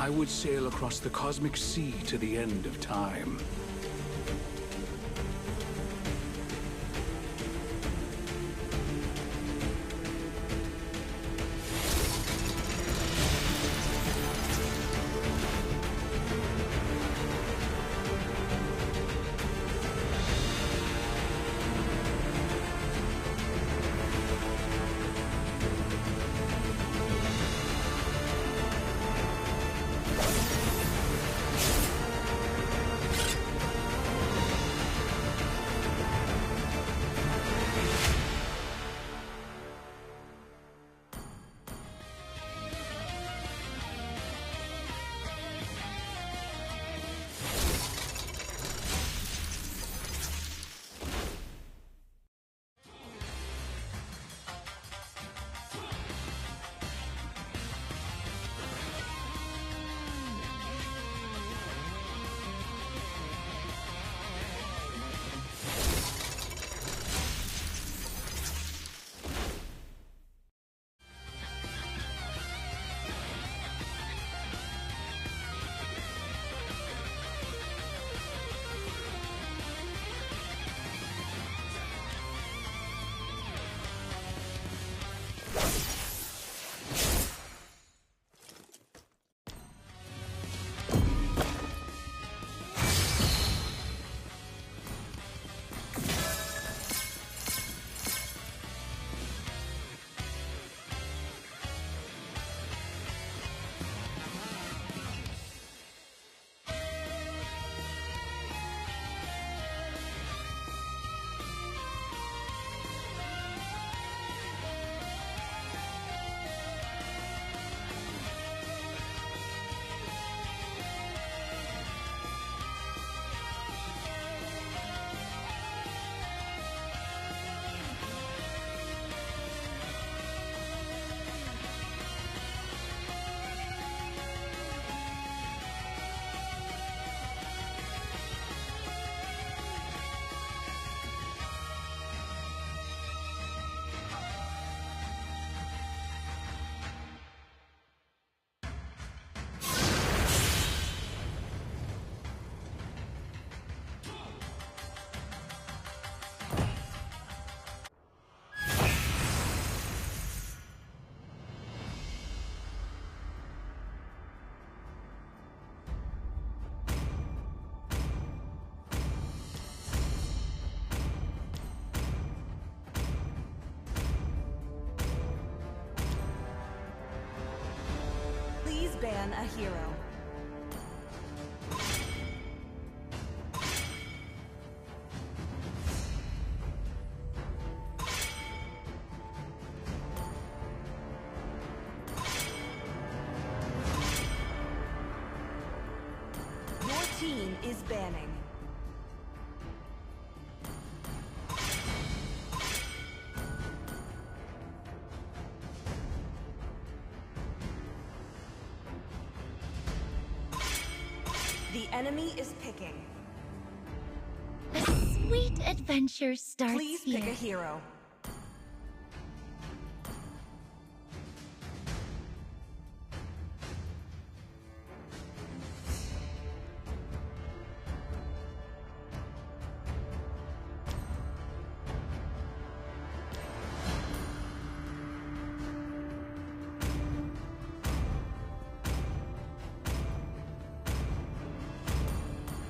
I would sail across the cosmic sea to the end of time. Ban a hero. Your team is banning. The enemy is picking. A sweet adventure starts Please here. pick a hero.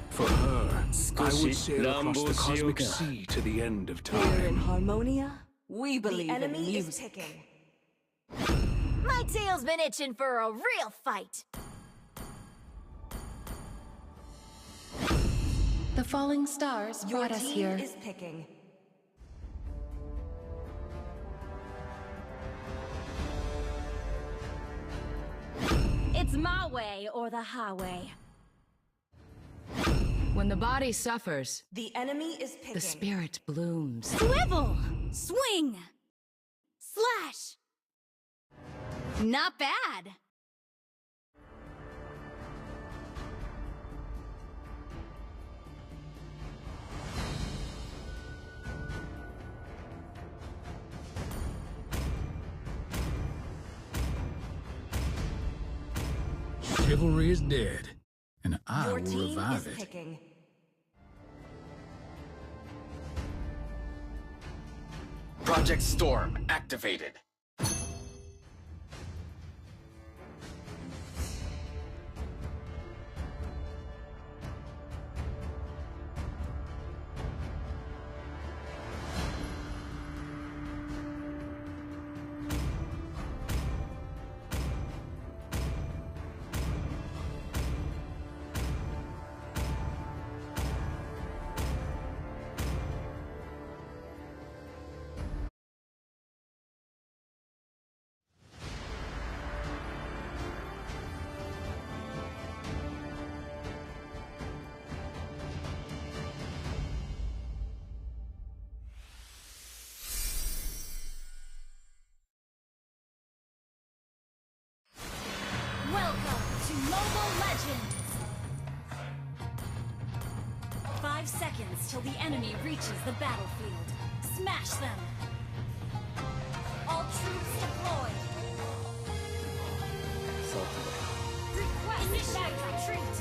For her, I would sail across the cosmic sea to the end of Here in time. Harmonia, we believe The in enemy music. is picking. My tail's been itching for a real fight. The falling stars Your brought us team here. is picking. It's my way or the highway. When the body suffers, The enemy is picking. the spirit blooms. Swivel! Swing! Slash! Not bad! Chivalry is dead, and I Your will team revive is it. picking. Project Storm activated. Welcome to Mobile Legends! 5 seconds till the enemy reaches the battlefield. Smash them! All troops deployed! Request initiate retreat!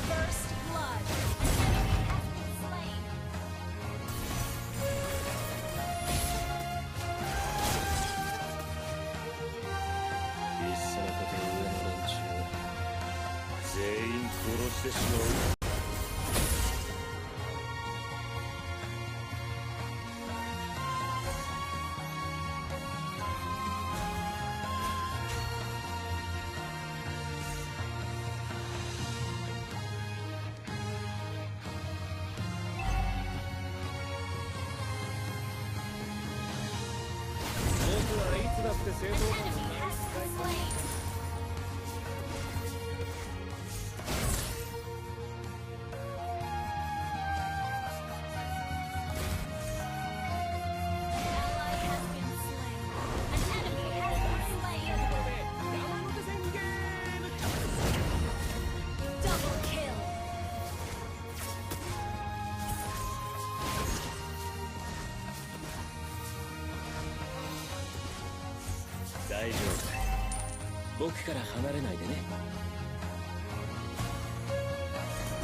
First blood! An enemy has been slain! An enemy has been slain! Ally has been slain. An enemy has been slain. Double kill.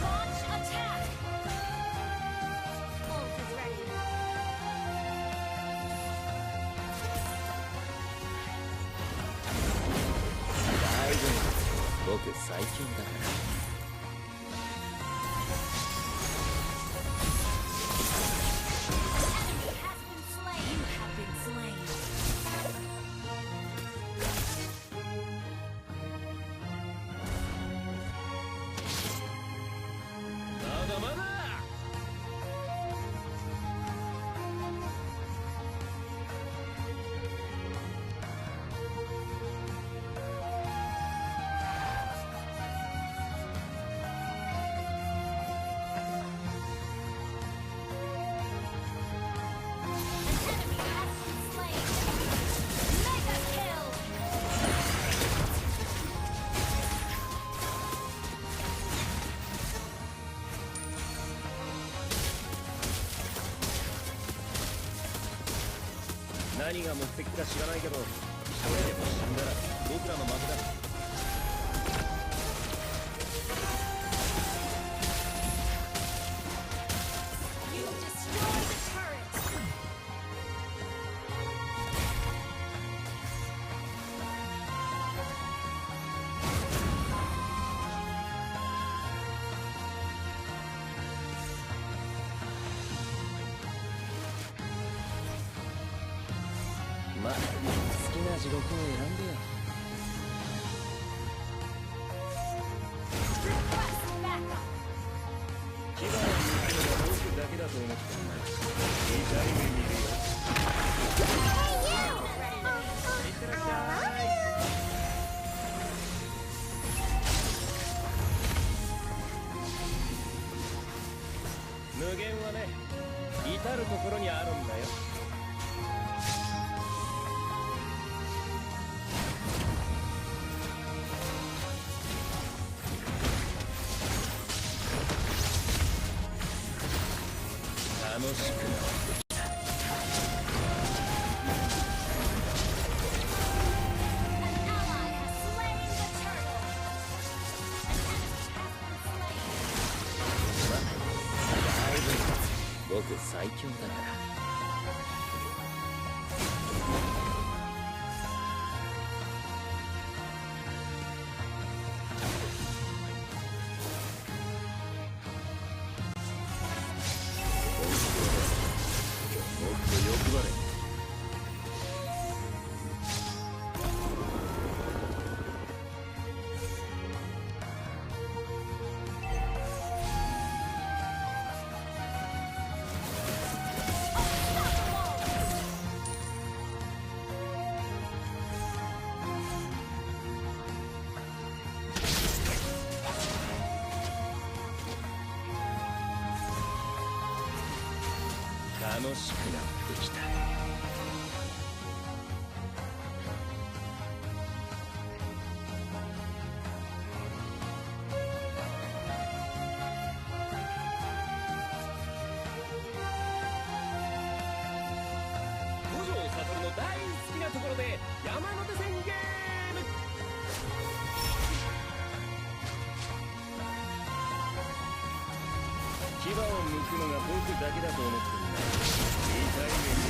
Launch attack. Ult is ready. Enemy has been slain. You have been slain. An enemy has been slain. Mega kill. You destroyed the turret. Request backup. 無限はね、至る所にあるんだよ。楽しくなってきた。僕最強だから。もっと欲張れ。楽しくなってきた。五条悟の大好きなところで山手線ゲーム。牙を剥くのが僕だけだと思ってんだ。痛い目に。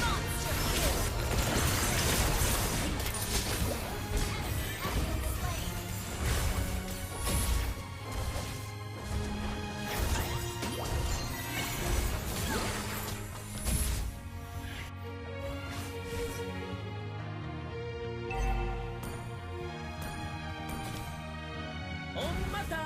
おんまたー。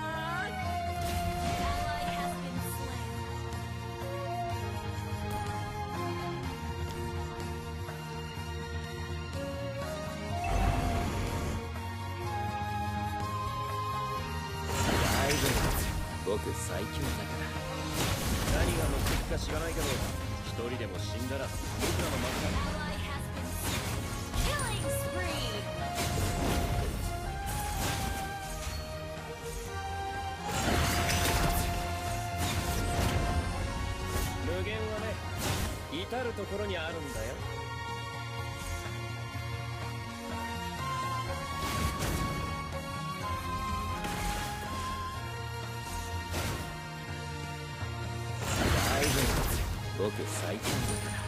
僕最強だから。何が目的か知らないけど、一人でも死んだら僕らの負けだ。無限はね、至る所にあるんだよ。僕最強だから。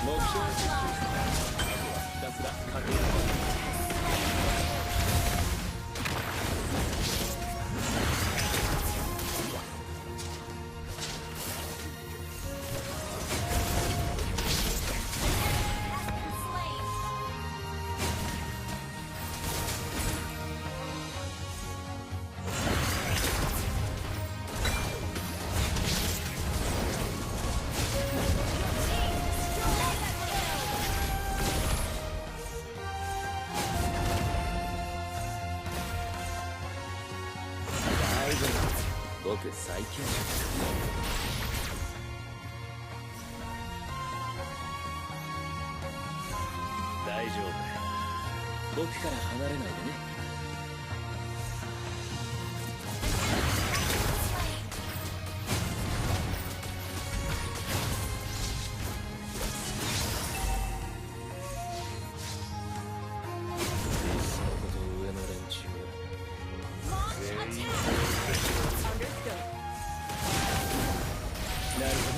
目標を実行したら、ひたすら駆け上がる。僕最強だから。大丈夫。僕から離れないでね。なるほど。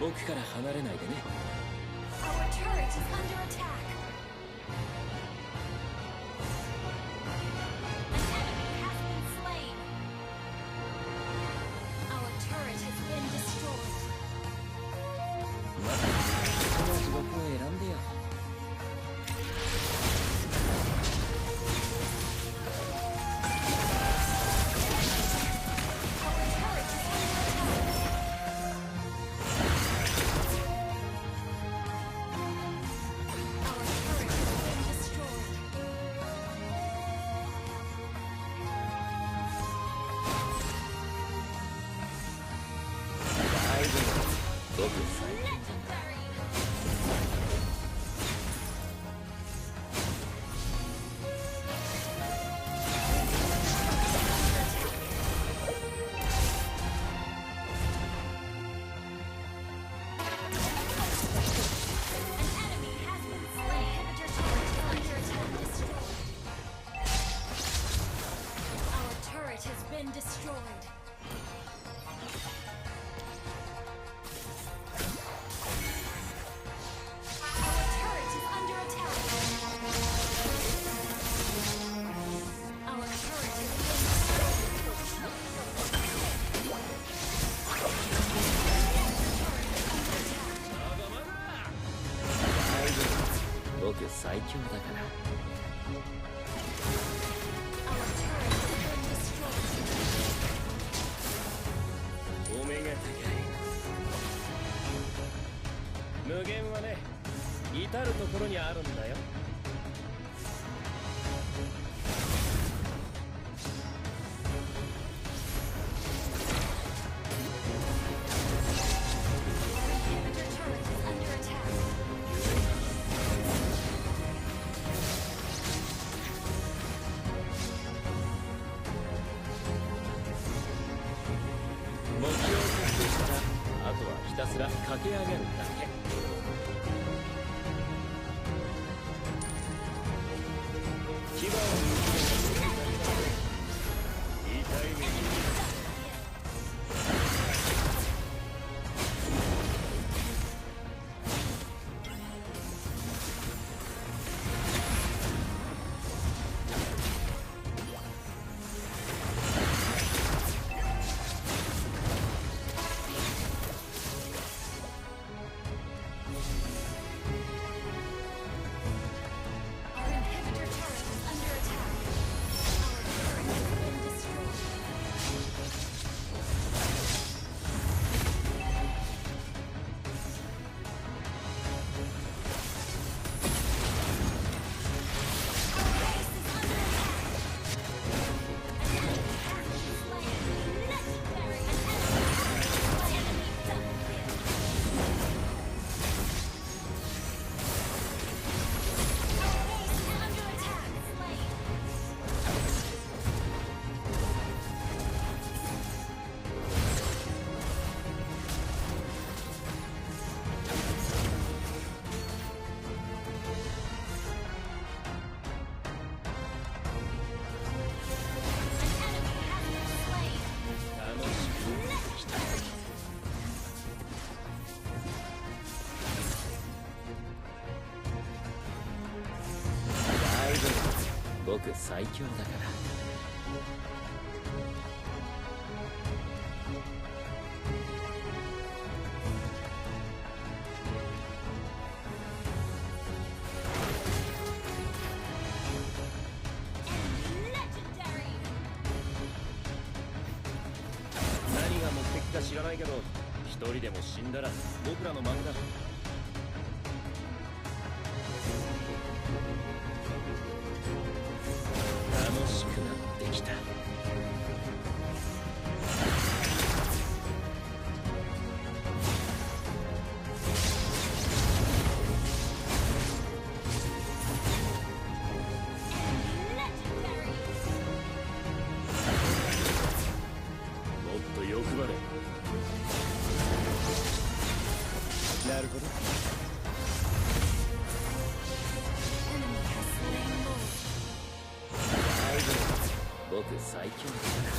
僕から離れないでね。 Our turret is under attack. An enemy has been slain. Our turret has been destroyed. まず僕を選んでよ。 Destroyed. Our turret is under attack. Our turret is being 僕最強だから。 お目が高い。無限はね、至るところにあるんだよ。 目標を達成したら、あとはひたすら駆け上げるだけ。牙を抜いて痛い目に。 Our inhibitor turret is under attack. Our turret has been destroyed. Our base is under attack. An enemy has been slain. Legendary. An enemy double kill. Our base is under attack. Slain. An enemy has been slain. 楽しくなってきた。 大丈夫。僕最強だから。 Legendary. 何が目的か知らないけど、一人でも死んだら僕らの負けだ。楽しくなってきた。 Legendary. もっと欲張れ。なるほど。 Enemy has slain Lord. 大丈夫。僕最強だから。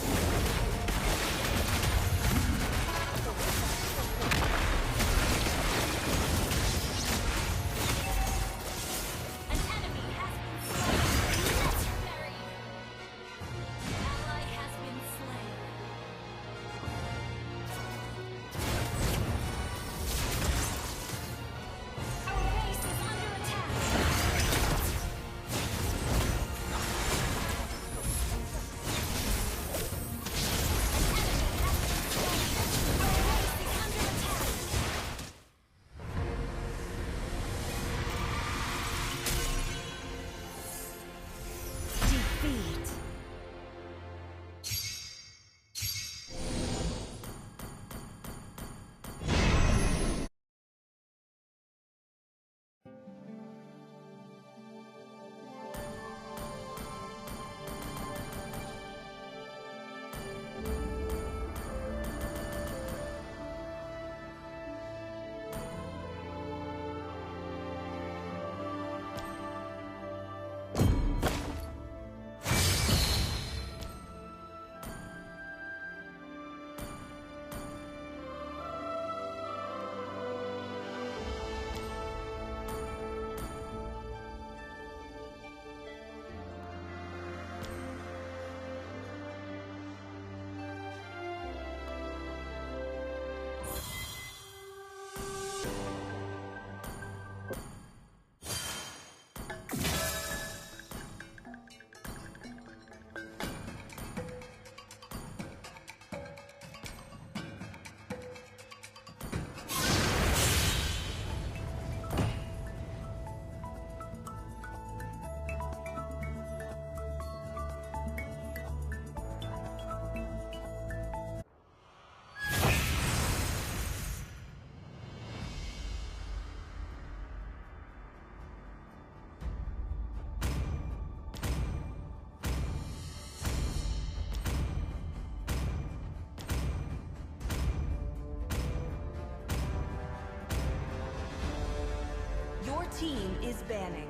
team is banning.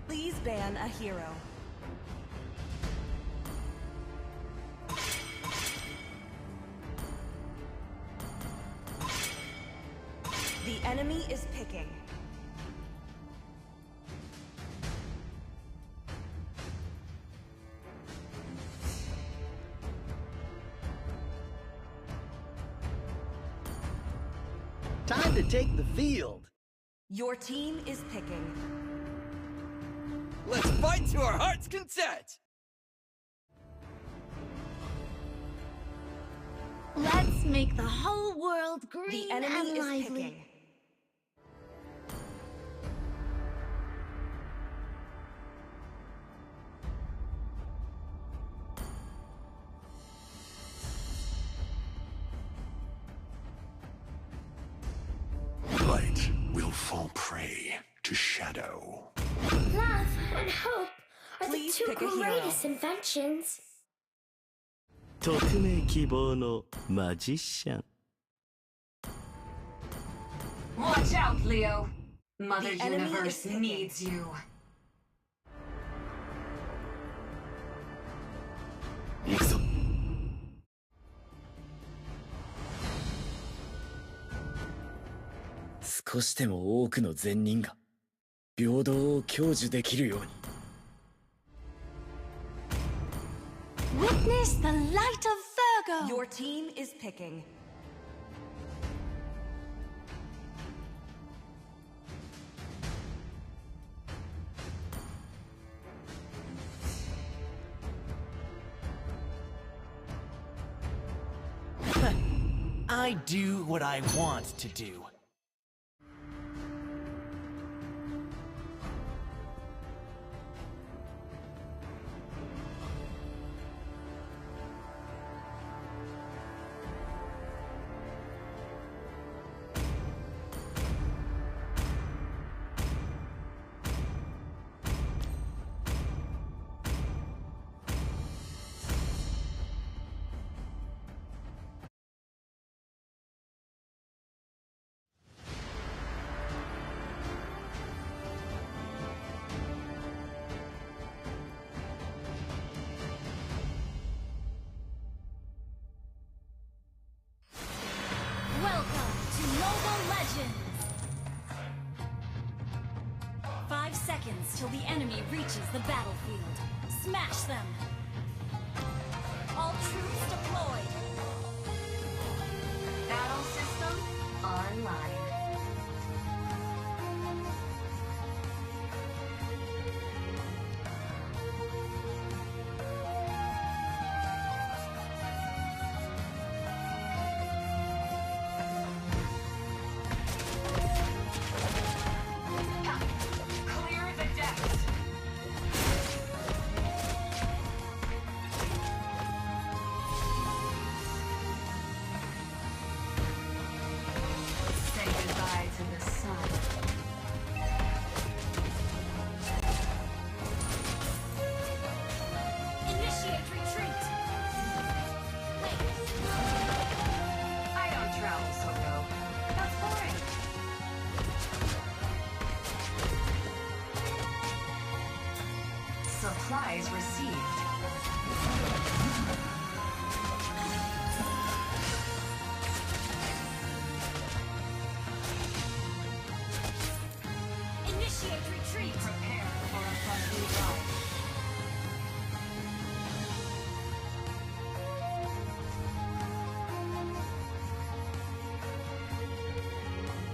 Please ban a hero. The enemy is picking. Time to take the field. Your team is picking. Let's fight to our heart's content. Let's make the whole world green The enemy and is lively. picking. Light will fall prey to shadow. Love and hope are the Please two pick a hero. greatest inventions. 匿名希望のマジシャン Watch out, Leo. Mother The enemy Universe is picking. needs you. 行くぞ少しでも多くの善人が平等を享受できるように Witness the light of Virgo. Your team is picking. I do what I want to do. Welcome to Mobile Legends! 5 seconds till the enemy reaches the battlefield. Smash them! All troops deployed! Battle system online. Clear the decks. Say goodbye to the sun. Initiate retreat! I don't travel solo. That's boring. Supplies received. Initiate retreat! Prepare for a bumpy ride.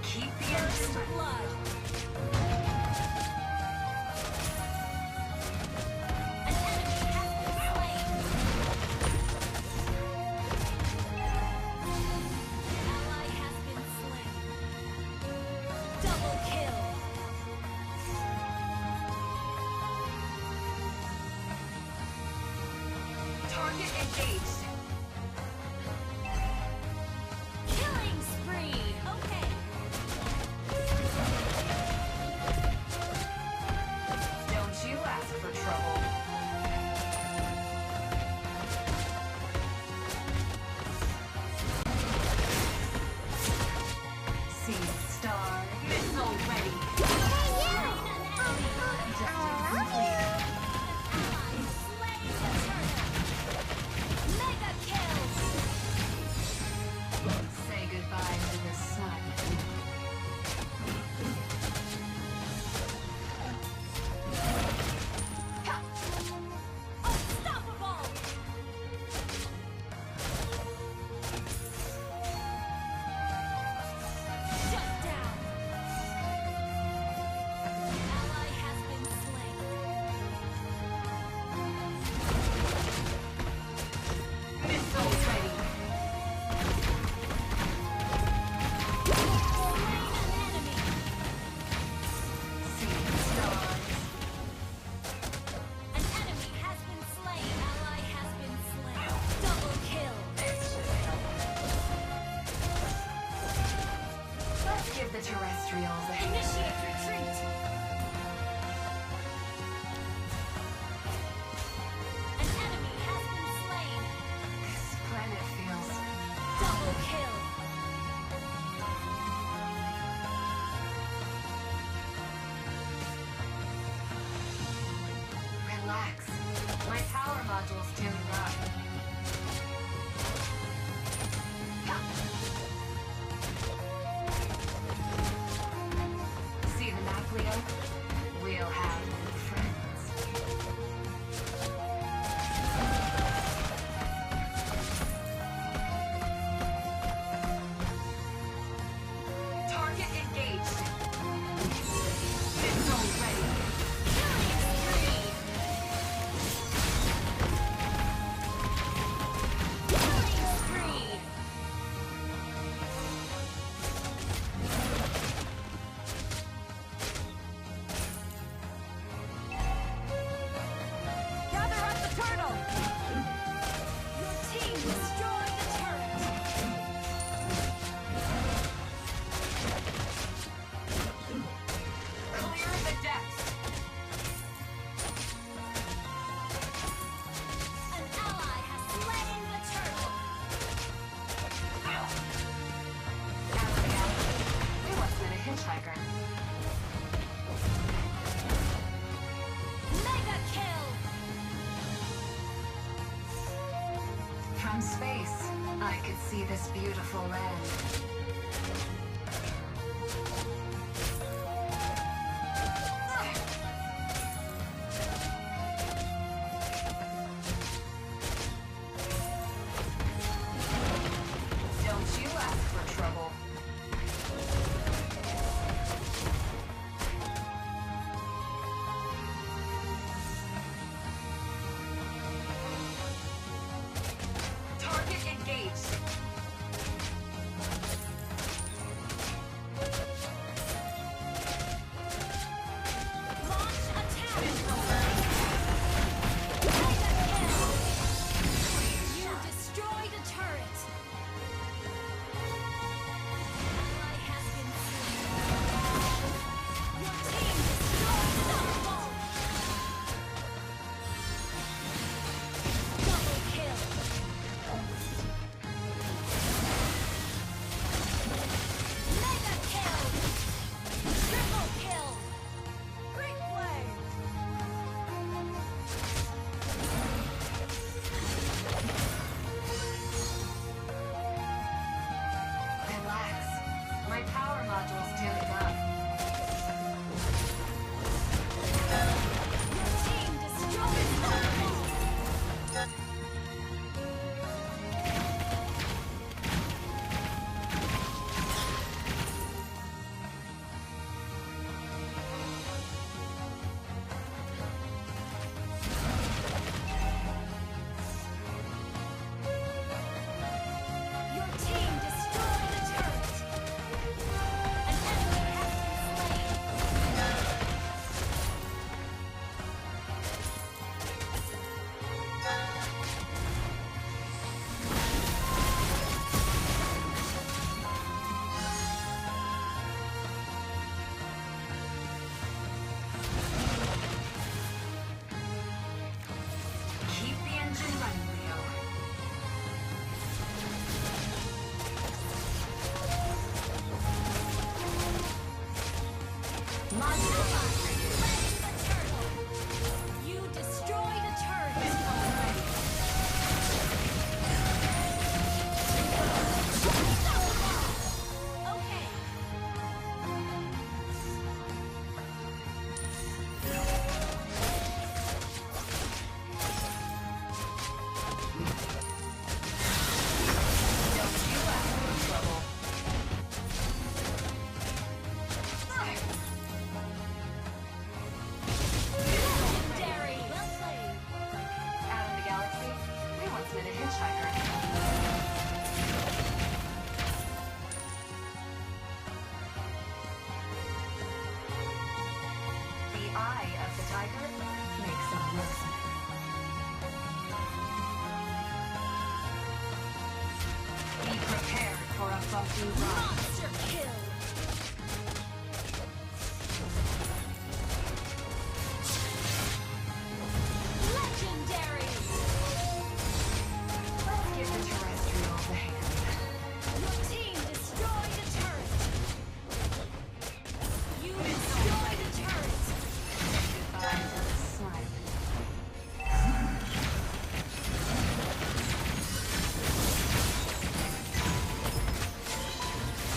Keep the First edge. blood! An enemy has been slain! An ally has been slain. Double kill! engaged. Killing spree! Okay. Don't you ask for trouble. See star. Missile ready. Objective completed. Mega kill! Say goodbye to the sun. Unstoppable! Shut down! Ally has been slain. Missile ready. Enemy! See stars. An enemy has been slain. Ally has been slain. Double kill. This should help. Let's give the terrestrials a hand. Initiate retreat. An enemy has been slain. This planet feels Double kill. relax. My power module's tuned up. See the map, Leo? We'll have new friends. Target engaged. Missile ready. Killing spree. Killing spree. Gather up the turtle. Your team destroyed the turret. Clear the decks. An ally has slain the turtle. We once met a hitchhiker. Mega kill. From space, I could see this beautiful land. Don't you ask for trouble. Target engaged. You destroyed a turret. Okay. Legendary. Well played. Out in the galaxy, I once met a hitchhiker. The eye of the tiger makes them listen. Be prepared for a bumpy ride. Monster kill. Legendary. Let's give the terrestrials a hand. Your team destroyed a turret. You destroyed a turret. Goodbye to the sun.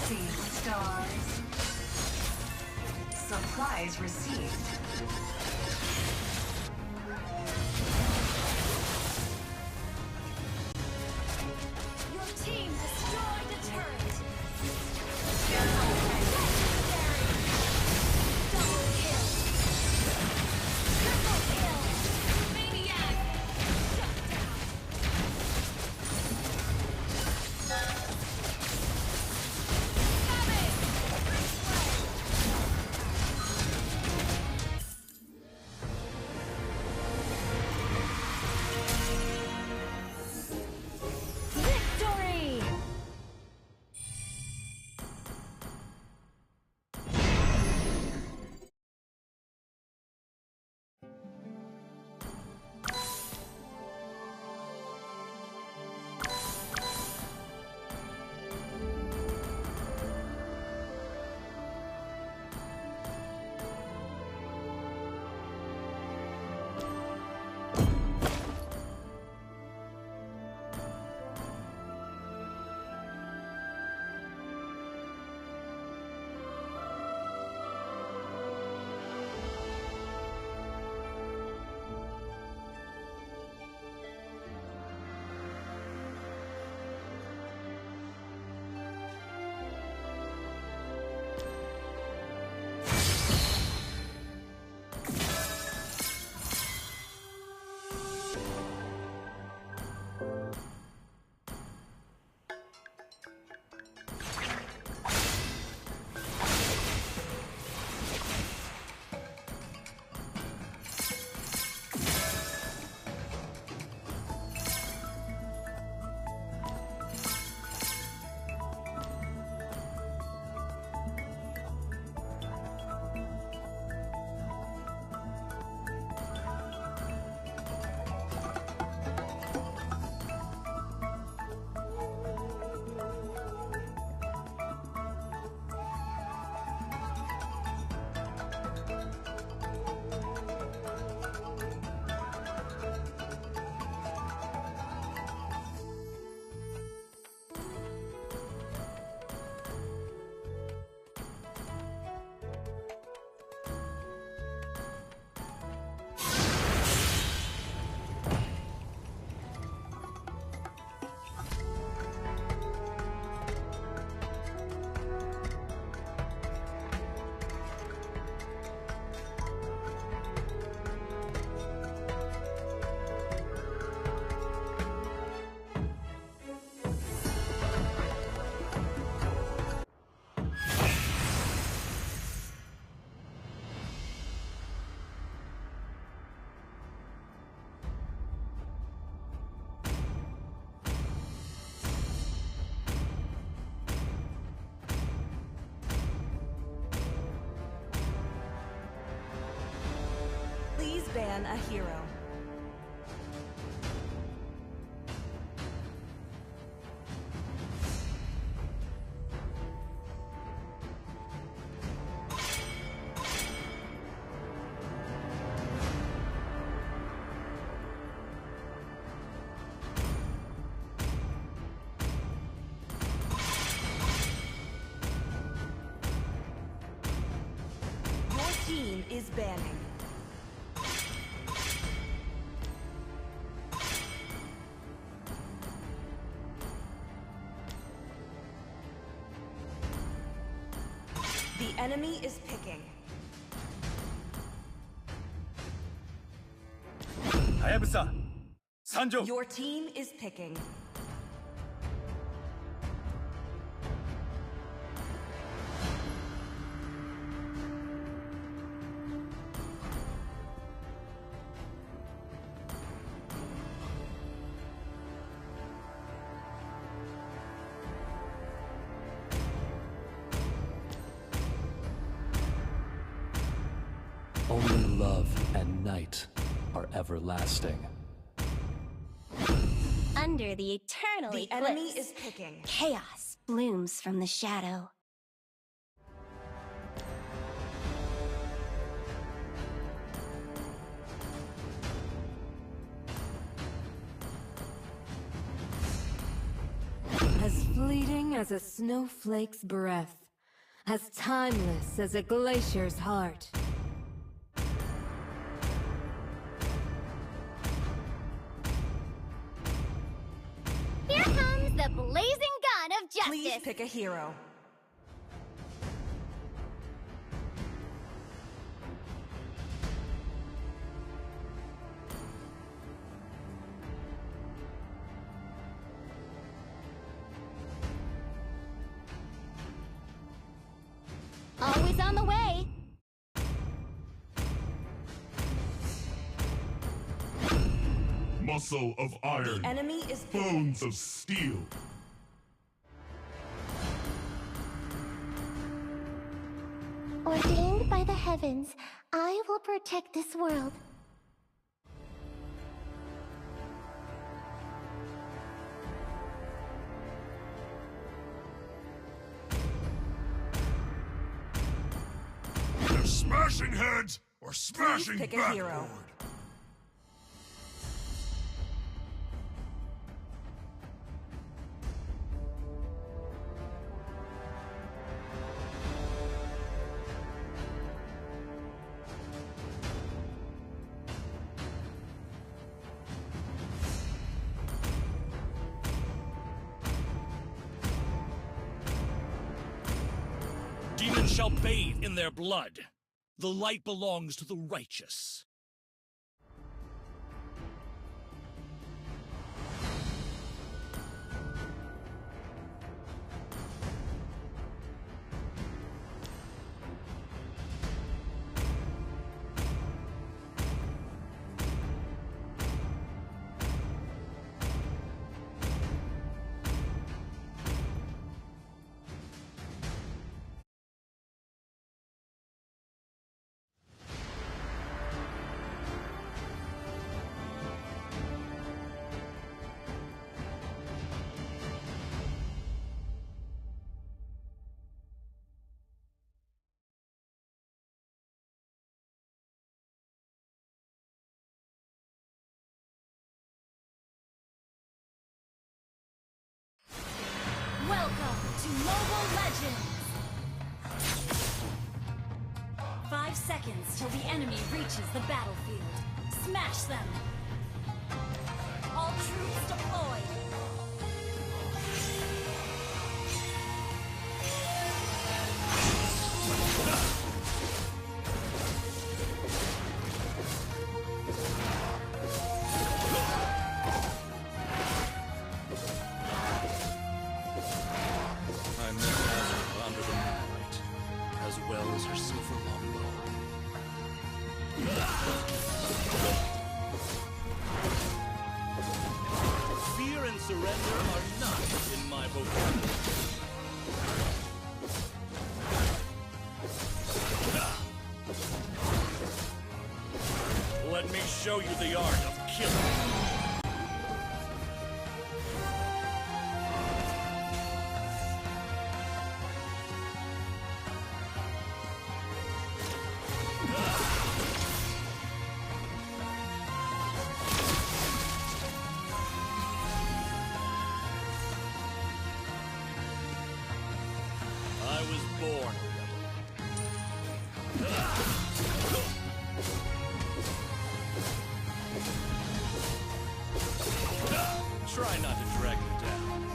See stars. Supplies received. Your team destroyed a turret. Double kill. Triple kill. Maniac. Shut down. Savage. Victory! ban a hero. is banning. The enemy is picking. Hayabusa, Sanjo. Your team is picking. Only love and night are everlasting. Under the eternal The eclipse, enemy is picking. chaos blooms from the shadow. As fleeting as a snowflake's breath, as timeless as a glacier's heart. Here comes the blazing gun of justice! Please pick a hero. Always on the way! Muscle of iron, The enemy is picking. bones of steel. Ordained by the heavens, I will protect this world. Either smashing heads or Please smashing pick a backboard. hero. Demons shall bathe in their blood. The light belongs to the righteous. Welcome to Mobile Legends! 5 seconds till the enemy reaches the battlefield. Smash them! All troops deployed! I met Azure under the moonlight, as well as her silver longbow. Fear and surrender are not in my vocabulary. Let me show you the art of killing. I was born a rebel. Try not to drag me down.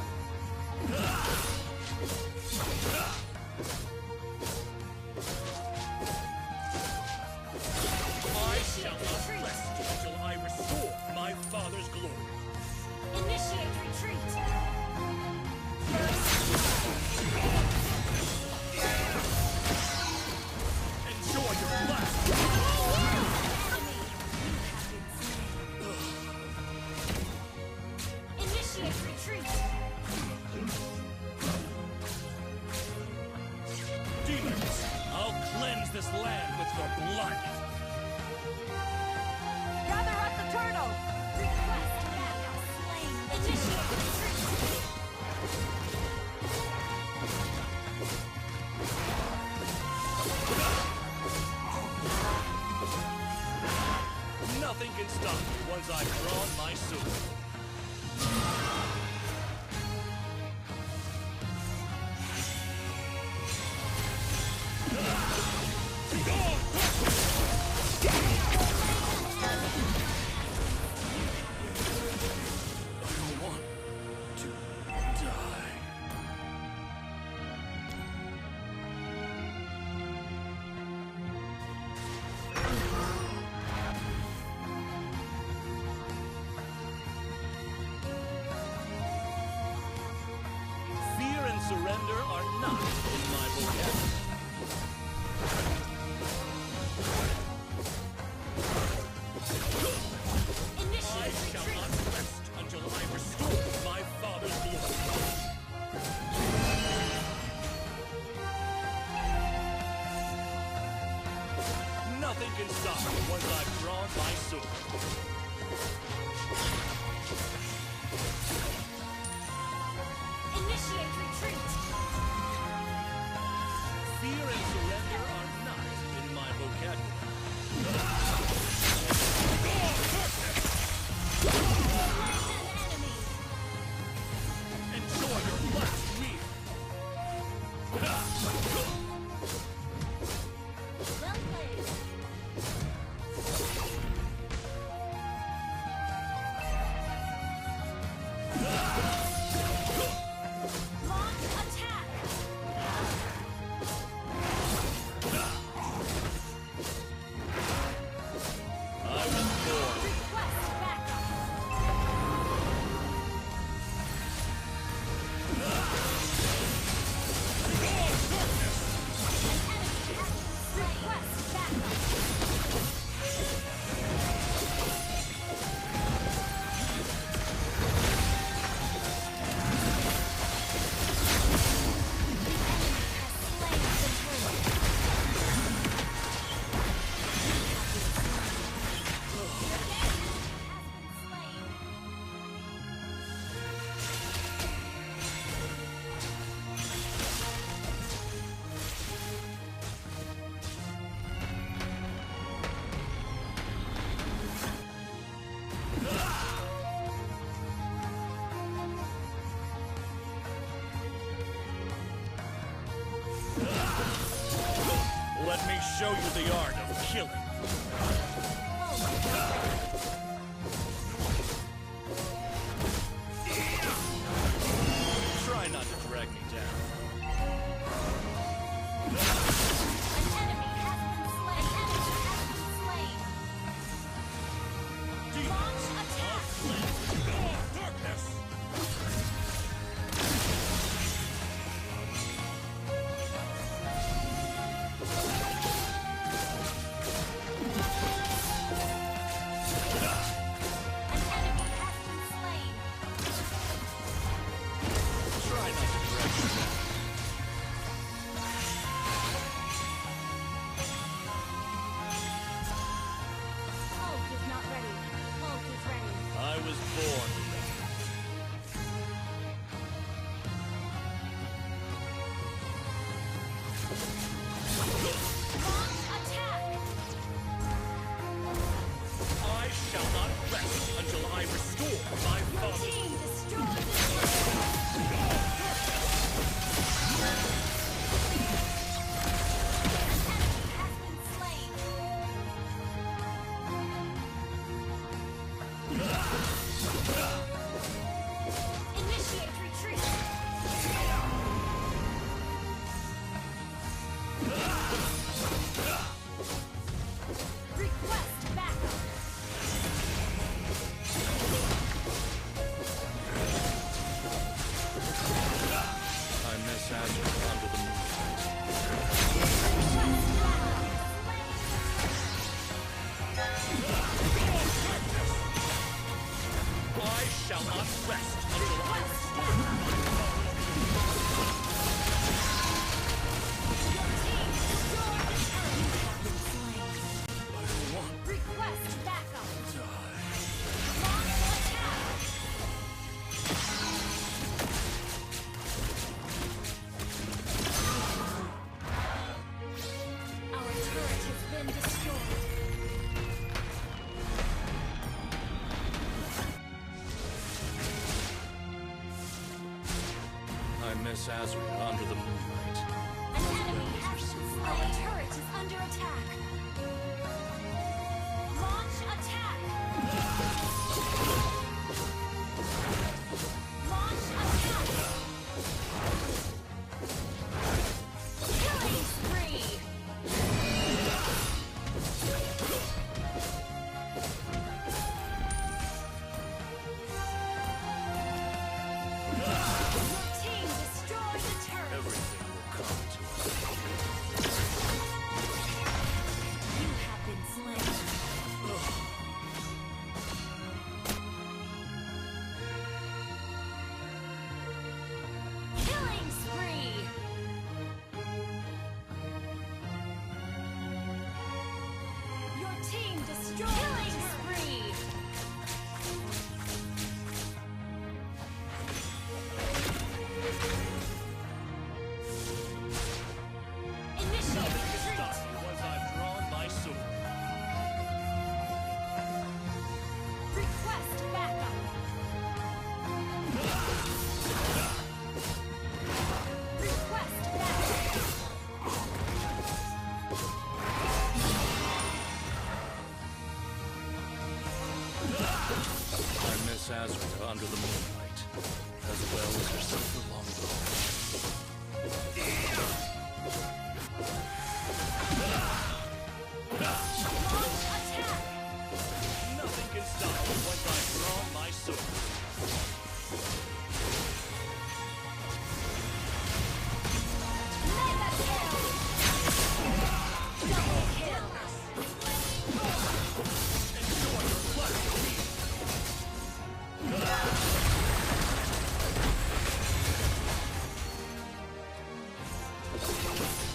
I shall not rest until I restore my father's glory. Initiate retreat. Enjoy your last. Initiate retreat. Demons, I'll cleanse this land with your blood. Gather up the turtle! Request backup slain. Initiate retreat. Nothing can stop me once I've drawn my sword. I want to die. Fear and surrender are not in my vocabulary. I Initiate shall retreat. not rest until I restore my father's glory. Nothing can stop me once I've drawn my sword. Initiate retreat. Fear and surrender are not in my vocabulary. Enjoy your last meal. Well played. Launch attack. I was born. Request backup. Request backup. Let me show you the art of killing. Try not to drag me down. An enemy has been slain. Launch attack. Darkness! Try not to drag me down. Request backup. I miss Azure under the moonlight. I shall not rest until I restore. Request backup. Launch attack. Our turret has been destroyed. I miss Azria under the moonlight. An enemy has been slain. Our turret is under attack. Launch attack. Launch attack. Killing spree. Your team destroyed the turret. Everything will come to us. You have been slain. Killing spree. Your team destroyed. Killing spree. Initiate retreat. Stop once I've drawn my sword. Request backup. Request backup. I miss Azria under the moonlight, as well as her silver longbow. Launch attack. Nothing can stop me once I've drawn my sword. Mega kill. Double kill. Enjoy your flesh.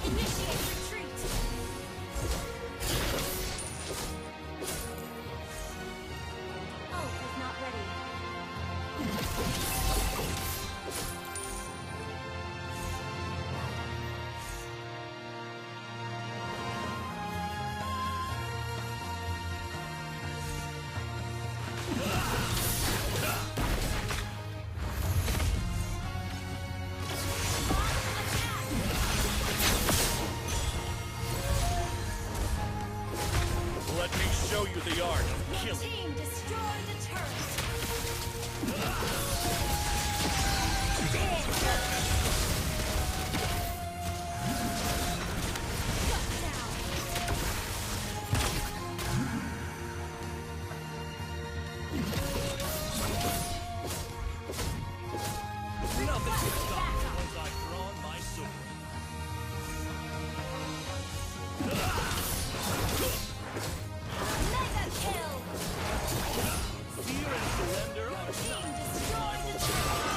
Initiate retreat. Ult is not ready. Let me show you the art of Your killing. team destroyed the turret. Shut down. Nothing can stop me once I've drawn my sword. Mega kill. Fear and surrender Your are team not. destroyed the turret.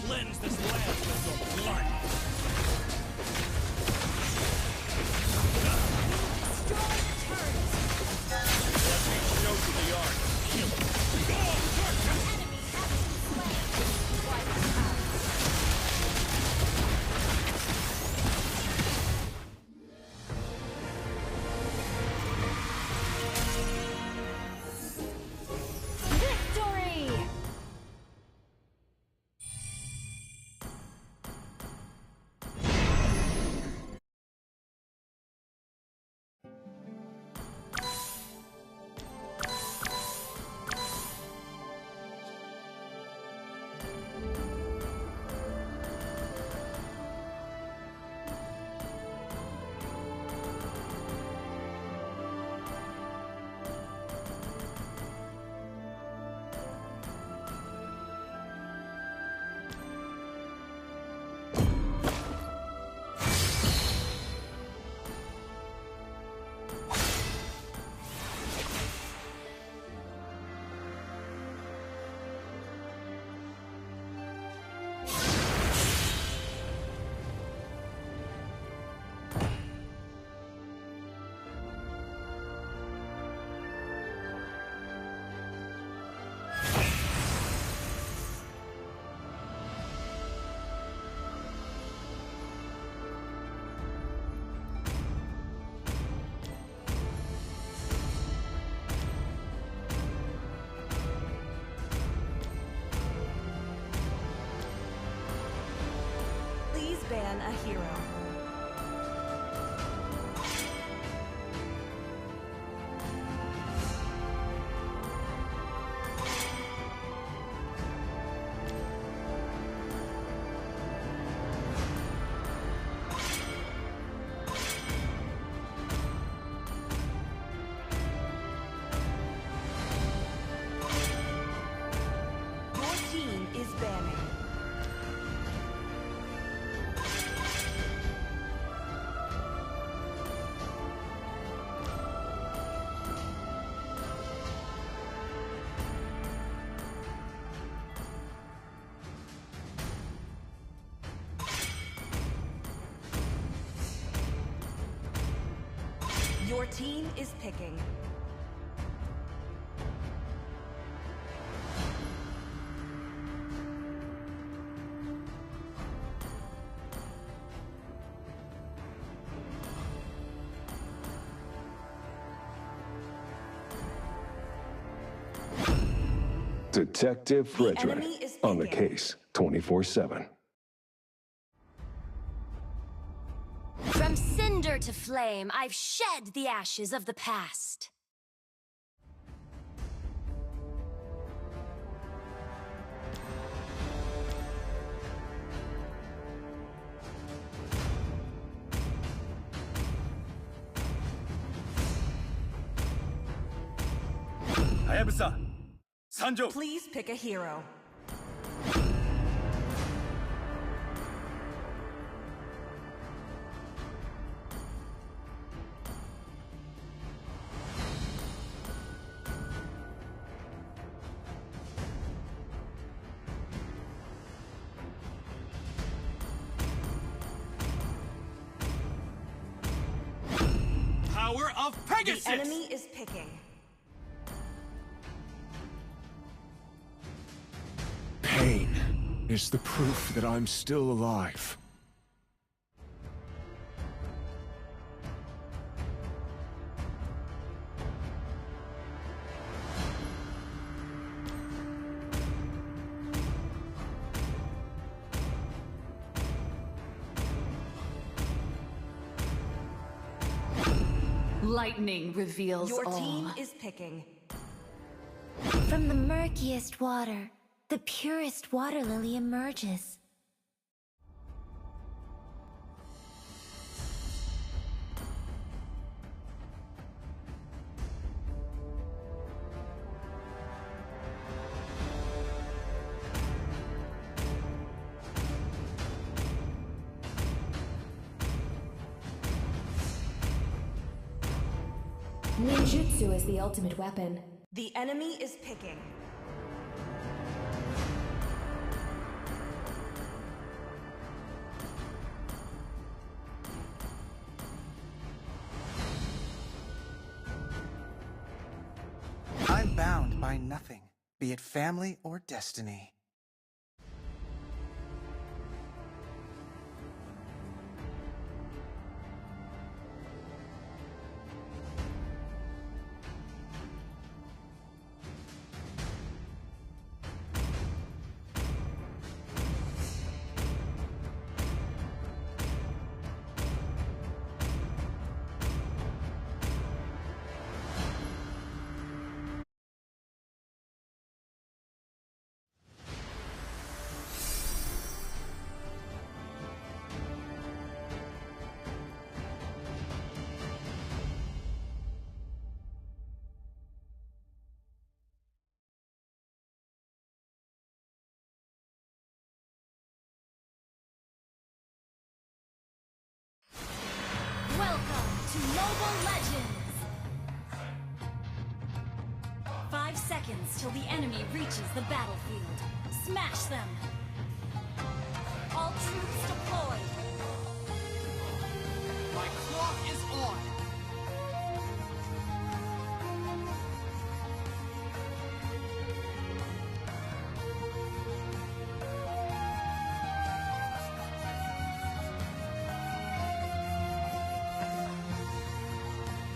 cleanse this land with your blood! Destroy the turret! Let me show you the art of killing. Enemy has been slain! Wiped out. Victory! Please ban a hero. Your team is banning. Your team is picking. Detective Frederick enemy is on the picking. case 24/7. From cinder to flame, I've shed the ashes of the past. Hayabusa, Sanjo. Please pick a hero. Power of Pegasus! The enemy is picking. Pain is the proof that I'm still alive. Lightning reveals Your all. team is picking. From the murkiest water, the purest water lily emerges. Ninjutsu is the ultimate weapon. The enemy is picking. nothing, be it family or destiny. Welcome to Mobile Legends! 5 seconds till the enemy reaches the battlefield. Smash them! All troops deployed! My clock is on!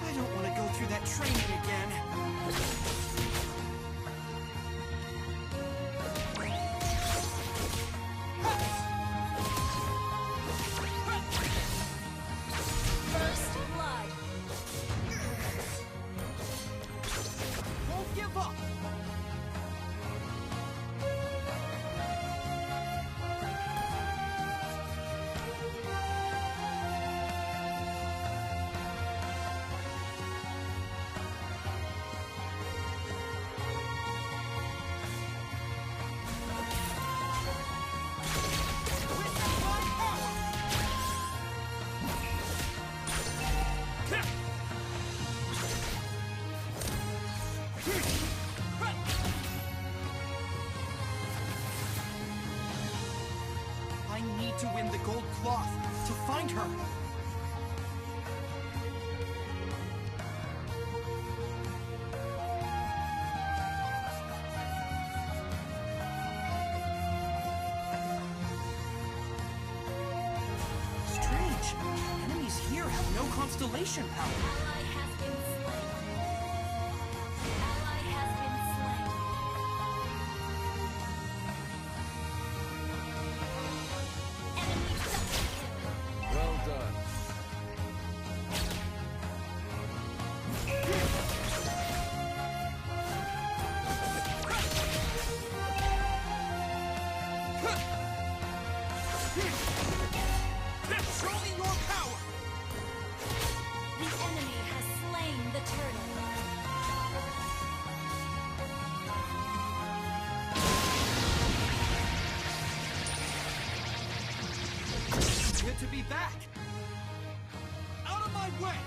I don't want to go through that training again. First blood! Won't give up! I need to win the gold cloth to find her. Strange. Enemies here have no constellation power. Ally has been slain. Ally has been slain. Enemy double kill. Well done. Show me your power! The enemy has slain the turtle. Good to be back! Out of my way!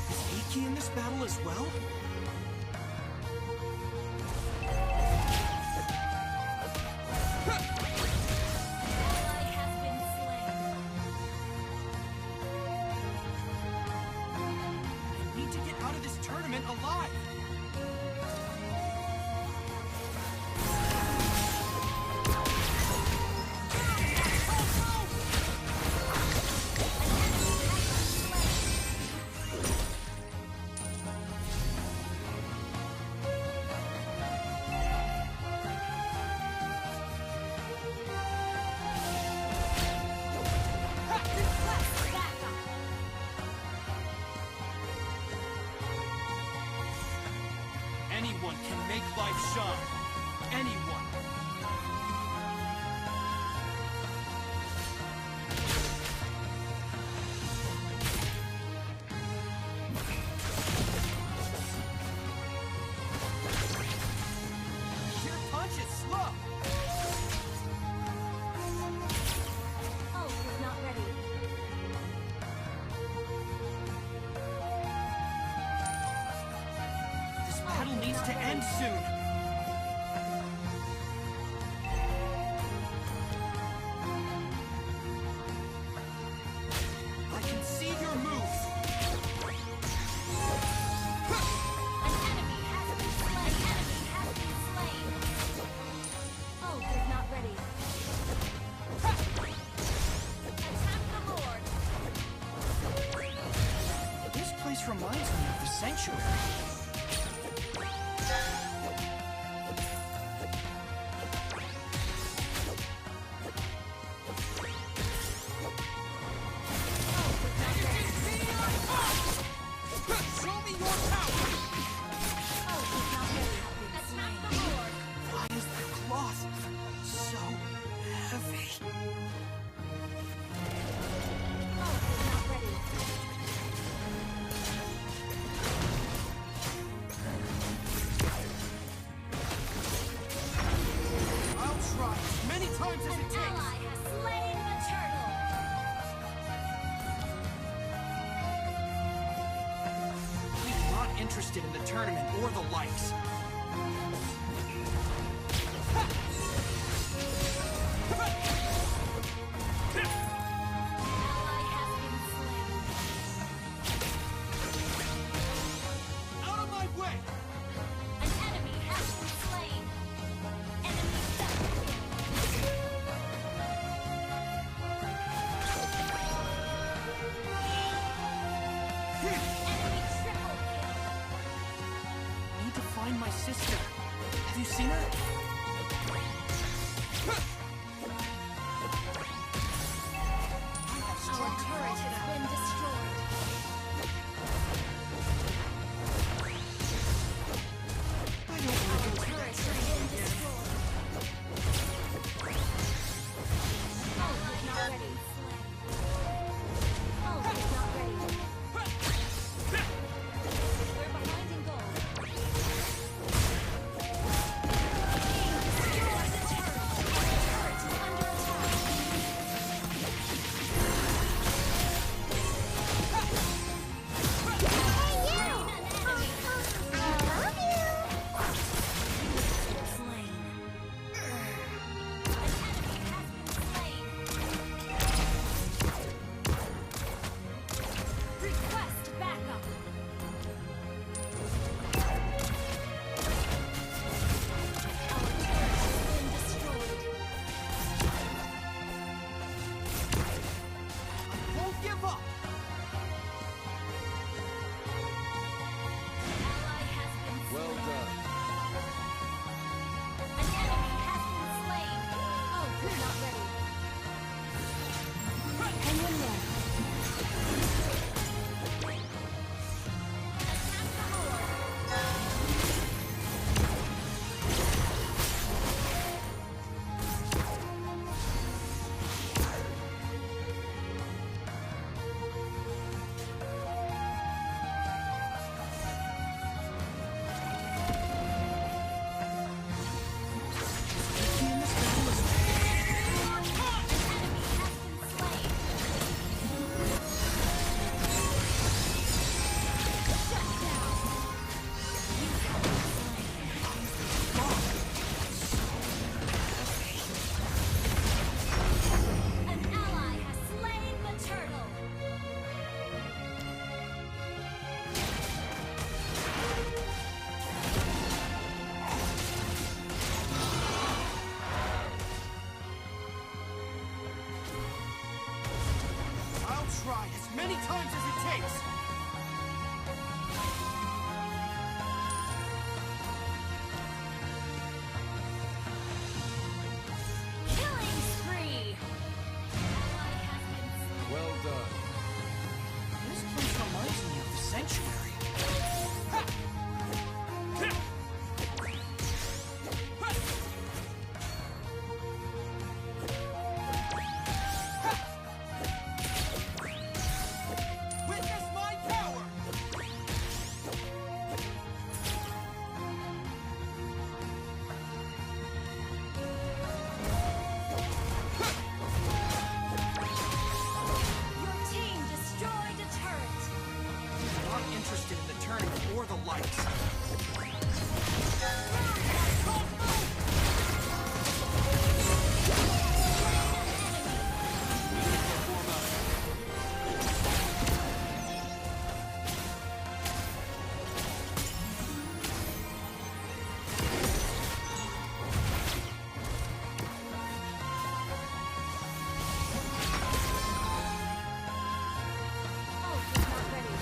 Is Iki in this battle as well? Ally has been slain. I need to get out of this tournament alive! Request backup. Anyone can make life shine. Anyone. Sheer punch is slow. Ult is not ready. This battle needs to end soon. reminds me of the sanctuary. Show me your power! Why is the cloth so heavy? I'll try as many times as it takes. Ally has slain the turtle. We're not interested in the tournament or the likes. Ally has been slain. Out of my way! An enemy has been slain. Enemy double kill. Enemy triple kill. I need to find my sister. Have you seen her? Our turret has been destroyed. I don't want to go Turret has been destroyed. Ult is not ready. Ult is not ready. We're behind in goal. Destroy the turret. Turret is under attack. Request backup. Our turret has been destroyed. Won't give up! Ally has been slain. Well done. An enemy has been slain. Oh, you're not ready. Hang in there. Attack the horde. An ally has slain the turtle. I'll try as many times as it takes. Killing spree. Ally has been slain. Well done. This place reminds me of the sanctuary. Witness my power! Your team destroyed a turret. We're not interested in the tournament or the likes. Ult is not ready.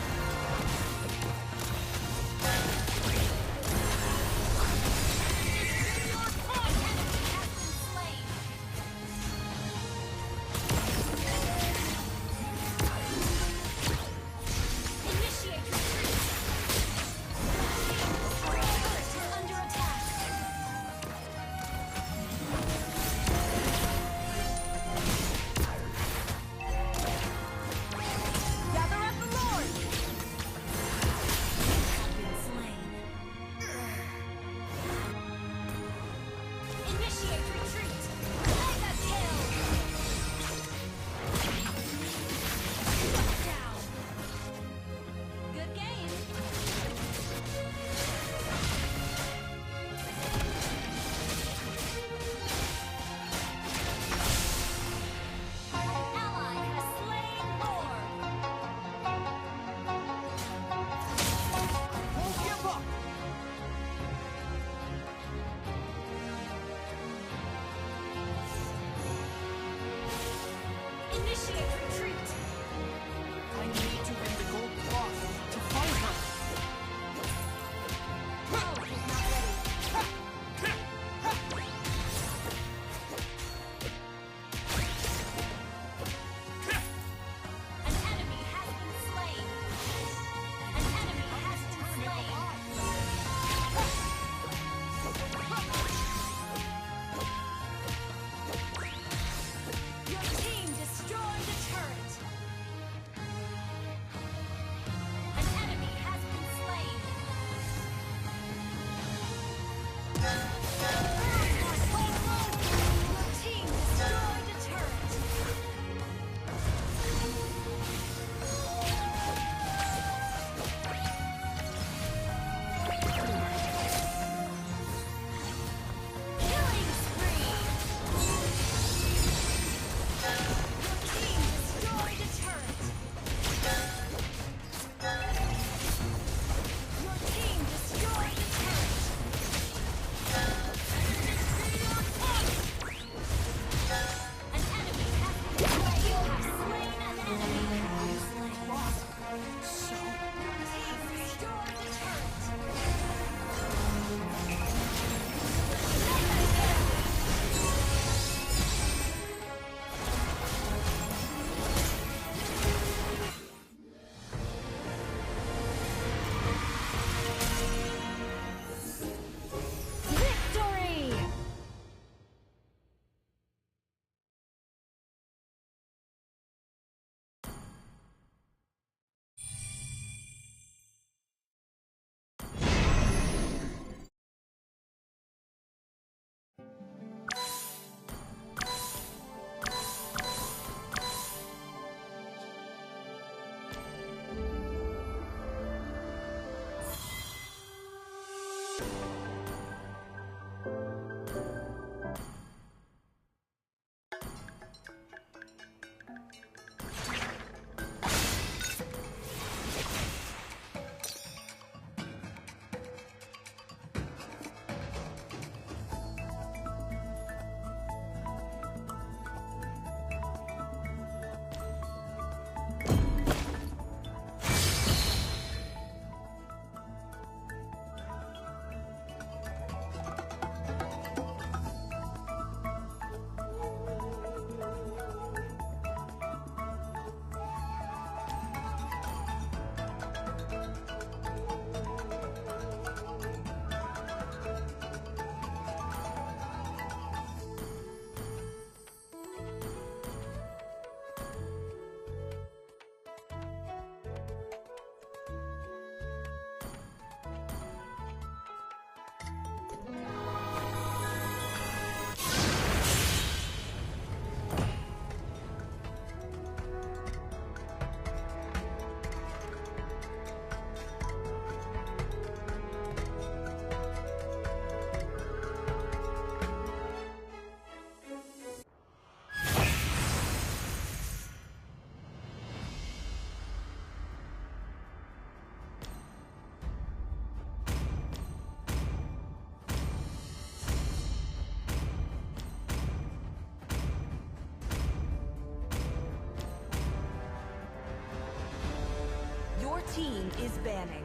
Your team is banning.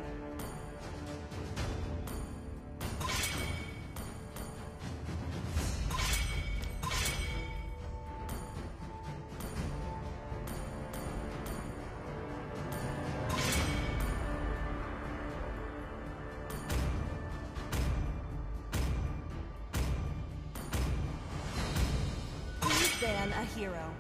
Please ban a hero.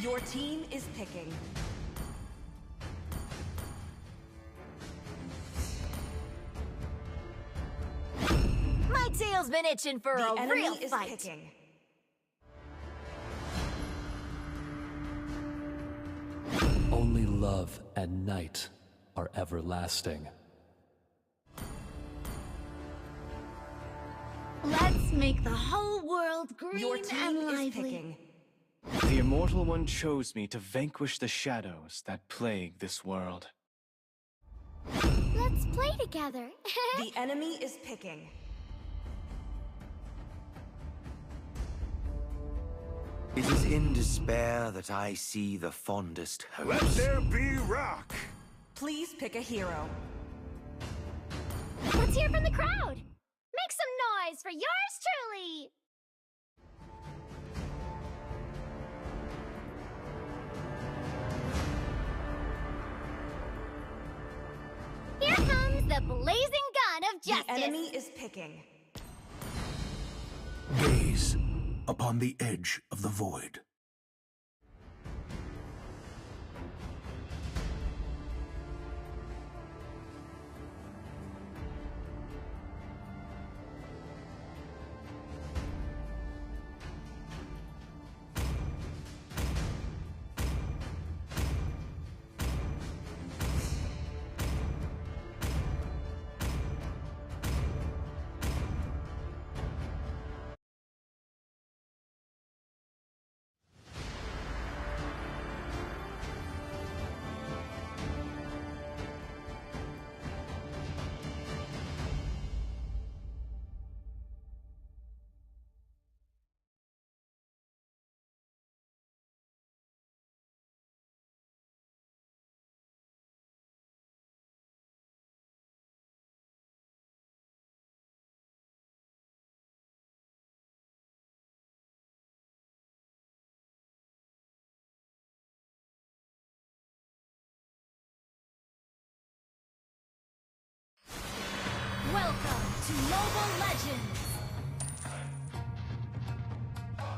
Your team is picking. My tail's been itching for The a enemy real is fight. picking. Only love and night are everlasting. Let's make the whole world green Your team and is lively. picking. The Immortal One chose me to vanquish the shadows that plague this world. Let's play together. The enemy is picking. It is in despair that I see the fondest hopes. Let there be rock! Please pick a hero. Let's hear from the crowd. Make some noise for yours truly. Here comes the blazing gun of justice. The enemy is picking. Gaze upon the edge of the void. Welcome to Mobile Legends!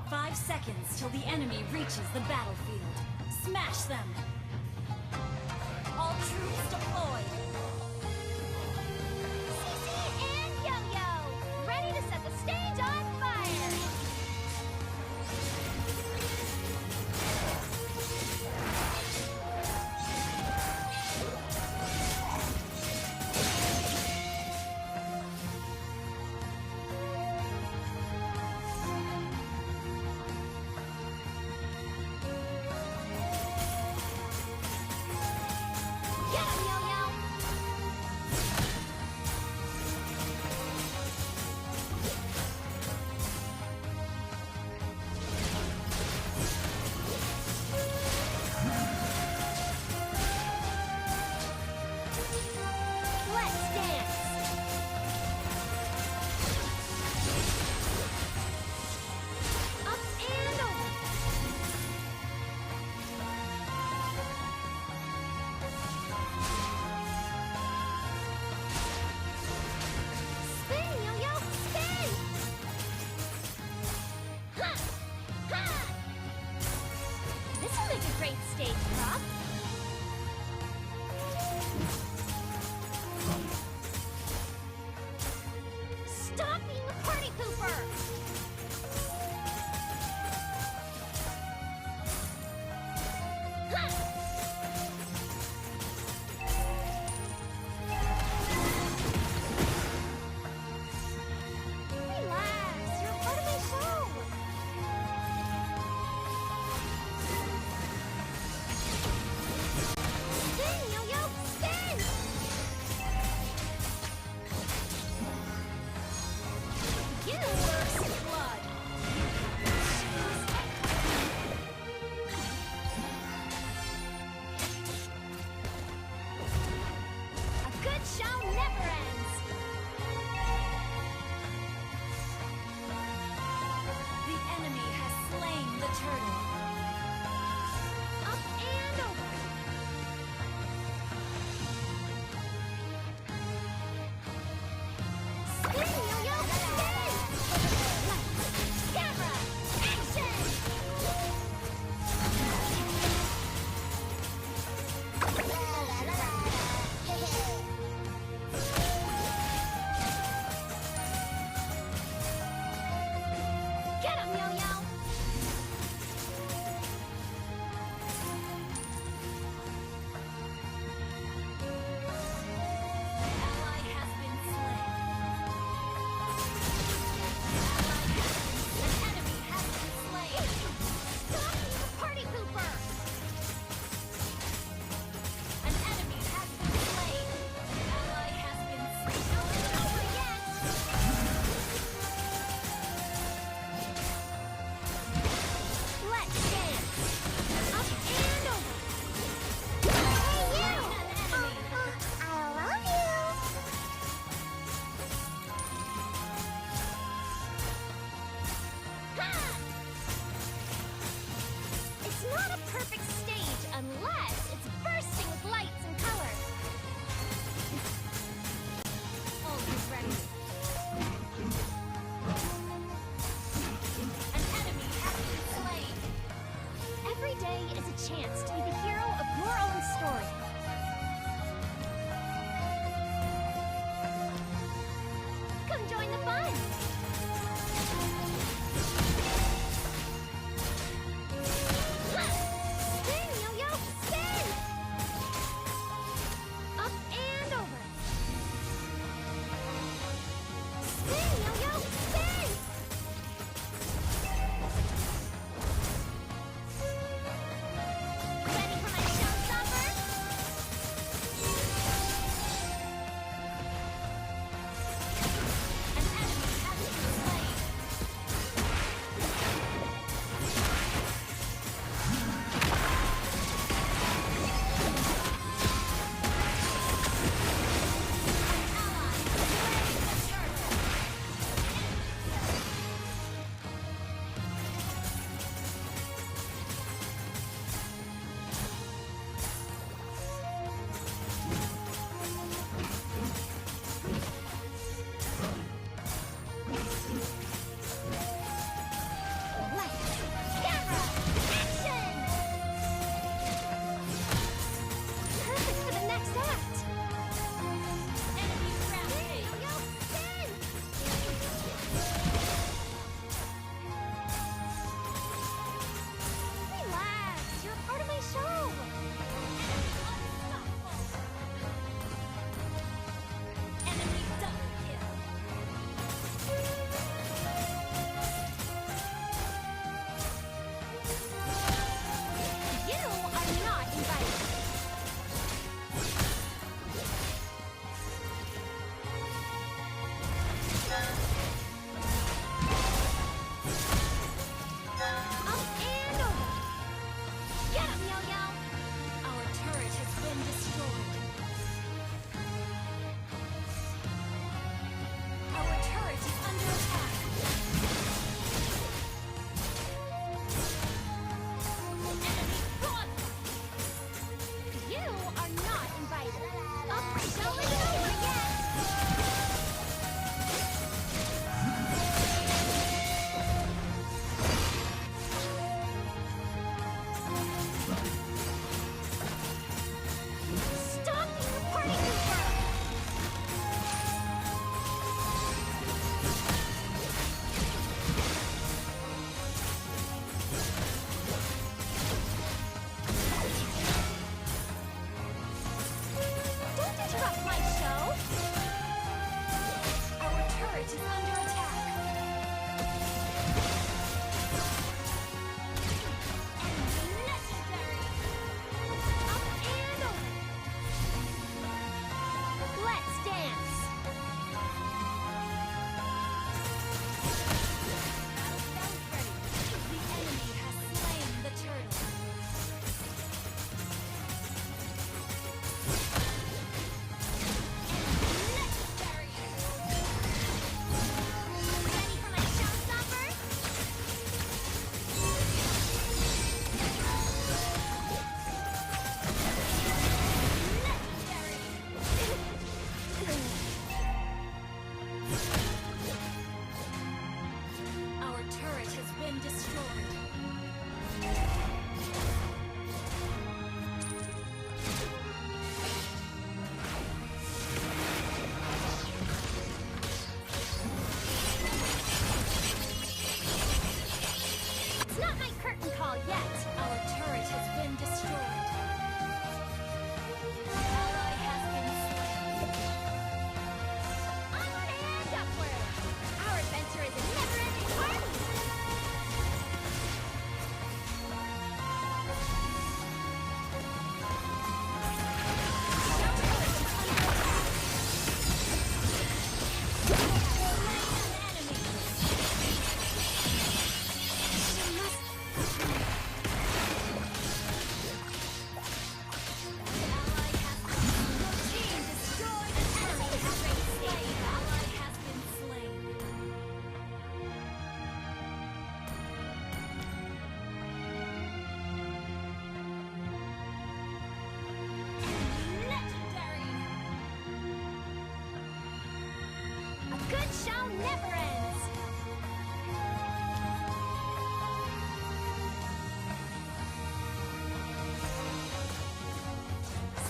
5 seconds till the enemy reaches the battlefield. Smash them! All troops deployed! CC and Yo-Yo, ready to set the stage on fire.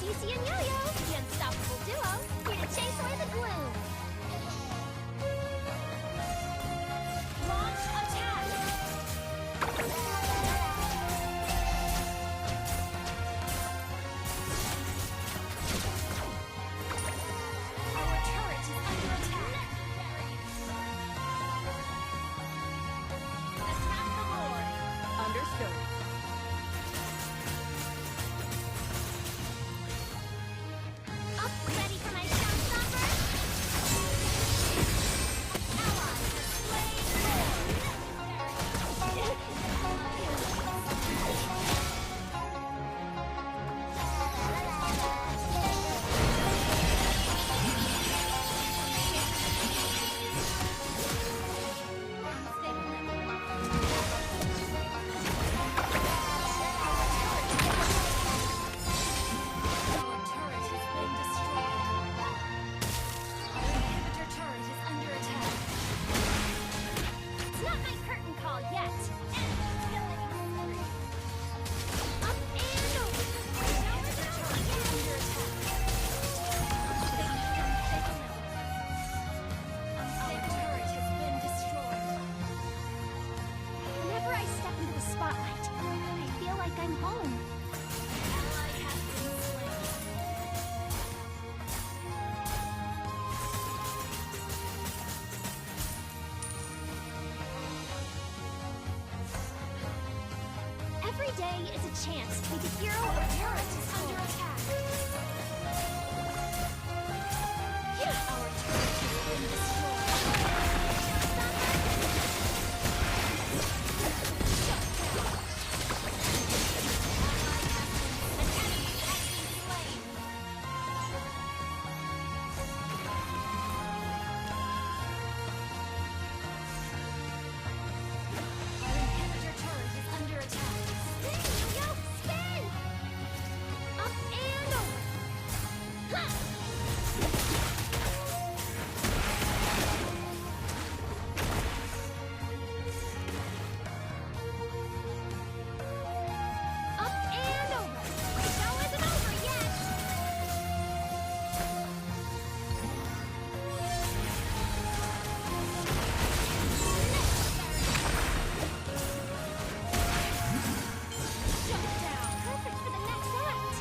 Cece and Yo-Yo, the unstoppable duo, here to chase away the gloom. Launch attack! Our turret is under attack. Attack the Lord. Understood. Up, ready for my showstopper? Ally has slain Our turret has been destroyed. Our inhibitor turret is under attack. It's not my curtain call yet. Killing spree. Up and over. Our inhibitor turret is under attack. Our turret has been destroyed. Whenever I step into the spotlight, I feel like I'm home. Ally has been slain. Every day is a chance to be the hero of Turret is under attack. Our turret has been destroyed. An enemy has been slain. Our inhibitor turret is under attack. Spin, Yo-Yo, spin! Up and over. Ha! Up and over. The show isn't over yet. Shut down. Perfect for the next act.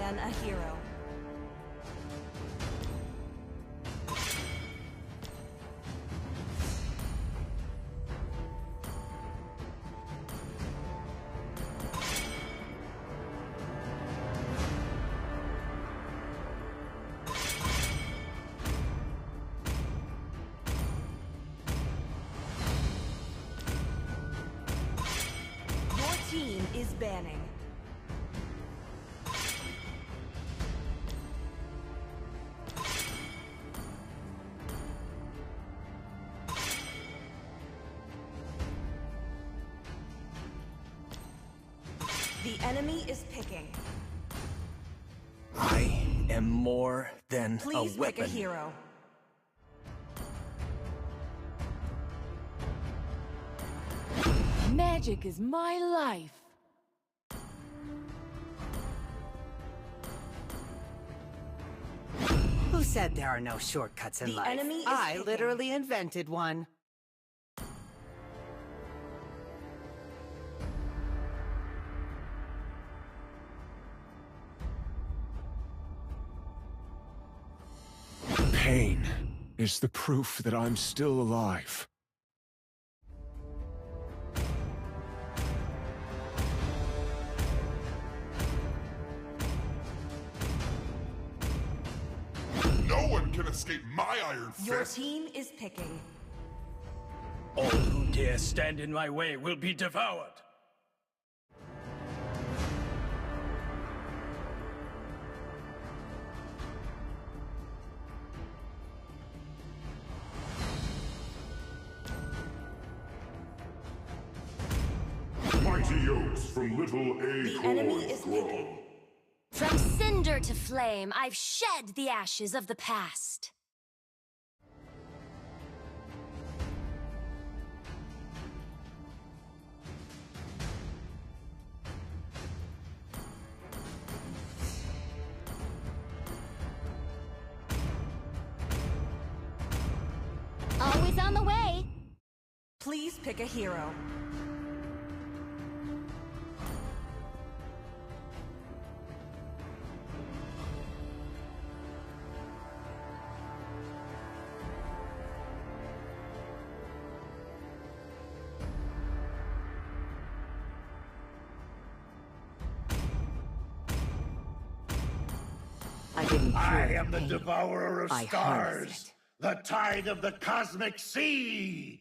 ban a hero. Team is banning. The enemy is picking. I am more than Please a weapon. pick a hero. Magic is my life. Who said there are no shortcuts in The life? enemy is I picking. literally invented one. Pain is the proof that I'm still alive. No one can escape my iron Your fist! team is picking. All who dare stand in my way will be devoured. Mighty oaks from little The enemy is picking. From cinder to flame, I've shed the ashes of the past. Always on the way. Please pick a hero. I didn't cure I the am the pain. devourer of I stars, harnessed it. the tide of the cosmic sea.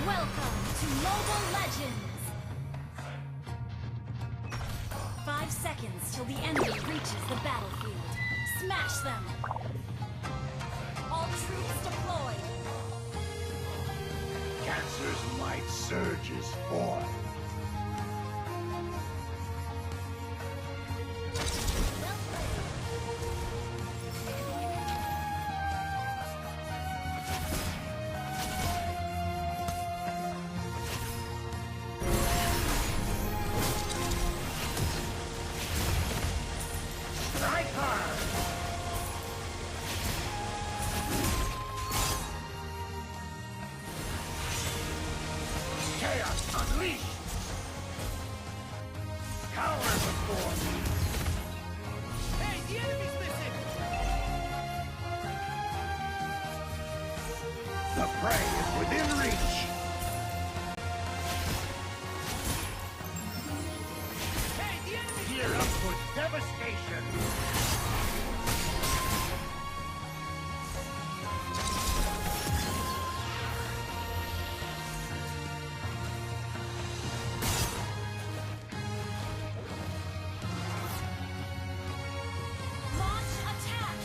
Welcome to Mobile Legends! 5 seconds till the enemy reaches the battlefield. Smash them! All troops deployed! Cancer's might surges forth. Strike hard! Chaos unleashed! Cower before me! Hey, the enemy's missing! The prey is within reach! Hey, the enemy's Gear up for devastation! Launch attack!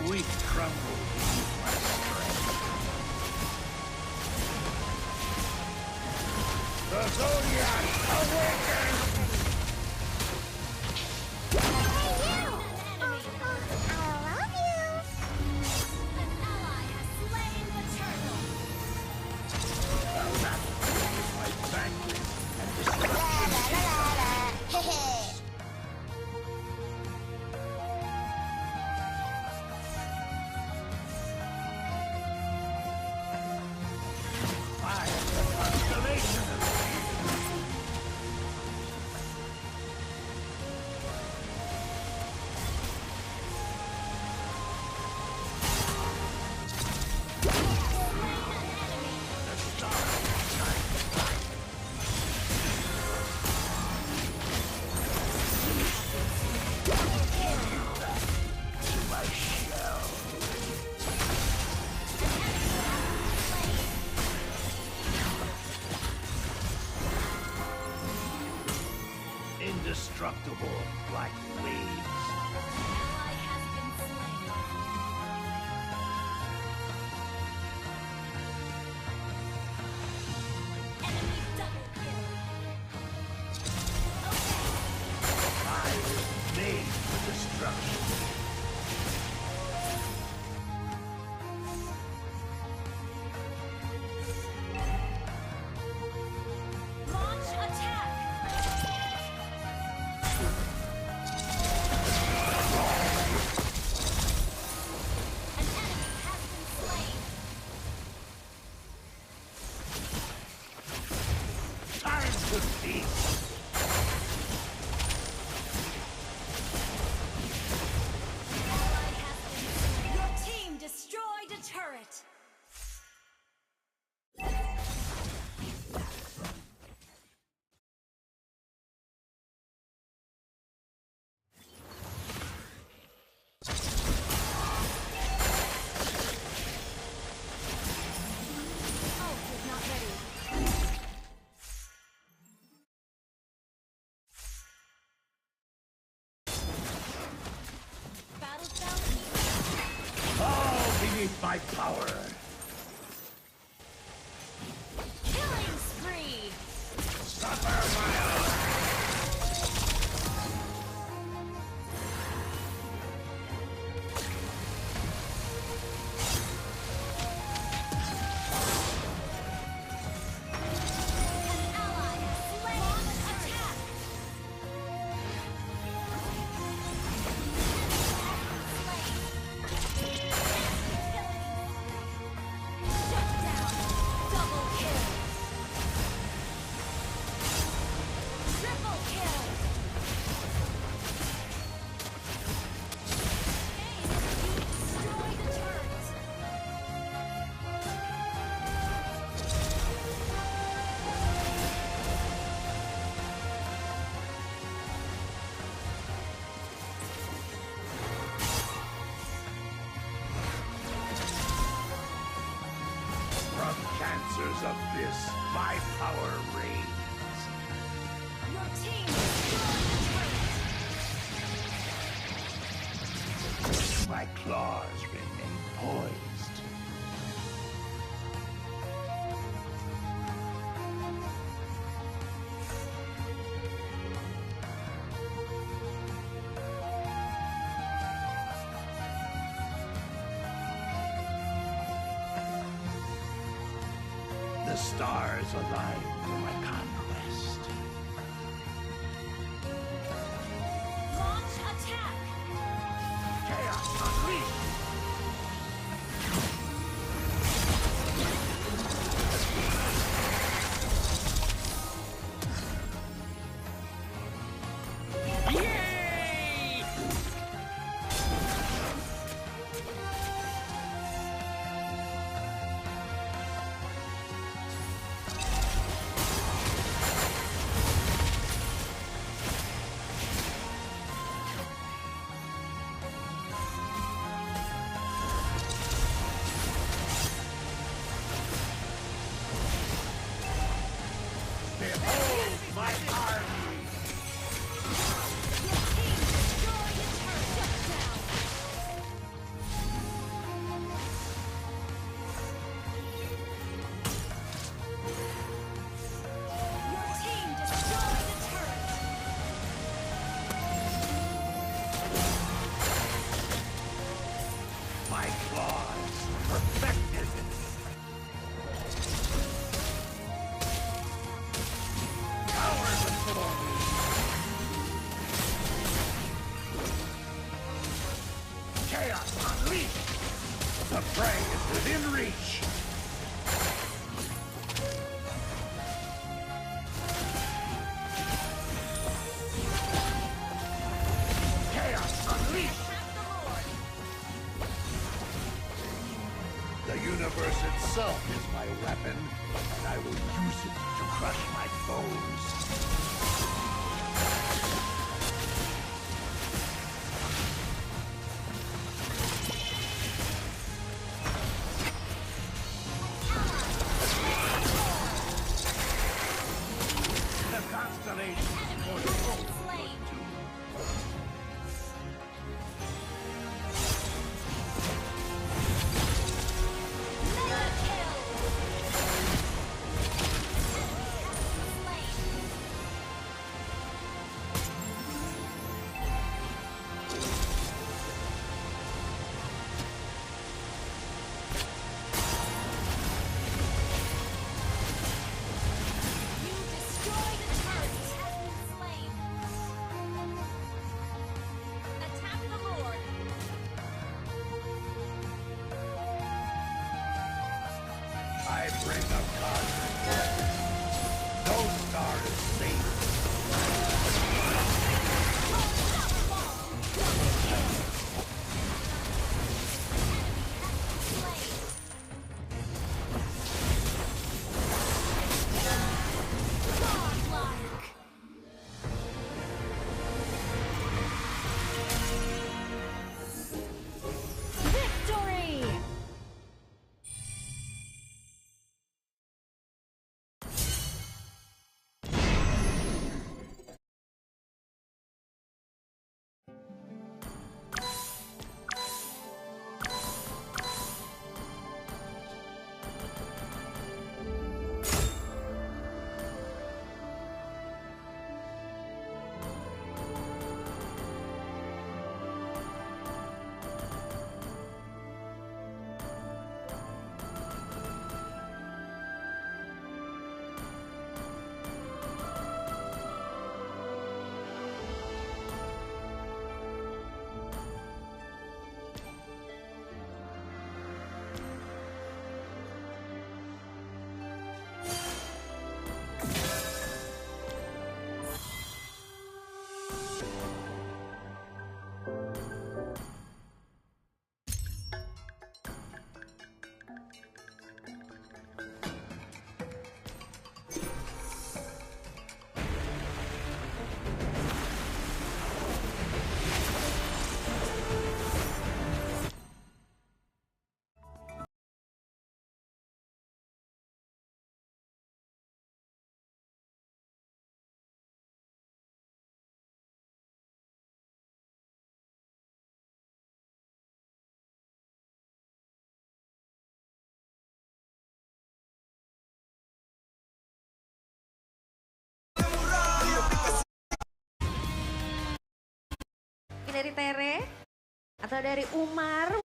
weak crumble beneath my strength. The Zodiac awakens! Indestructible black waves. Ally has been slain. Enemy double kill. I was made for destruction. Launch attack. An enemy has been slain. Time to feast. Your team destroyed a turret. Ult is not ready. Battle spell. All beneath my power. Killing spree. Suffer my Ally has slain. Launch attack. Shut down. Double kill. Triple kill. Destroy the turret. From cancer's abyss, my power reigns. Your team destroyed the turret. My claws remain poised. The stars align for my conquest. Launch attack. Chaos unleashed! Chaos unleashed! The prey is within reach! Chaos unleashed! The universe itself is my weapon, and I will use it to crush my foes. I bring a cosmic weapon. No star is safe. Dari Tere atau dari Umar?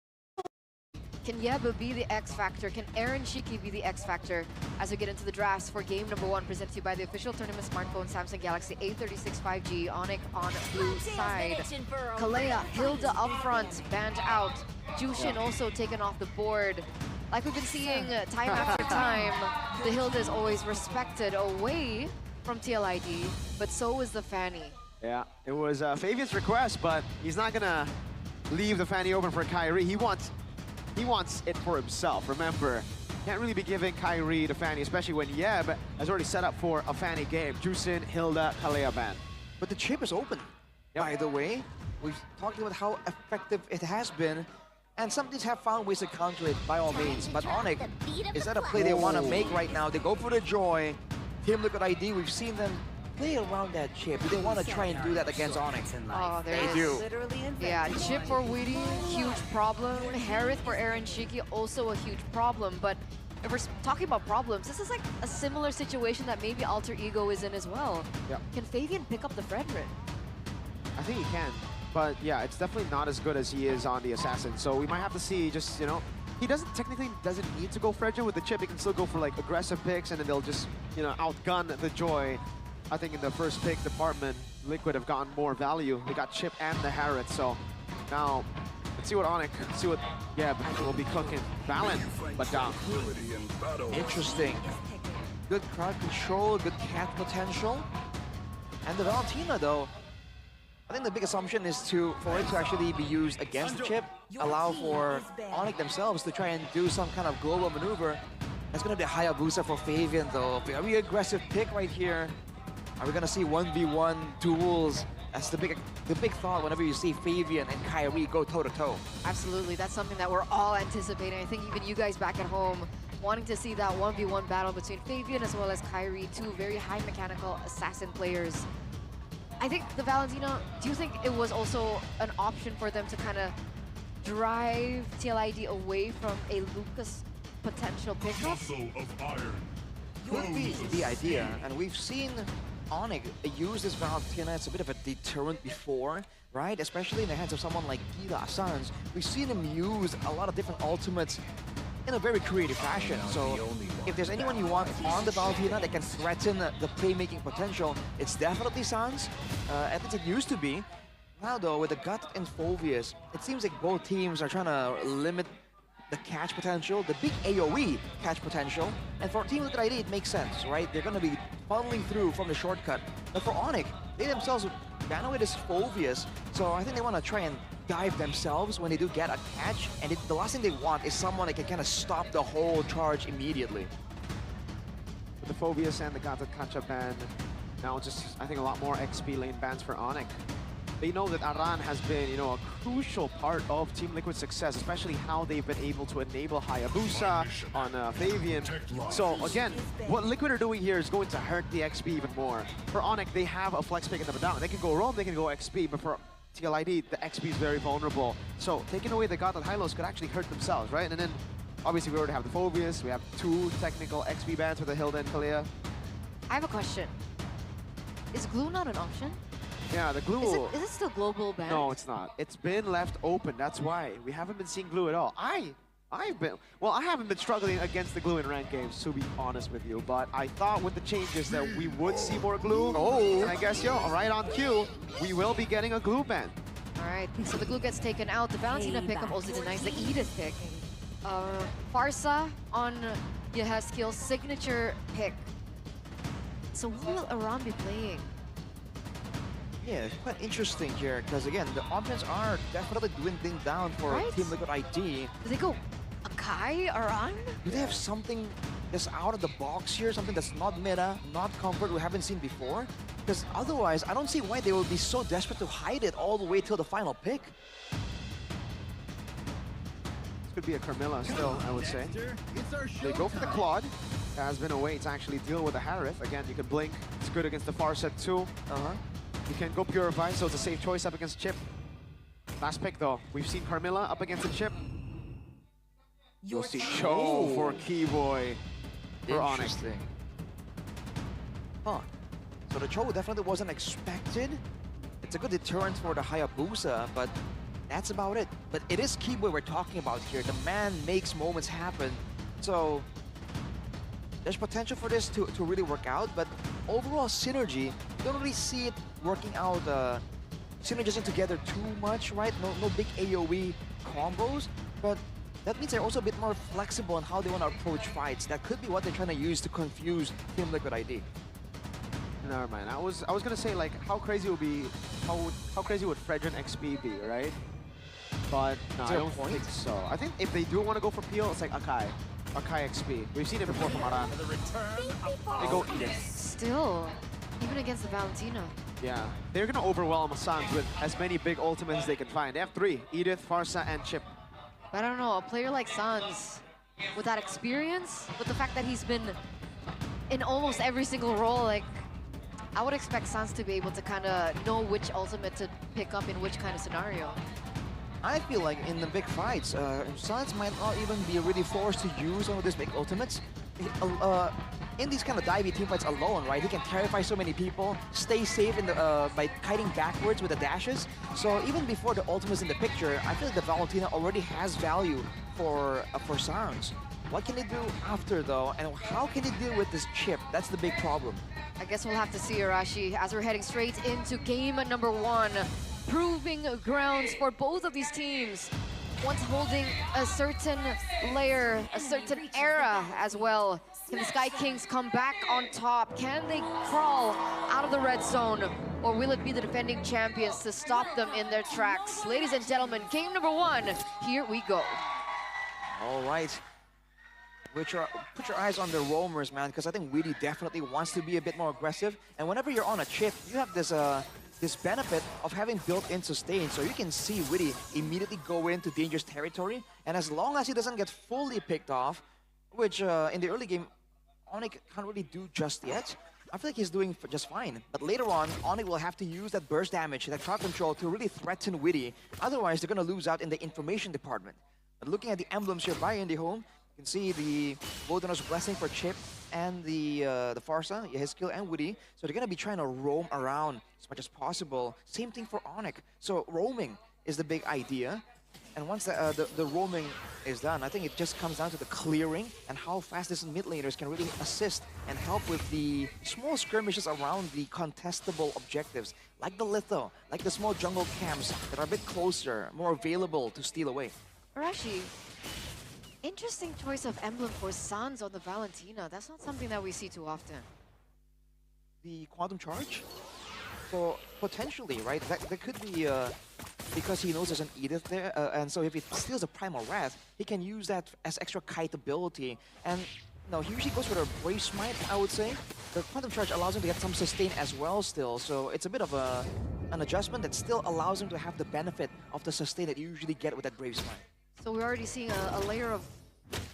Can Yeba be the X Factor? Can Aaron Shiki be the X Factor as we get into the drafts for game number 1 presented to you by the official tournament smartphone Samsung Galaxy A36 5G, Onyx on blue side. Kalea, Hilda up front, banned out. Jushin also taken off the board. Like we've been seeing time after time, the Hilda is always respected away from TLID, but so is the Fanny. Yeah, it was Fabian's request, but he's not gonna leave the Fanny open for Kyrie. He wants it for himself. Remember, can't really be giving Kyrie the Fanny, especially when Yeb has already set up for a Fanny game. Jushin, Hilda, Kalea ban. But the chip is open, by the way. We've talked about how effective it has been, and some teams have found ways to counter it by all means. But Onyx, is that a play they want to make right now? They go for the Joy. Team Liquid ID, we've seen them play around that chip. Do they want to try and do that against Onyx? Oh, there it is. Yeah, chip for Weedy, huge problem. Harith for Aaron Shiki, also a huge problem. But if we're talking about problems, this is like a similar situation that maybe Alter Ego is in as well. Yeah. Can Fabian pick up the Fredrin? I think he can, but yeah, it's definitely not as good as he is on the Assassin. So we might have to see just, you know, he technically doesn't need to go Fredrin with the chip. He can still go for like aggressive picks and then they'll just, you know, outgun the Joy. I think in the first pick department, Liquid have gotten more value. They got Chip and the Harith, so now Let's see what Onyx, see what will be cooking. Valen, but down. Interesting. Good crowd control, good cat potential. And the Valentina, though, I think the big assumption is for it to actually be used against the chip, allow for Onyx themselves to try and do some kind of global maneuver. That's going to be a Hayabusa for Fabian, though. Very aggressive pick right here. Are we going to see 1v1 duels? That's the big thought whenever you see Fabian and Kyrie go toe-to-toe. Absolutely, that's something that we're all anticipating. I think even you guys back at home wanting to see that 1v1 battle between Fabian as well as Kyrie, two very high mechanical assassin players. I think the Valentina, do you think it was also an option for them to kind of drive TLID away from a Lucas potential pickup? Could be the idea, and we've seen Onyx use this Valentina as a bit of a deterrent before, right? Especially in the hands of someone like Gila Sans. We've seen him use a lot of different ultimates in a very creative fashion. So if there's anyone you want on the Valentina that can threaten the playmaking potential, it's definitely Sans. At least it used to be. Now though, with the Gut and Phoveus, it seems like both teams are trying to limit the catch potential, the big AoE catch potential. And for Team Liquid ID, it makes sense, right? They're going to be funneling through from the shortcut. But for Onyx, they themselves ran away this Phoveus, so I think they want to try and dive themselves when they do get a catch, and the last thing they want is someone that can kind of stop the whole charge immediately. With the Phoveus and the Gata Kacha ban, now just, I think, a lot more XP lane bans for Onyx. They know that Aran has been, you know, a crucial part of Team Liquid's success, especially how they've been able to enable Hayabusa on Fabian. So again, what Liquid are doing here is going to hurt the XP even more. For Onyx, they have a flex pick in the down. They can go roam, they can go XP, but for TLID, the XP is very vulnerable. So taking away the Gata Hylos could actually hurt themselves, right? And then obviously we already have the Phoveus, we have 2 technical XP bans for the Hilda and Kalia. I have a question. Is glue not an option? Yeah, the glue... Is it still global ban? No, it's not. It's been left open, that's why. We haven't been seeing glue at all. I haven't been struggling against the glue in ranked games, to be honest with you, but I thought with the changes that we would see more glue. Oh! And I guess, right on cue, we will be getting a glue ban. Alright, so the glue gets taken out. The Valentina pickup also denies the Edith pick. Farsa on Yehezkiel's signature pick. So who will Aram be playing? Yeah, it's quite interesting here, because again, the options are definitely dwindling down for Team Liquid ID. Do they go Akai, Aran? Do they have something that's out of the box here, something that's not meta, not comfort, we haven't seen before? Because otherwise, I don't see why they would be so desperate to hide it all the way till the final pick. This could be a Carmilla still, I would say. They go for the Claude. There has been a way to actually deal with the Harith. Again, you can blink. It's good against the Farset too. You can go Purify, so it's a safe choice up against Chip. Last pick though, we've seen Carmilla up against the Chip. You'll see Cho for Keyboy for Onyx. Interesting. Huh. So the Cho definitely wasn't expected. It's a good deterrent for the Hayabusa, but that's about it. But it is Keyboy we're talking about here. The man makes moments happen. So there's potential for this to really work out, but overall synergy, don't really see it working out, synergizing together too much, right? No big AoE combos, but that means they're also a bit more flexible in how they want to approach fights. That could be what they're trying to use to confuse Team Liquid ID. Never mind. I was gonna say, like, how crazy would Fredrin XP be, right? But no, I don't think so. I think if they do want to go for Peel, it's like Akai XP. We've seen it before from Aran. They go Edith. Still, even against the Valentina. Yeah, they're gonna overwhelm Sans with as many big ultimates as they can find. They have 3, Edith, Farsa, and Chip. But I don't know, a player like Sans, with that experience, with the fact that he's been in almost every single role, like, I would expect Sans to be able to kind of know which ultimate to pick up in which kind of scenario. I feel like in the big fights, Sans might not even be really forced to use one of these big ultimates. In these kind of divey teamfights alone, right? He can terrify so many people, stay safe in the by kiting backwards with the dashes. So even before the ultimate's in the picture, I feel like the Valentina already has value for Sans. What can they do after though, and how can they deal with this Chip? That's the big problem. I guess we'll have to see, Arashi, as we're heading straight into game number 1. proving grounds for both of these teams. Once holding a certain layer, a certain era as well. Can the Sky Kings come back on top? Can they crawl out of the red zone? Or will it be the defending champions to stop them in their tracks? Ladies and gentlemen, game number 1, here we go. All right. Put your eyes on the roamers, man, because I think Weedy definitely wants to be a bit more aggressive. And whenever you're on a chip, you have this benefit of having built-in sustain, so you can see Weedy immediately go into dangerous territory. And as long as he doesn't get fully picked off, which in the early game, Onyx can't really do just yet, I feel like he's doing just fine. But later on, Onyx will have to use that burst damage, that crowd control to really threaten Weedy. Otherwise, they're going to lose out in the information department. But looking at the emblems here by IndieHome, you can see the Wilderness Blessing for Chip and the Farsa, his skill and Woody. So they're going to be trying to roam around as much as possible. Same thing for Onyx. So roaming is the big idea. And once the roaming is done, I think it just comes down to the clearing and how fast these mid laners can really assist and help with the small skirmishes around the contestable objectives, like the Litho, like the small jungle camps that are a bit closer, more available to steal away. Arashi, interesting choice of emblem for Sans on the Valentina. That's not something that we see too often. The Quantum Charge? So potentially, right? That could be because he knows there's an Edith there, and so if he steals a Primal Wrath, he can use that as extra kite ability. And no, he usually goes for a Brave Smite, I would say. The Quantum Charge allows him to get some sustain as well still, so it's a bit of an adjustment that still allows him to have the benefit of the sustain that you usually get with that Brave Smite. So we're already seeing a layer of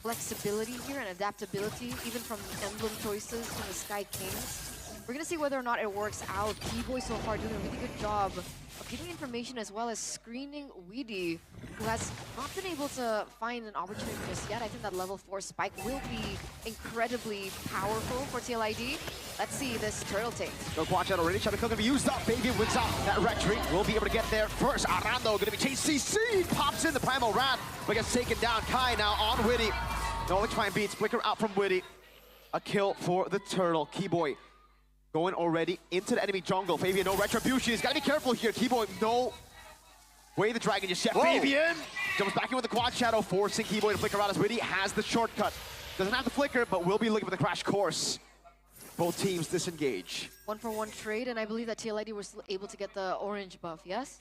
flexibility here and adaptability, even from emblem choices from the Sky Kings. We're gonna see whether or not it works out. Keyboy so far doing a really good job of giving information as well as screening Weedy, who has not been able to find an opportunity just yet. I think that level 4 spike will be incredibly powerful for TLID. Let's see this turtle take. Go watch out already. Shadow Kill gonna be used up. Baby wins out. That retreat will be able to get there first. Arando gonna be chased. CC pops in the Primal Wrath, but gets taken down. Kai now on Witty. No Electrifying Beats. Flicker out from Witty. A kill for the turtle. Keyboy going already into the enemy jungle. Fabian, no retribution. He's gotta be careful here. Keyboy, no way the dragon just yet. Fabian jumps back in with the quad shadow, forcing Keyboy to flicker out as Witty has the shortcut. Doesn't have the flicker, but will be looking for the crash course. Both teams disengage. 1-for-1 trade, and I believe that TLID was still able to get the orange buff, yes?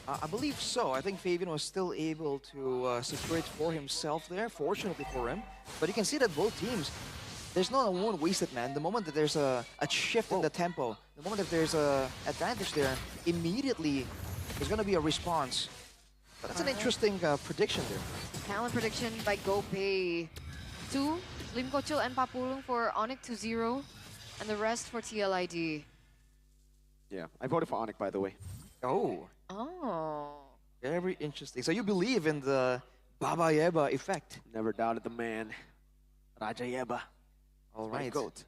I believe so. I think Fabian was still able to secure it for himself there, fortunately for him. But you can see that both teams, there's no one wasted, man. The moment that there's a shift in the tempo, the moment that there's a advantage there, immediately there's going to be a response. But that's an interesting prediction there. Talent prediction by GoPay. 2, Lim Kochil and Papulung for Onyx 2-0, and the rest for TLID. Yeah, I voted for Onyx, by the way. Oh. Oh. Very interesting. So you believe in the Baba Yeba effect? Never doubted the man. Raja Yeba. All right. Goat.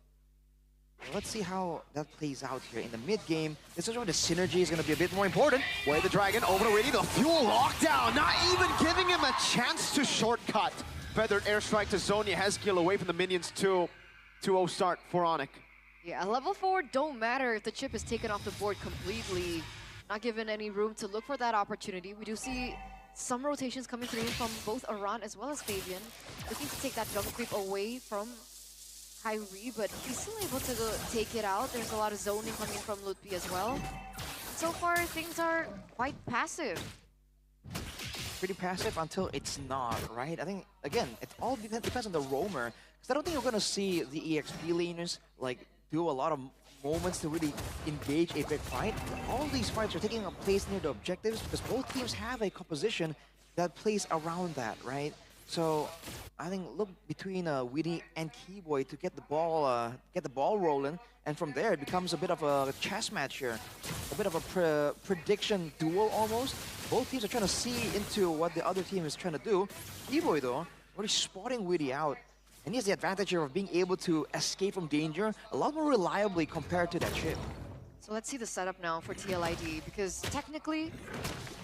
Well, let's see how that plays out here in the mid game. This is where the synergy is going to be a bit more important. Way the dragon over the Witty, the fuel lockdown, not even giving him a chance to shortcut. Feathered airstrike to Zonia, Hezkiel away from the minions. 2-0 start for Onyx. Yeah, level 4 don't matter if the chip is taken off the board completely. Not given any room to look for that opportunity. We do see some rotations coming through from both Aran as well as Fabian, looking to take that jungle creep away from Kyrie, but he's still able to take it out. There's a lot of zoning coming from Lutpi as well. So far, things are quite passive. Pretty passive until it's not, right? I think, again, it all depends on the roamer. Because I don't think you're going to see the EXP laners like do a lot of moments to really engage a big fight. All these fights are taking place near the objectives because both teams have a composition that plays around that, right? So I think look between Weedy and Keyboy to get the ball rolling, and from there it becomes a bit of a chess match here, a bit of a prediction duel almost. Both teams are trying to see into what the other team is trying to do. Keyboy though, already spotting Weedy out, and he has the advantage here of being able to escape from danger a lot more reliably compared to that chip. So let's see the setup now for TLID, because technically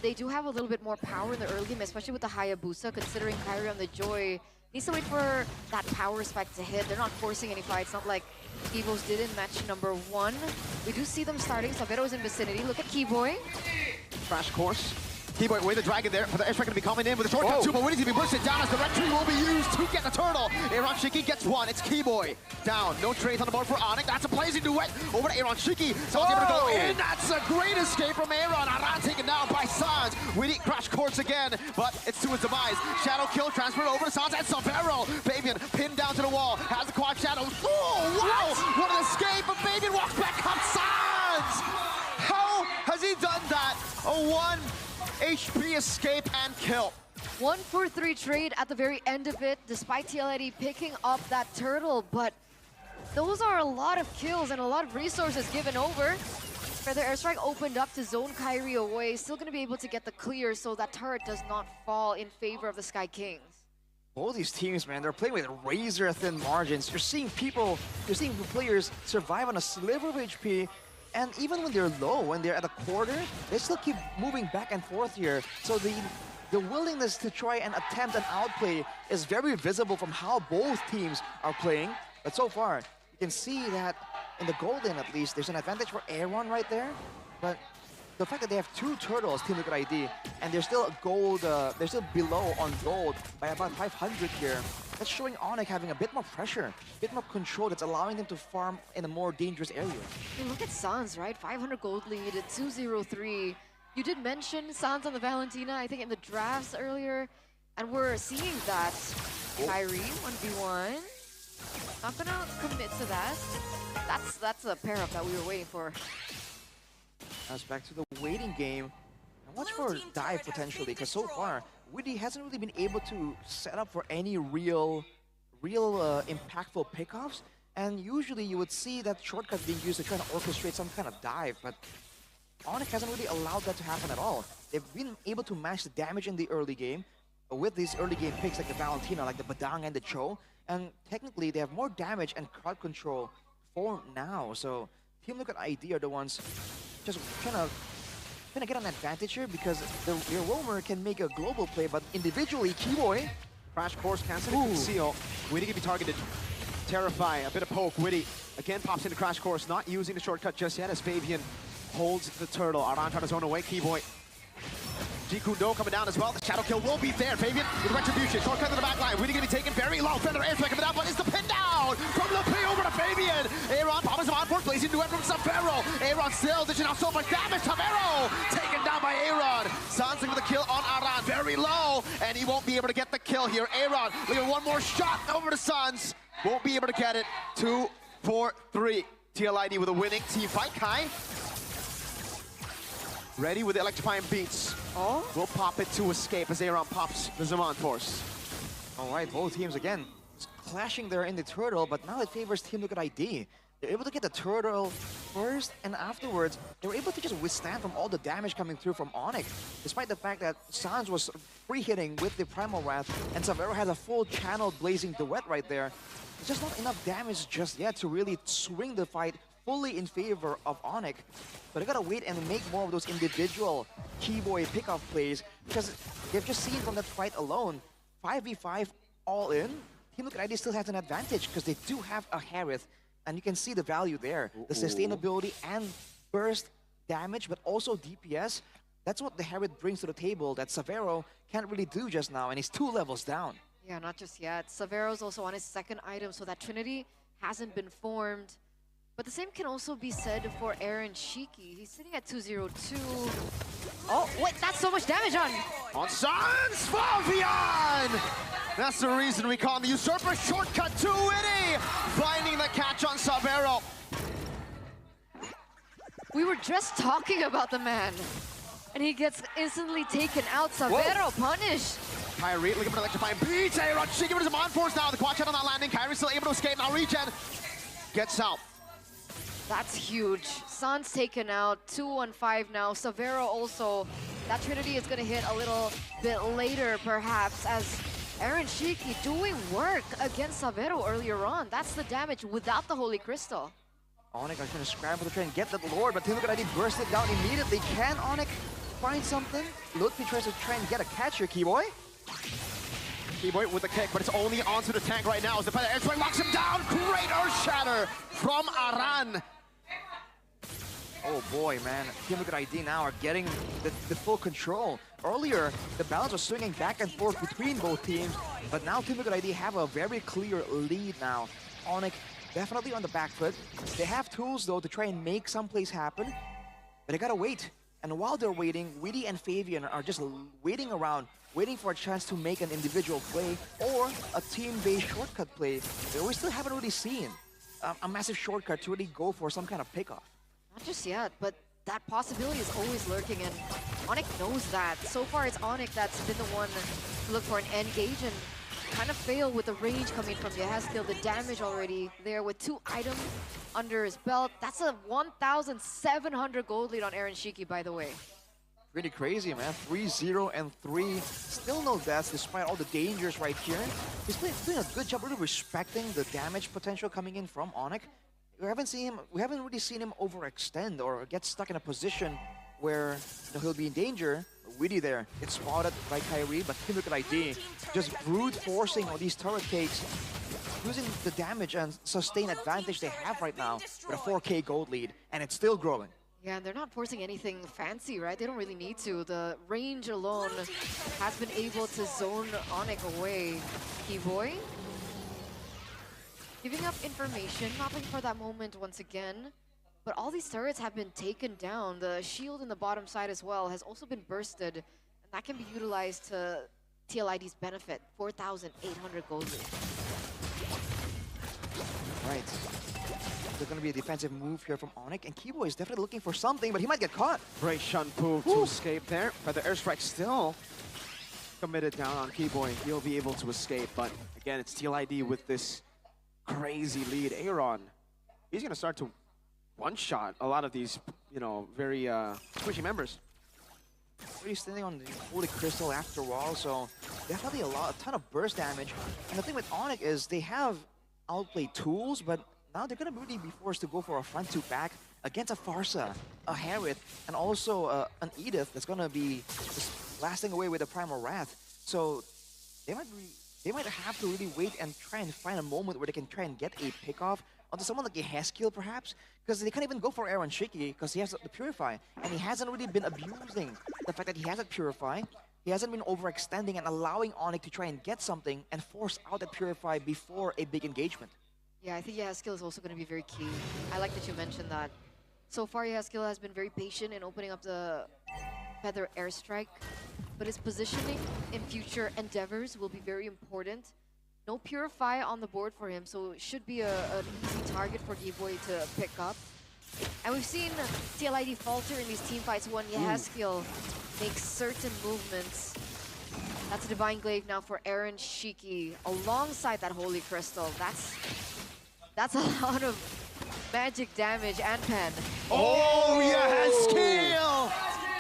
they do have a little bit more power in the early game, especially with the Hayabusa, considering Kyrie on the Joy needs to wait for that power spike to hit. They're not forcing any fights, not like Evos did in match number 1. We do see them starting. Savero's in vicinity. Look at Keyboy. Crash Course. Keyboy with the dragon there, but the airstrike going to be coming in with a shortcut too, but Winnie's going to be pushed it down as the red tree will be used to get the turtle. Aaron Shiki gets one, it's Keyboy down. No trades on the board for Onyx, that's a blazing duet over to Aaron Shiki. Sans able to go in, that's a great escape from Aaron. Aran taken down by Sans. Winnie Crash Course again, but it's to his demise. Shadow kill transferred over to Sans and Savero. Fabian pinned down to the wall, has the quad shadow. Oh, wow, what an escape, but Fabian walks back up Sans. How has he done that? A 1 HP escape and kill. 1-for-3 trade at the very end of it, despite TLID picking up that turtle, but those are a lot of kills and a lot of resources given over. Feather Airstrike opened up to zone Kyrie away, still going to be able to get the clear so that turret does not fall in favor of the Sky Kings. All these teams, man, they're playing with razor-thin margins. You're seeing players survive on a sliver of HP, and even when they're low, when they're at a quarter, they still keep moving back and forth here. So the willingness to try and attempt an outplay is very visible from how both teams are playing. But so far, you can see that in the golden at least, there's an advantage for Aaron right there. But the fact that they have 2 turtles, Team Liquid ID, and they're still gold, they're still below on gold by about 500 here. That's showing Onyx having a bit more pressure, a bit more control that's allowing them to farm in a more dangerous area. I mean, look at Sans, right? 500 gold lead at 2-0-3. You did mention Sans on the Valentina, I think in the drafts earlier, and we're seeing that. Kyrie, 1v1. Not gonna commit to that. That's a pair-up that we were waiting for. Now it's back to the waiting game. And watch for dive potentially, because so far, Widdy hasn't really been able to set up for any real impactful pickoffs. And usually you would see that shortcut being used to try to orchestrate some kind of dive, but Onyx hasn't really allowed that to happen at all. They've been able to match the damage in the early game with these early game picks like the Valentina, like the Badang and the Cho. And technically they have more damage and crowd control for now. So Team Liquid ID are the ones just trying to get an advantage here because your roamer can make a global play, but individually, Keyboy. Crash Course canceling conceal. Widdy can be targeted. Terrify, a bit of poke. Widdy again pops into Crash Course, not using the shortcut just yet as Fabian holds the turtle. Aran trying to zone away, Keyboy. Jikundo coming down as well. The shadow kill will be there. Fabian with retribution. Shortcut to the back line. Widdy gonna be taken very low. Feather airstrike coming down, but it's the pin down from Lupi over to Fabian. Aaron pops him on for blazing duet from Savero. Aaron still dishing out so much damage. Savero taken down by Aaron. Sans with the kill on Aran. Very low, and he won't be able to get the kill here. Aaron looking at one more shot over to Sans. Won't be able to get it. 2-4-3. TLID with a winning team fight. Kai ready with the electrifying beats. Oh? We'll pop it to escape as Aaron pops the Zaman Force. All right, both teams again clashing there in the turtle, but now it favors Team Liquid ID. They're able to get the turtle first, and afterwards, they were able to just withstand from all the damage coming through from Onyx, despite the fact that Sans was free hitting with the Primal Wrath, and Savero has a full channel blazing duet right there. It's just not enough damage just yet to really swing the fight fully in favor of Onyx. But I gotta wait and make more of those individual Keyboy pickoff plays, because they've just seen from that fight alone, 5v5 all in, Team Liquid ID still has an advantage because they do have a Harith, and you can see the value there. The sustainability and burst damage, but also DPS. That's what the Harith brings to the table that Savero can't really do just now, and he's 2 levels down. Yeah, not just yet. Savero's also on his 2nd item, so that Trinity hasn't been formed. But the same can also be said for Aaron Shiki. He's sitting at 202. Oh, wait, that's so much damage on! On Sans Fabian! That's the reason we call him the Usurper. Shortcut to Widdy! Finding the catch on Savero. We were just talking about the man. And he gets instantly taken out. Savero punished. Kyrie looking for an electrifying beat. Aaron Shiki with his on force now. The quad shot on that landing. Kyrie still able to escape. Now regen. Gets out. That's huge. Sans taken out, 2-1-5 now. Savero also, that Trinity is gonna hit a little bit later perhaps, as Aaron Shiki doing work against Savero earlier on. That's the damage without the Holy Crystal. Onyx are trying to scramble to try and get that Lord, but Team Liquid ID burst it down immediately. Can Onyx find something? Lutfi tries to try and get a catch here, Keyboy. Keyboy with the kick, but it's only onto the tank right now as the Feather Airstrike locks him down. Great Earth Shatter from Aran. Oh boy, man. Team Liquid ID now are getting the full control. Earlier, the balance was swinging back and forth between both teams, but now Team Liquid ID have a very clear lead now. Onyx definitely on the back foot. They have tools, though, to try and make some plays happen, but they gotta wait. And while they're waiting, Weedy and Fabian are just waiting around, waiting for a chance to make an individual play or a team-based shortcut play that we still haven't really seen. A massive shortcut to really go for some kind of pickoff. Not just yet, but that possibility is always lurking, and Onyx knows that. So far, it's Onyx that's been the one to look for an engage and kind of fail with the range coming from Yehezkiel. The damage already there with 2 items under his belt. That's a 1,700 gold lead on Aaron Shiki, by the way. Pretty crazy, man. 3-0 and 3. Still no deaths despite all the dangers right here. He's doing a good job really respecting the damage potential coming in from Onyx. We haven't really seen him overextend or get stuck in a position where he'll be in danger. Witty there gets spotted by Kyrie, but Team Liquid ID just brute forcing all these turret cakes, using the damage and sustain advantage they have right now with a 4K gold lead, and it's still growing. Yeah, and they're not forcing anything fancy, right? They don't really need to. The range alone has been able to zone Onyx away. Keyboy giving up information, not looking for that moment once again. But all these turrets have been taken down. The shield in the bottom side as well has also been bursted. And that can be utilized to TLID's benefit. 4,800 gold. Right. There's going to be a defensive move here from Onyx. And Keyboy is definitely looking for something, but he might get caught. Great Shunpu to escape there. But the airstrike still committed down on Keyboy. He'll be able to escape. But again, it's TLID with this crazy lead. Aaron, he's going to start to one-shot a lot of these, very squishy members. He's standing on the Holy Crystal after all, so definitely a ton of burst damage. And the thing with Onyx is they have outplay tools, but now they're going to really be forced to go for a front-to-back against a Farsa, a Harith, and also an Edith that's going to be just blasting away with a Primal Wrath. So they might have to really wait and try and find a moment where they can try and get a pick-off onto someone like Yehezkiel, perhaps, because they can't even go for Aaron Shiki because he has the Purify, and he hasn't really been abusing the fact that he has a Purify. He hasn't been overextending and allowing Onyx to try and get something and force out that Purify before a big engagement. Yeah, I think Yehezkiel is also going to be very key. I like that you mentioned that. So far, Yehezkiel has been very patient in opening up the Feather Airstrike, but his positioning in future endeavors will be very important. No Purify on the board for him, so it should be an easy target for Keyboy to pick up. And we've seen TLID falter in these team fights when Yehezkiel makes certain movements. That's a Divine Glaive now for Aaron Shiki alongside that Holy Crystal. That's a lot of magic damage and pen. Oh, Yehezkiel!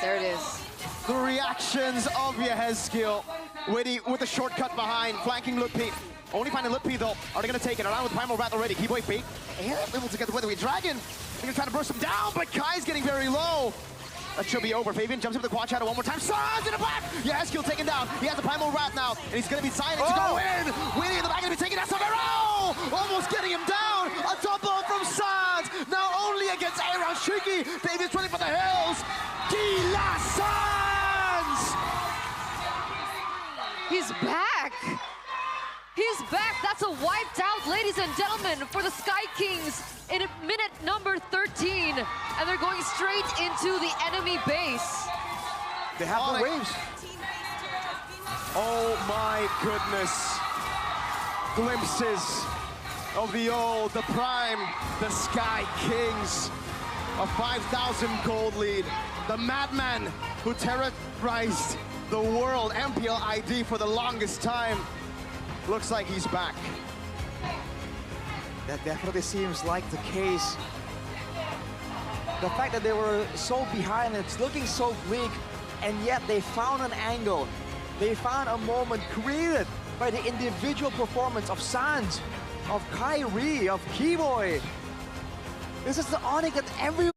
There it is. The reactions of Yehezkiel. Witty with a shortcut behind, flanking Lutpi. Only finding Lutpi though. Are they going to take it? Around with Primal Wrath already. Keyboy fake. And able to get the Weatherweight Dragon. They're going to try to burst him down, but Kai's getting very low. That should be over. Fabian jumps into the quad shadow one more time. Suns in the back! Yehezkiel taken down. He has the Primal Wrath now, and he's going to be signing to go in. Witty in the back going to be taking that Savero! Almost getting him down. A double from Suns. Now only against Aaron Shiki. Fabian's running for the hills. Kila Suns! He's back! He's back! That's a wiped out, ladies and gentlemen, for the Sky Kings in minute number 13. And they're going straight into the enemy base. They have the waves. Oh my goodness. Glimpses of the old, the prime, the Sky Kings. A 5,000 gold lead. The madman who terrorized the world, MPL ID for the longest time. Looks like he's back. That definitely seems like the case. The fact that they were so behind, it's looking so bleak, and yet they found an angle. They found a moment created by the individual performance of Sans, of Kyrie, of Keyboy. This is the Onyx that everyone...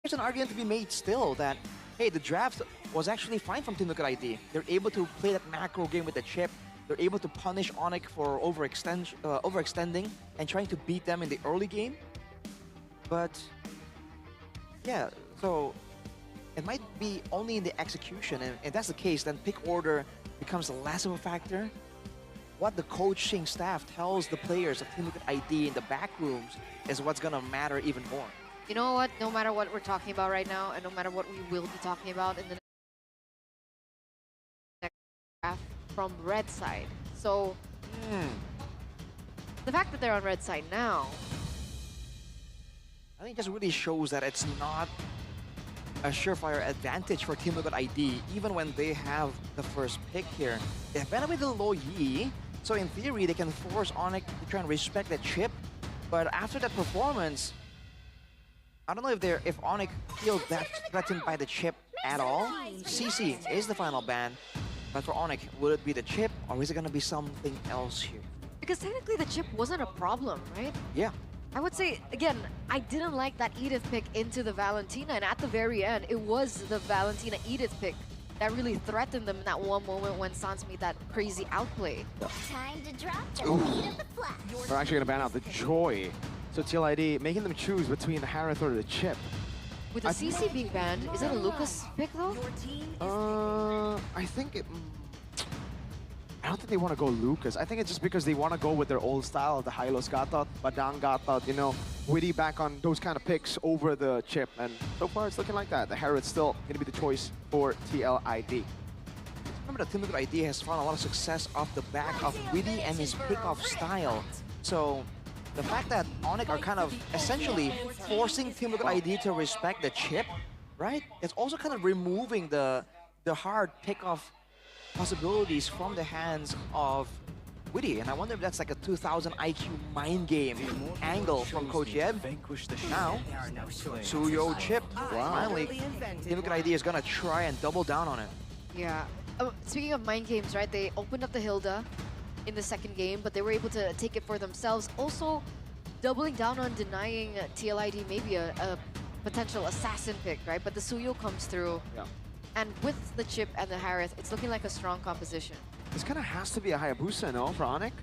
There's an argument to be made still that, hey, the draft was actually fine from Team Liquid ID. They're able to play that macro game with the chip. They're able to punish Onyx for overextending and trying to beat them in the early game. But yeah, so it might be only in the execution, and if that's the case, then pick order becomes less of a factor. What the coaching staff tells the players of Team Liquid ID in the back rooms is what's gonna matter even more. You know what? No matter what we're talking about right now, and no matter what we will be talking about in the next graph from red side. So the fact that they're on red side now, I think it just really shows that it's not a surefire advantage for Team Liquid ID, even when they have the first pick here. They have benefited low Yi, so in theory they can force Onyx to try and respect that chip. But after that performance, I don't know if Onyx feels that threatened by the chip at all. CC is the final ban, but for Onyx, will it be the chip or is it gonna be something else here? because technically the chip wasn't a problem, right? Yeah. I would say, again, I didn't like that Edith pick into the Valentina, and at the very end, it was the Valentina Edith pick that really threatened them in that one moment when Sans made that crazy outplay. Time to drop the beat of the flash. We're actually going to ban out the Joy. So TLID making them choose between the Harith or the chip. With the CC being banned, is it a Lucas pick though? I think it... I don't think they want to go Lucas. I think it's just because they want to go with their old style of the Hylos Gatot, Badang Gatot, you know, Witty back on those kind of picks over the chip. And so far it's looking like that. The Harith's still going to be the choice for TLID. Remember that Team Liquid ID has found a lot of success off the back of Witty and his pick-off style. So the fact that Onyx are kind of essentially forcing Team Liquid ID to respect the chip, right? It's also kind of removing the hard pick-off possibilities from the hands of Witty. And I wonder if that's like a 2000 IQ mind game angle from Coach Yeb. Now, Suyo chip. Finally, Team Liquid ID is gonna try and double down on it. Yeah. Speaking of mind games, right? They opened up the Hilda in the second game, but they were able to take it for themselves. Also, doubling down on denying TLID maybe a potential assassin pick, right? But the Suyo comes through. Yeah. And with the chip and the Harith, it's looking like a strong composition. This kind of has to be a Hayabusa, no, for Onyx?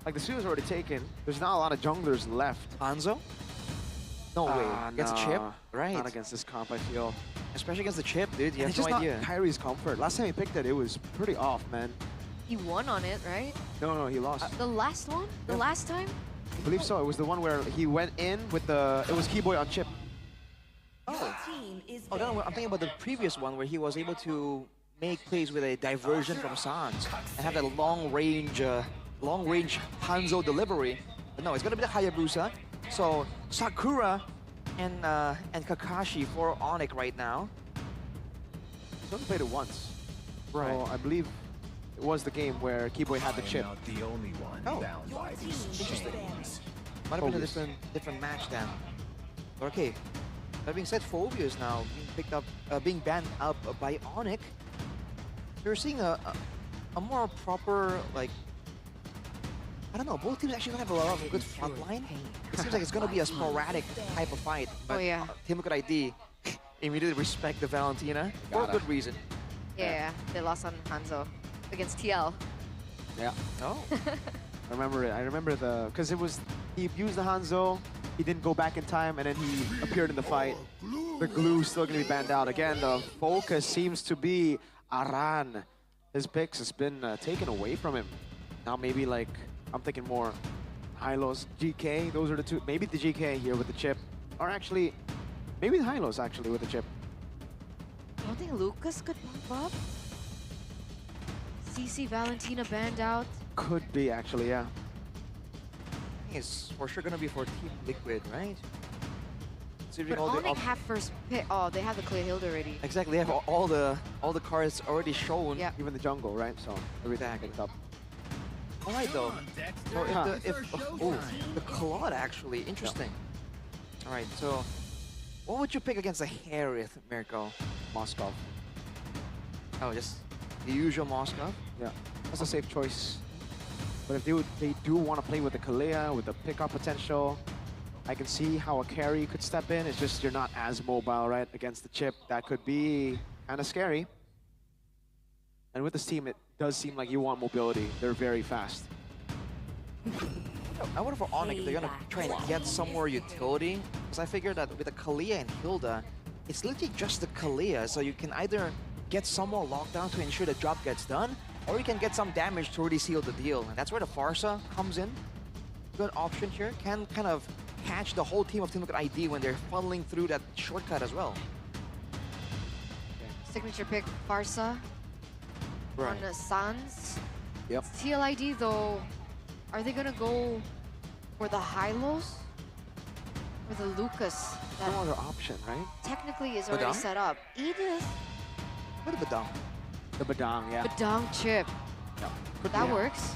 Like, the Suyo's already taken. There's not a lot of junglers left. Hanzo? No way. Against the chip? Right. Not against this comp, I feel. Especially against the chip, dude. You and have no idea. It's just not Kyrie's comfort. Last time he picked it, it was pretty off, man. He won on it, right? No, he lost. The last one? The last time? I believe so. It was the one where he went in with the... It was Keyboy on chip. Oh, no, I'm thinking about the previous one where he was able to make plays with a diversion from Sans and have that long-range Hanzo delivery. But no, it's gonna be the Hayabusa. So Sakura and Kakashi for Onyx right now. He's only played it once. Right. So I believe it was the game where Keyboy had the chip. Not the only one bound by these Interesting. chains. Might have been a different match then. Okay. That being said, Phobius now being picked up, being banned up by Onyx. You're seeing a more proper, like, I don't know, both teams actually don't have a lot of good front line. It seems like it's going to be a sporadic type of fight. But Team Liquid ID immediately respect the Valentina for a good reason. Yeah, they lost on Hanzo against TL. Yeah. Oh. I remember it. I remember because it was, he used the Hanzo, he didn't go back in time, and then he appeared in the fight. The glue still going to be banned out. Again, the focus seems to be Aran. His picks has been taken away from him. Now maybe like, I'm thinking more Hylos, GK, those are the two. Maybe the GK here with the chip. Or actually, maybe the Hylos actually with the chip. I don't think Lucas could pop up. CC Valentina banned out. Could be actually, yeah. It's for sure going to be for Team Liquid, right? But Onyx have first pick. Oh, they have the clear Hilda already. Exactly, they have all the cards already shown. Yeah. Even the jungle, right? So everything picked up. All right, though. So the Claude actually interesting. All right, so what would you pick against a Harith, Mirko? Moskov. Oh, just the usual Moskov. Yeah, that's a safe choice. But if they do want to play with the Kalea, with the pickup potential, I can see how a carry could step in. It's just you're not as mobile, right, against the chip. That could be kind of scary. And with this team, it does seem like you want mobility. They're very fast. I wonder for Onyx, they're gonna try and get some more utility. Because I figured that with the Kalia and Hilda, it's literally just the Kalia. So you can either get some more lockdown to ensure the job gets done, or you can get some damage to really seal the deal. And that's where the Farsa comes in. Good option here. Can kind of catch the whole team of Team Liquid ID when they're funneling through that shortcut as well. Signature pick, Farsa. Right. On Sans. Yep. TLID though, are they gonna go for the Hylos? Or the Lucas? That no other option, right? technically is already Badang? set up. Edith? What about Badang? The Badang, yeah. Badang chip. Could That be. works.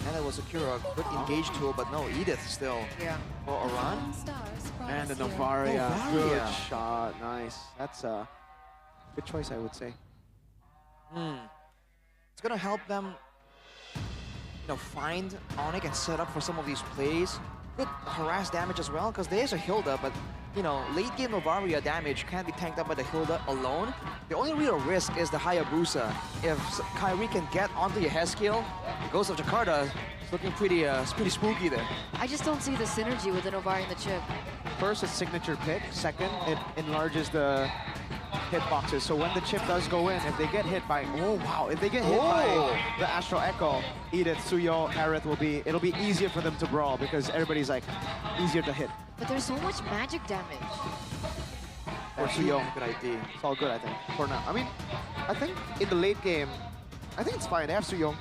And it was secure a good engage tool, but no, Edith still. Yeah. For Aran. And the Novaria. Novaria. Good shot. Nice. That's a good choice, I would say. It's gonna help them, find Onyx and set up for some of these plays. Good harass damage as well, because there's a Hilda, but late game Novaria damage can't be tanked up by the Hilda alone. The only real risk is the Hayabusa. If Kyrie can get onto Yehezkiel, Ghost of Jakarta is looking pretty spooky there. I just don't see the synergy with the Novari and the chip. First, it's signature pick. Second, it enlarges the hitboxes. So when the chip does go in, if they get hit by, if they get hit by the Astral Echo, Edith, Suyo, Aerith it'll be easier for them to brawl because everybody's like easier to hit. But there's so much magic damage. For Suyo, good idea. It's all good, I think, for now. I mean, I think in the late game, I think it's fine. They have Suyo.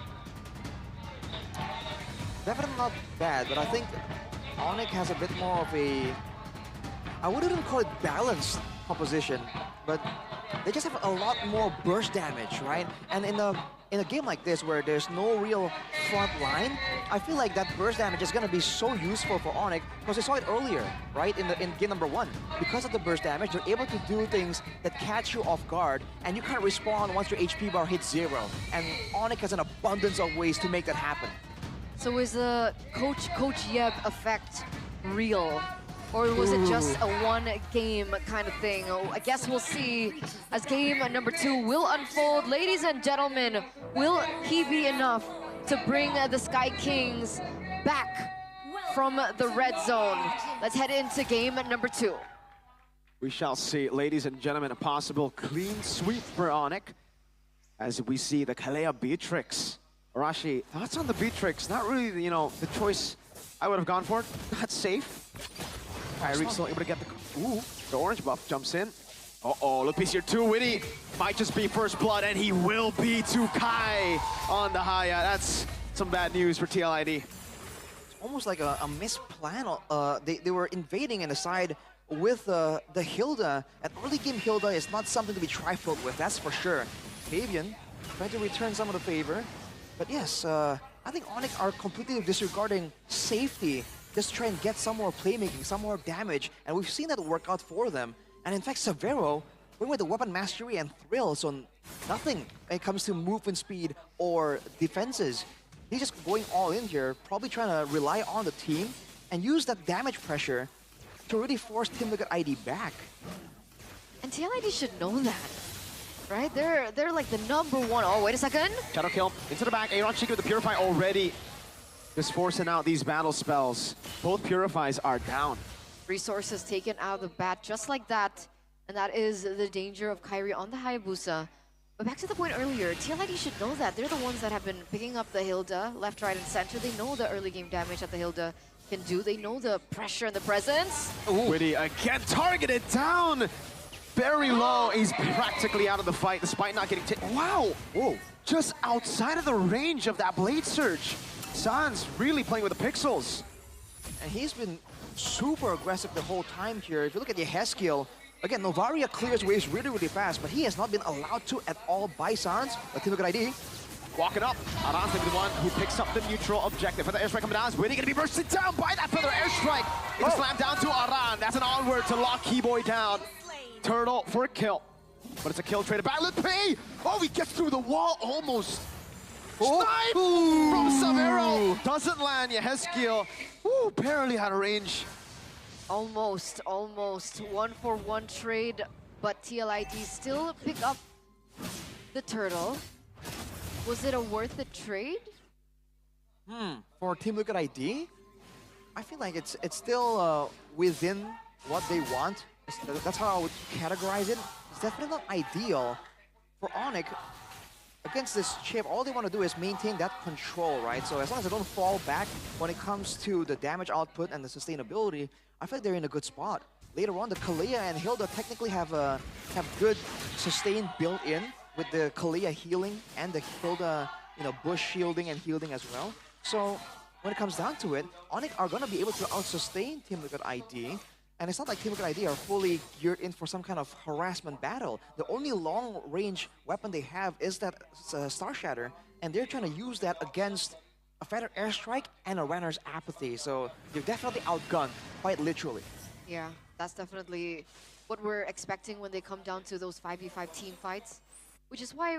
Definitely not bad, but I think Onyx has a bit more of a, I wouldn't even call it balanced composition, but they just have a lot more burst damage, right? And in a game like this where there's no real front line, I feel like that burst damage is going to be so useful for Onyx because we saw it earlier, right? In game number 1. Because of the burst damage, they're able to do things that catch you off guard and you can't respawn once your HP bar hits 0. And Onyx has an abundance of ways to make that happen. So is the Coach Yeb effect real? Or was it just a one-game kind of thing? I guess we'll see as game number 2 will unfold. Ladies and gentlemen, will he be enough to bring the Sky Kings back from the red zone? Let's head into game number 2. We shall see, ladies and gentlemen, a possible clean sweep for Onyx as we see the Kalea Beatrix. Arashi, thoughts on the Beatrix? Not really, the choice I would have gone for. Not safe. Kyrie still able to get the orange buff, jumps in. Uh-oh, look, piece here too, Witty. Might just be first blood, and he will be to Kai on the Haya. That's some bad news for TLID. It's almost like a misplan. They were invading in the side with the Hilda. An early game Hilda is not something to be trifled with, that's for sure. Fabian trying to return some of the favor. But yes, I think Onyx are completely disregarding safety. Just try and get some more playmaking, some more damage, and we've seen that work out for them. And in fact, Severo, going with the weapon mastery and thrill, so nothing when it comes to movement speed or defenses. He's just going all in here, probably trying to rely on the team and use that damage pressure to really force Team Liquid ID back. And TLID should know that, right? They're like the #1. Oh, wait a second. Shadow kill into the back. Aaron Shiki with the Purify already. Just forcing out these battle spells. Both Purifies are down. Resources taken out of the bat just like that. And that is the danger of Kyrie on the Hayabusa. But back to the point earlier, TLID should know that. They're the ones that have been picking up the Hilda left, right, and center. They know the early game damage that the Hilda can do. They know the pressure and the presence. Witty again targeted down. Very low. He's practically out of the fight despite not getting Wow. Whoa. Just outside of the range of that Blade Surge. Sans really playing with the pixels. And he's been super aggressive the whole time here. If you look at Yehezkiel, again, Novaria clears waves really, really fast, but he has not been allowed to at all by Sans. But Team Liquid ID walking up. Aran's gonna be the one who picks up the neutral objective. For the airstrike coming down, is Witty gonna be bursted down by that feather airstrike. It's slammed down to Aran. That's an onward to lock Keyboy down. Turtle for a kill. But it's a kill traded back. Let's pay! Oh, he gets through the wall almost. Snipe from Severo. Doesn't land. Yehezkiel barely had a range. Almost. 1-for-1 trade, but TLID still pick up the turtle. Was it a worth it trade? For Team Liquid ID? I feel like it's still within what they want. That's how I would categorize it. It's definitely not ideal for Onyx against this chip. All they want to do is maintain that control, right? So as long as they don't fall back when it comes to the damage output and the sustainability, I feel like they're in a good spot. Later on, the Kalia and Hilda technically have good sustain built in with the Kalia healing and the Hilda, bush shielding and healing as well. So when it comes down to it, Onyx are going to be able to out-sustain Team Liquid ID. And it's not like Team Liquid ID are fully geared in for some kind of harassment battle. The only long-range weapon they have is that Star Shatter, and they're trying to use that against a Feather Airstrike and a Renner's Apathy. So they're definitely outgunned, quite literally. Yeah, that's definitely what we're expecting when they come down to those 5v5 team fights. Which is why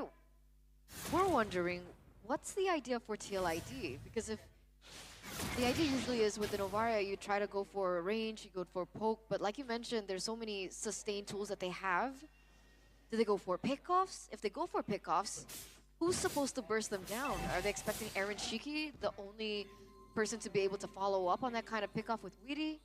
we're wondering, what's the idea for TLID? Because if the idea usually is with the Novaria, you try to go for a range, you go for poke, but like you mentioned, there's so many sustain tools that they have. Do they go for pickoffs? If they go for pickoffs, who's supposed to burst them down? Are they expecting Aaron Shiki, the only person to be able to follow up on that kind of pickoff with Weedy?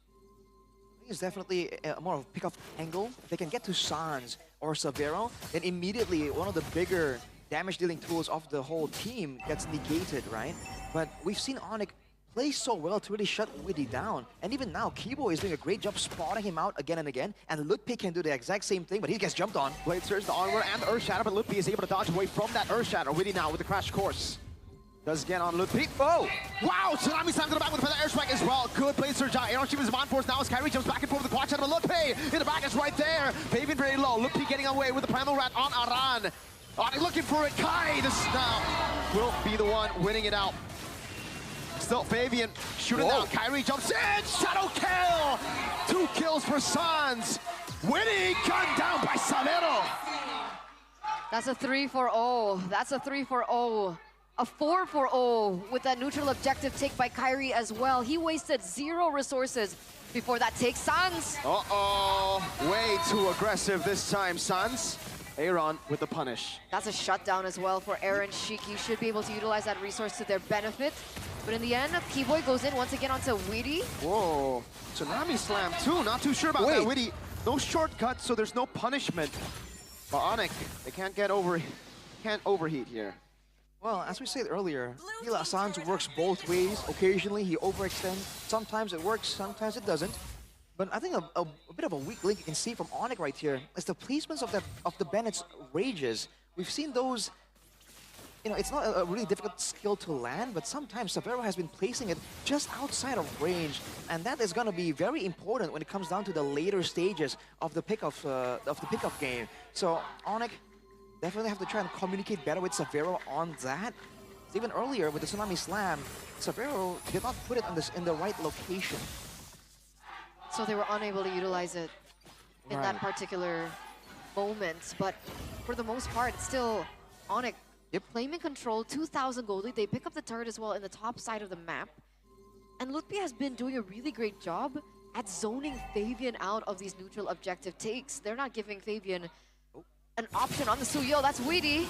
It's definitely more of a pickoff angle. If they can get to Sans or Savero, then immediately one of the bigger damage-dealing tools of the whole team gets negated, right? But we've seen Onyx play so well to really shut Widdy down. And even now, Kibo is doing a great job spotting him out again and again. And Lutpi can do the exact same thing, but he gets jumped on. Blade Surge, the Onward, and the Earth Shatter, but Lutpi is able to dodge away from that Earth Shatter. Widdy now with the Crash Course. Does get on Lutpi. Oh! Wow! Tsunami Slam to the back with the Feather Airstrike as well. Good Blade Surge out. Aaron Shiva's Bond Force now as Kyrie jumps back and forth with the Quad Shadow. Lutpi in the back is right there. Fabian very low. Lutpi getting away with the Primal Rat on Aran. Looking for it. Kai, this now will be the one winning it out. Still Fabian shooting down. Kyrie jumps in. Shadow kill. 2 kills for Sans. Winning, gunned down by Savero. That's a 3-4-0. That's a 3-4-0. A 4-4-0 with that neutral objective take by Kyrie as well. He wasted 0 resources before that take. Sans. Uh-oh. Way too aggressive this time, Sans. Aaron with the punish. That's a shutdown as well for Aaron Shiki. Should be able to utilize that resource to their benefit. But in the end, Keyboy goes in once again onto Weedy. Whoa. Tsunami Slam too. Not too sure about that. Weedy. No shortcut, so there's no punishment. But Onyx, they can't overheat here. Well, as we said earlier, Hila Sans works both ways. Occasionally, he overextends. Sometimes it works, sometimes it doesn't. But I think a bit of a weak link you can see from Onyx right here is the placements of the Bennett's Rages. We've seen those, it's not a really difficult skill to land, but sometimes Savero has been placing it just outside of range. And that is going to be very important when it comes down to the later stages of the pickoff game. So Onyx definitely have to try and communicate better with Savero on that. Even earlier with the Tsunami Slam, Savero did not put it in the right location. So they were unable to utilize it in that particular moment. But for the most part, it's still Onyx claiming control, 2,000 gold lead. They pick up the turret as well in the top side of the map. And Lutpi has been doing a really great job at zoning Fabian out of these neutral objective takes. They're not giving Fabian an option on the Suyo. That's Weedy.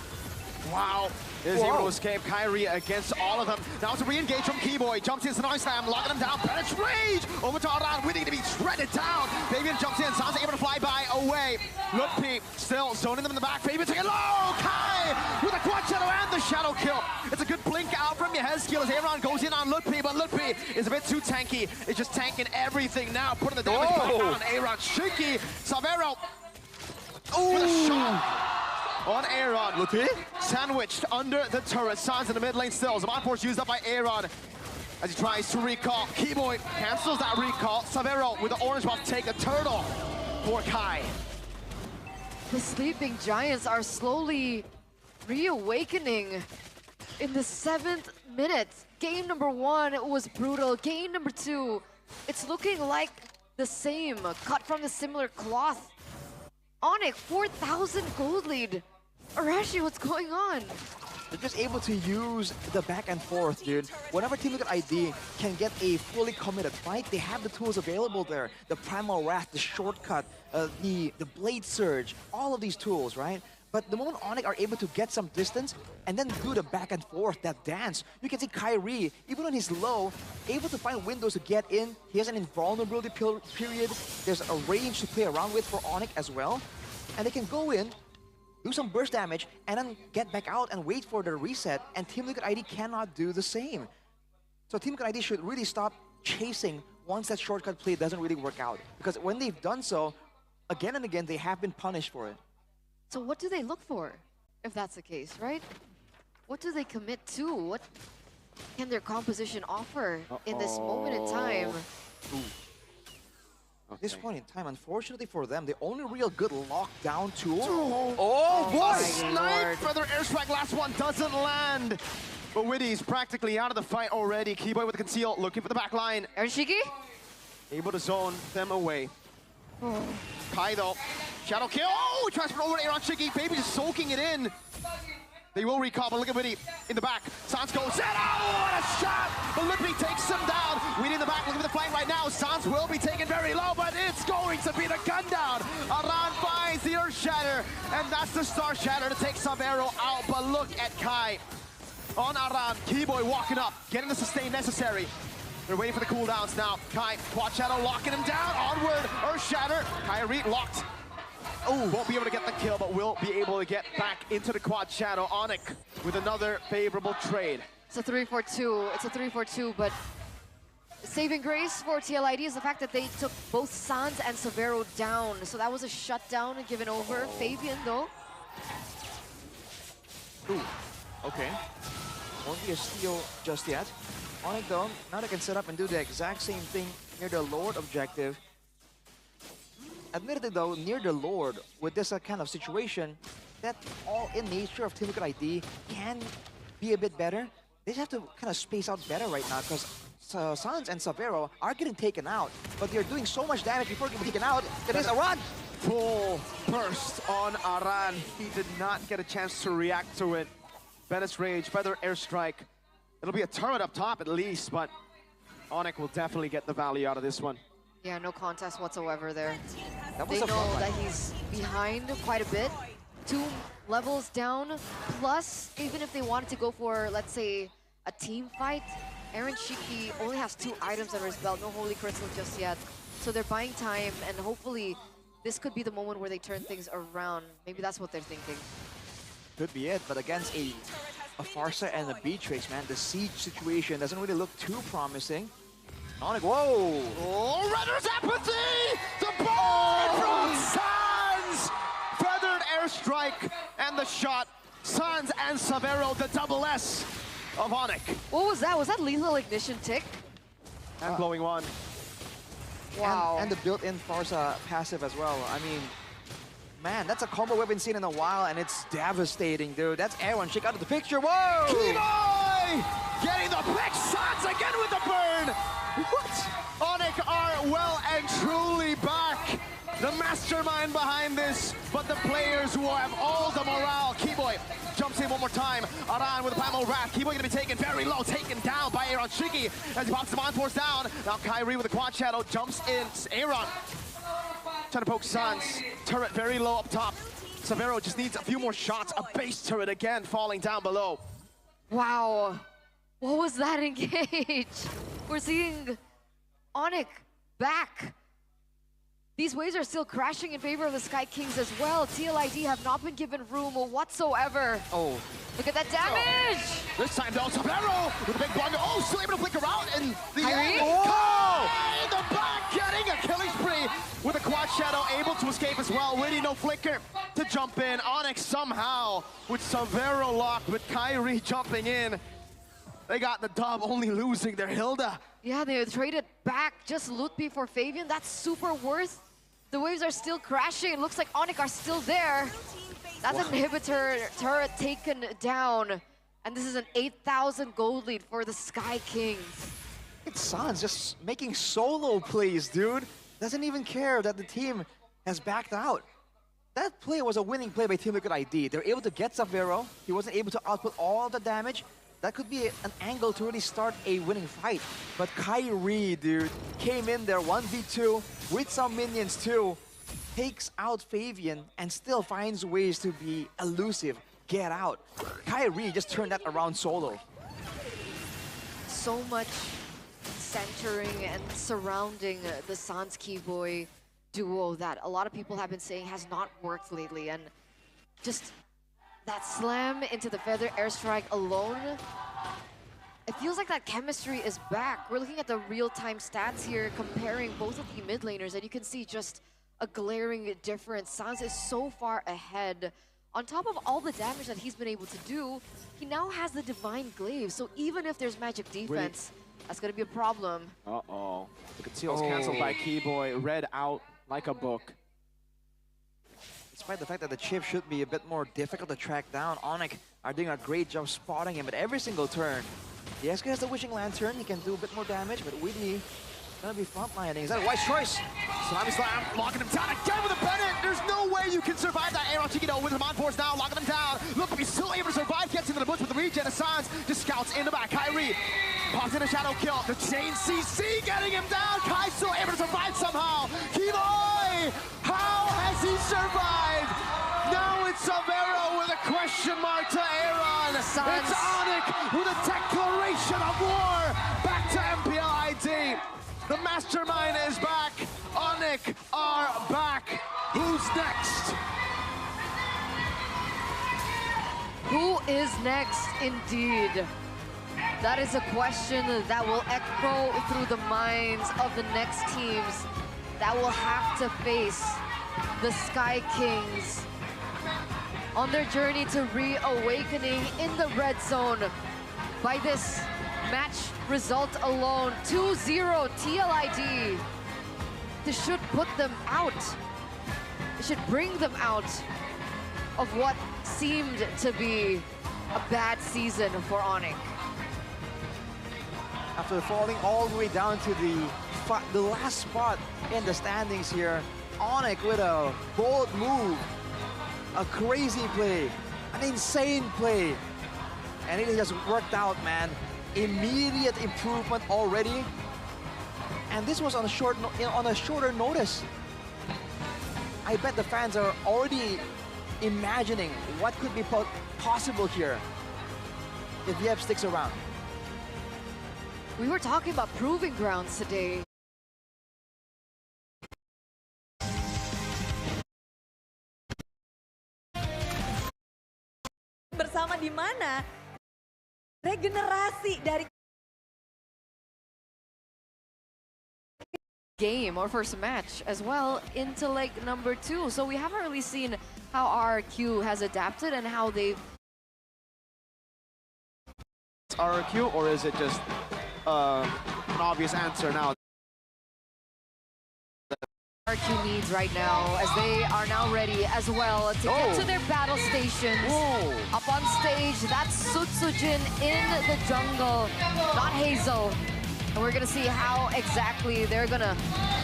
Wow. Is able to escape Kyrie against all of them. Now it's a re-engage from Keyboy. Jumps in, Tsunami Slam, locking him down. Punish Rage! Over to Aran, Weedy to be shredded down. Fabian jumps in, Sans able to fly by away. Lutpi still zoning them in the back. Fabian taking low! Kai with a Quad Shadow and the Shadow kill. It's a good blink out from Yehezkiel as Aaron goes in on Lutpi, but Lutpi is a bit too tanky. It's just tanking everything now, putting the damage back on Aaron. Shiki, Savero. With a shot on Aaron. Lutpi sandwiched under the turret. Sans in the mid lane still. Zaman Force used up by Aaron as he tries to recall. Keyboy cancels that recall. Savero with the orange buff take a turtle for Kai. The Sleeping Giants are slowly reawakening in the 7th minute. Game number 1 was brutal. Game number 2, it's looking like the same. Cut from the similar cloth. Onyx, 4,000 gold lead. Arashi, what's going on? They're just able to use the back and forth, dude. Whenever Team Liquid ID can get a fully committed fight, they have the tools available there. The Primal Wrath, the shortcut, the Blade Surge, all of these tools, right? But the moment Onyx are able to get some distance and then do the back and forth, that dance, you can see Kyrie, even when he's low, able to find windows to get in. He has an invulnerability period. There's a range to play around with for Onyx as well. And they can go in, do some burst damage, and then get back out and wait for the reset. And Team Liquid ID cannot do the same. So Team Liquid ID should really stop chasing once that shortcut play doesn't really work out. Because when they've done so, again and again, they have been punished for it. So what do they look for, if that's the case, right? What do they commit to? What can their composition offer in this moment in time? At this point in time, unfortunately for them, the only real good lockdown tool... Oh boy! Snipe! Feather airstrike, last one doesn't land! But Witty's practically out of the fight already. Keyboy with the conceal, looking for the back line. Shiki? Able to zone them away. Kai though, shadow kill. Oh, transfer over to Aaron Shiki. Baby just soaking it in. They will recall, but look at Witty in the back. Sans goes in. Oh, what a shot! But Lippy takes him down. Witty in the back, looking for the flank right now. Sans will be taken very low, but it's going to be the gun down. Aran finds the Earth Shatter, and that's the Star Shatter to take Savero out. But look at Kai on Aran. Keyboy walking up, getting the sustain necessary. They're waiting for the cooldowns now. Kai, Quad Shadow locking him down. Onward, Earth Shatter. Kyrie locked. Oh, won't be able to get the kill, but will be able to get back into the Quad Shadow. Onyx with another favorable trade. It's a 3-4-2. It's a 3-4-2, but saving grace for TLID is the fact that they took both Sans and Severo down. So that was a shutdown and given over. Fabian, though. Ooh, okay. Won't be a steal just yet. Onyx, though, now they can set up and do the exact same thing near the Lord objective. Admittedly, though, near the Lord, with this kind of situation, that all-in nature of Team Liquid ID can be a bit better. They just have to kind of space out better right now, because Sans and Savero are getting taken out, but they're doing so much damage before getting taken out. There is a run! Full burst on Aran. He did not get a chance to react to it. Venice Rage, Feather Airstrike. It'll be a turret up top at least, but Onyx will definitely get the value out of this one. Yeah, no contest whatsoever there. They know that he's behind quite a bit. 2 levels down, plus even if they wanted to go for, let's say, a team fight, Aaron Shiki only has 2 items under his belt, no Holy Crystal just yet. So they're buying time, and hopefully this could be the moment where they turn things around. Maybe that's what they're thinking. Could be it, but against a Farsa and a Beatrix, man, the siege situation doesn't really look too promising. Onyx, whoa! Oh, Redder's Apathy! The ball from Sans! Feathered Airstrike and the shot. Sans and Savero, the double S of Onyx. What was that? Was that lethal ignition tick? And blowing one. Wow. And the built-in Farsa passive as well. I mean, man, that's a combo we haven't seen in a while, and it's devastating, dude. That's Aaron. Check out the picture. Whoa! Keyboy! Getting the pick. Sans again with the burn. What? Onyx are well and truly back. The mastermind behind this, but the players who have all the morale. Keyboy jumps in one more time. Aran with a Primal Wrath. Keyboy gonna be taken very low, taken down by Aaron Shiki as he pops the Mind Force down. Now Kyrie with the Quad Shadow jumps in. Aaron trying to poke Sans. Turret very low up top. Savero just needs a few more shots. A base turret again falling down below. Wow. What was that engage? We're seeing Onyx back. These waves are still crashing in favor of the Sky Kings as well. TLID have not been given room whatsoever. Oh. Look at that damage! This time though, Savero with a big blunder. Oh, still able to flicker out and the Kyrie? Oh! In the back, getting a killing spree with a Quad Shadow, able to escape as well. Witty, no flicker to jump in. Onyx somehow with Savero locked, with Kyrie jumping in. They got the dub, only losing their Hilda. Yeah, they traded back just loot before Fabian. That's super worth. The waves are still crashing. It looks like Onyx are still there. That's an inhibitor turret taken down. And this is an 8,000 gold lead for the Sky Kings. It's Sans just making solo plays, dude. Doesn't even care that the team has backed out. That play was a winning play by Team Liquid ID. They're able to get Savero. He wasn't able to output all the damage. That could be an angle to really start a winning fight. But Kyrie, dude, came in there 1v2 with some minions too. takes out Fabian and still finds ways to be elusive, get out. Kyrie just turned that around solo. So much centering and surrounding the Sans Keyboy duo that a lot of people have been saying has not worked lately, and just that slam into the feather airstrike alone, it feels like that chemistry is back. We're looking at the real-time stats here, comparing both of the mid laners, and you can see just a glaring difference. Sans is so far ahead. On top of all the damage that he's been able to do, he now has the Divine Glaive, so even if there's magic defense, that's gonna be a problem. Uh-oh. The conceal's canceled by Keyboy, read out like a book. Despite the fact that the chip should be a bit more difficult to track down, Onyx are doing a great job spotting him at every single turn. The SK has the Wishing Lantern, he can do a bit more damage, but Weedy gonna be frontlining. Is that a wise choice? Tsunami Slam, locking him down again with a Bennett. There's no way you can survive that arrow. Chiquito with him on force now, locking him down. Look, he's still able to survive, gets into the bush with the regen. Sans just scouts in the back. Kyrie pops in a shadow kill. The chain CC getting him down. Kai's still able to survive somehow. Keyboy, how has he survived? Now it's Savero with a question mark to Aaron. It's Onyx with a declaration of war. Back to MPLID. The mastermind is back. Onyx are back. Who's next? Who is next, indeed? That is a question that will echo through the minds of the next teams that will have to face the Sky Kings on their journey to reawakening in the red zone. By this match result alone, 2-0 TLID. This should put them out. It should bring them out of what seemed to be a bad season for Onyx. After falling all the way down to the last spot in the standings here, Onyx with a bold move, a crazy play, an insane play, and it just worked out, man. Immediate improvement already, and this was on a shorter notice. I bet the fans are already imagining what could be possible here if Yeb sticks around. We were talking about proving grounds today. Bersama di mana regenerasi dari game or first match as well into leg number 2. So we haven't really seen how RRQ has adapted and how they've... It's RRQ, or is it just an obvious answer now? RRQ needs right now, as they are now ready as well to get to their battle stations. Up on stage, that's Sutsujin in the jungle, not Hazel. And we're gonna see how exactly they're gonna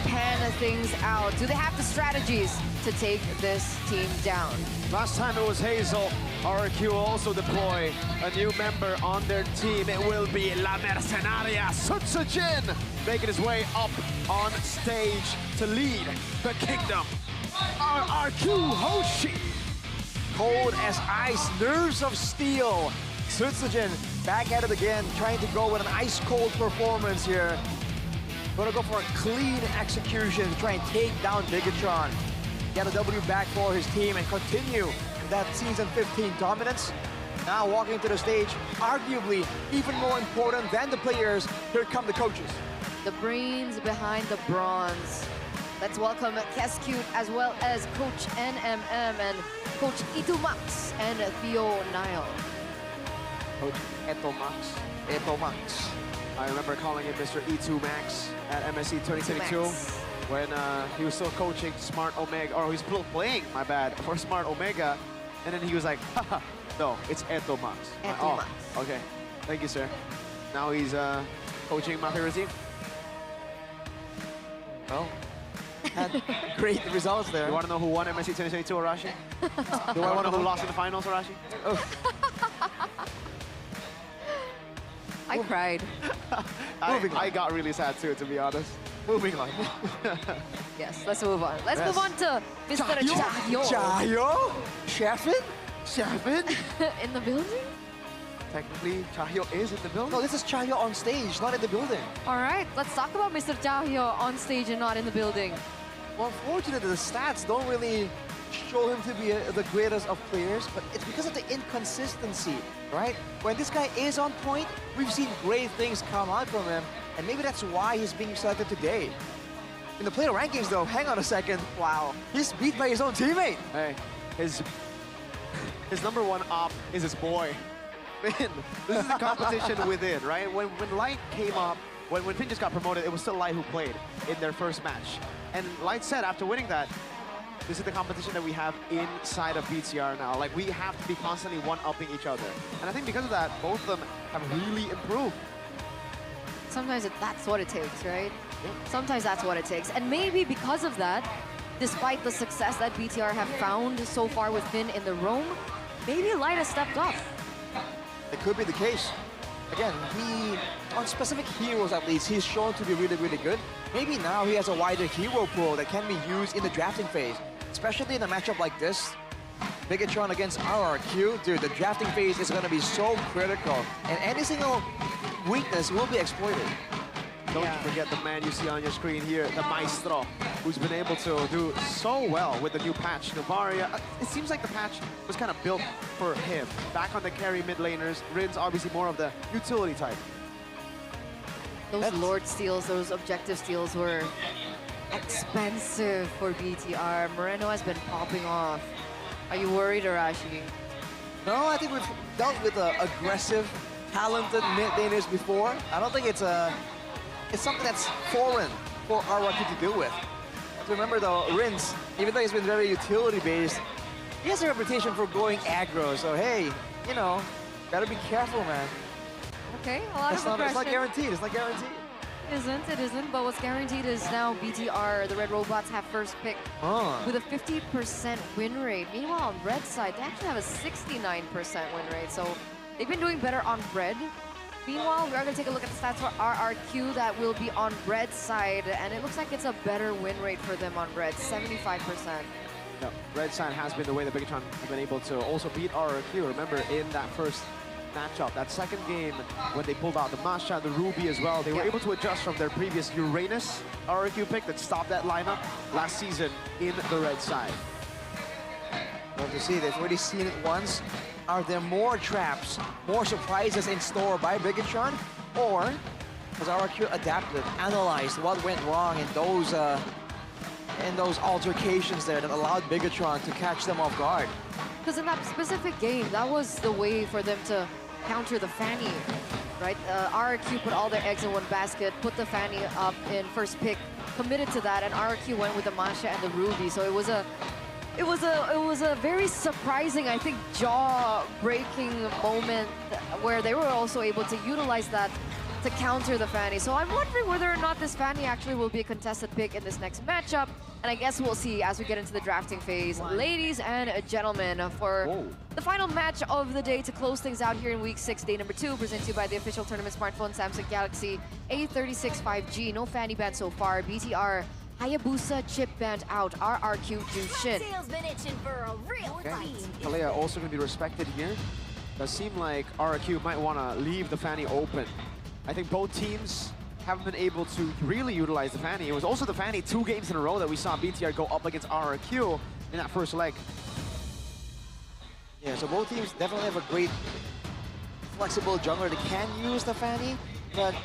pan things out. Do they have the strategies to take this team down? Last time it was Hazel. RRQ will also deploy a new member on their team. It will be La Mercenaria Sutsujin, making his way up on stage to lead the kingdom. RRQ Hoshi. Cold as ice, nerves of steel. Sutsujin back at it again, trying to go with an ice-cold performance here. Gonna go for a clean execution to try and take down Bigatron. Get a W back for his team and continue that Season 15 dominance. Now walking to the stage, arguably even more important than the players, here come the coaches. The brains behind the bronze. Let's welcome Keskute as well as Coach NMM and Coach Itumax and Theo Nile. Coach Eto Max. I remember calling him Mr. E2 Max at MSC 2022 when he was still coaching Smart Omega, or he was still playing, my bad, for Smart Omega. And then he was like, haha, no, it's Eto Max. Eto Max. Okay, thank you, sir. Now he's coaching my favorite team. Well, had great results there. You want to know who won MSC 2022, Arashi? Do I want to know who lost in the finals, Arashi? Oh. I cried. I got really sad too, to be honest. Moving on. Yes, let's move on. Let's move on to Mr. Chahyo. Chahyo? Chefin? In the building? Technically, Chahyo is in the building. No, this is Chahyo on stage, not in the building. All right, let's talk about Mr. Chahyo on stage and not in the building. Well, unfortunately, the stats don't really show him to be the greatest of players, but it's because of the inconsistency, right? When this guy is on point, we've seen great things come out from him, and maybe that's why he's being selected today. In the player rankings, though, hang on a second. Wow, he's beat by his own teammate. Hey, his number one op is his boy, Finn. This is the competition within, right? When Light came up, when Finn just got promoted, it was still Light who played in their first match. And Light said after winning that, this is the competition that we have inside of BTR now. Like, we have to be constantly one-upping each other. And I think because of that, both of them have really improved. Sometimes that's what it takes, right? Yeah. Sometimes that's what it takes. And maybe because of that, despite the success that BTR have found so far with Finn in the roam, maybe Light has stepped up. It could be the case. Again, on specific heroes at least, he's shown to be really, really good. Maybe now he has a wider hero pool that can be used in the drafting phase. Especially in a matchup like this, Bigatron against RRQ, dude, the drafting phase is going to be so critical. And any single weakness will be exploited. Don't forget the man you see on your screen here, the Maestro, who's been able to do so well with the new patch. Novaria, it seems like the patch was kind of built for him. Back on the carry mid laners, Rin's obviously more of the utility type. Those Lord steals, those objective steals were expensive for BTR. Moreno has been popping off. Are you worried, Arashi? No, I think we've dealt with aggressive, talented mid laners before. I don't think it's something that's foreign for RRQ to deal with. Remember though, Rins, even though he's been very utility-based, he has a reputation for going aggro. So hey, you know, gotta be careful, man. Okay, a lot of aggression. It's not guaranteed. It's not guaranteed. It isn't, but what's guaranteed is now BTR, the Red Robots, have first pick with a 50% win rate. Meanwhile, on Red side, they actually have a 69% win rate, so they've been doing better on Red. Meanwhile, we are going to take a look at the stats for RRQ that will be on Red side, and it looks like it's a better win rate for them on Red, 75%. No, Red side has been the way that Bigatron have been able to also beat RRQ. Remember, in that first matchup, that second game, when they pulled out the Masha and the Ruby as well, they were able to adjust from their previous Uranus RRQ pick that stopped that lineup last season in the Red side. Love to see, they've already seen it once. Are there more traps, more surprises in store by Bigatron? Or has RRQ adapted, analyzed what went wrong in those altercations there that allowed Bigatron to catch them off guard? Because in that specific game, that was the way for them to counter the Fanny, right? RRQ put all their eggs in one basket, put the Fanny up in first pick, committed to that, and RRQ went with the Masha and the Ruby. So it was a very surprising, I think, jaw-breaking moment where they were also able to utilize that to counter the Fanny. So I'm wondering whether or not this Fanny actually will be a contested pick in this next matchup. And I guess we'll see as we get into the drafting phase. Ladies and gentlemen, for the final match of the day to close things out here in Week 6, day number 2, presented to you by the official tournament smartphone Samsung Galaxy A36 5G. No Fanny ban so far. BTR Hayabusa chip band out. RRQ Jushin. Tail's been itching for a real fight. Kalea also going to be respected here. Does seem like RRQ might want to leave the Fanny open. I think both teams haven't been able to really utilize the Fanny. It was also the Fanny 2 games in a row that we saw BTR go up against RRQ in that first leg. Yeah, so both teams definitely have a great flexible jungler that can use the Fanny, but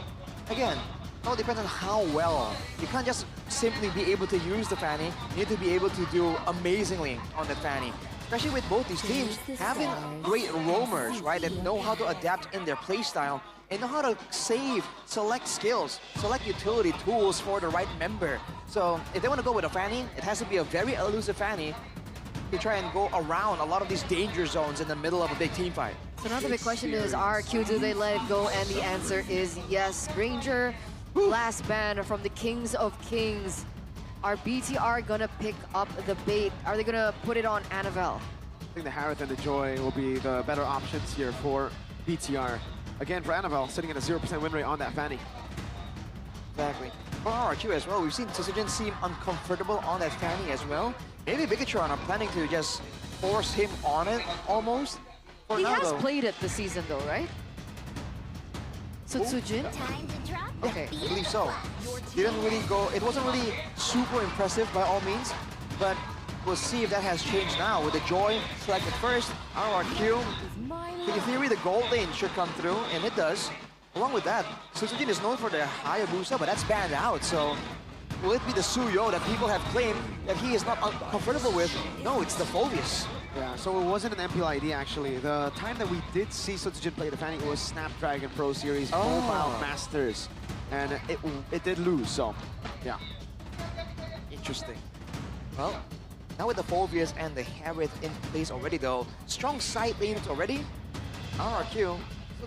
again, it all depends on how well. You can't just simply be able to use the Fanny, you need to be able to do amazingly on the Fanny. Especially with both these teams having great roamers, right, that know how to adapt in their playstyle and know how to select skills, select utility tools for the right member. So if they want to go with a Fanny, it has to be a very elusive Fanny to try and go around a lot of these danger zones in the middle of a big team fight. So now the big question is, RRQ, do they let it go? And the answer is yes. Granger, last ban from the Kings of Kings. Are BTR gonna pick up the bait? Are they gonna put it on Anavel? I think the Harith and the Joy will be the better options here for BTR. Again, for Anavel, sitting at a 0% win rate on that Fanny. Exactly. for RRQ as well, we've seen Tsujin seem uncomfortable on that Fanny as well. Maybe Bigatron are planning to just force him on it almost. He has played it this season though, right? Tsujin? Okay, I believe so. Didn't really go, it wasn't really super impressive by all means, but we'll see if that has changed now with the Joy selected first, RRQ. In theory, the gold lane should come through, and it does. Along with that, Tsujin is known for the Hayabusa, but that's banned out, so will it be the Suyo that people have claimed that he is not comfortable with? No, it's the Phobius. Yeah, so it wasn't an MPL ID actually. The time that we did see Tsujin play the Fanny, it was Snapdragon Pro Series Mobile Masters, and it did lose, so yeah. Interesting. Well, now with the Phobius and the Harith in place already though, strong side lanes already, RRQ still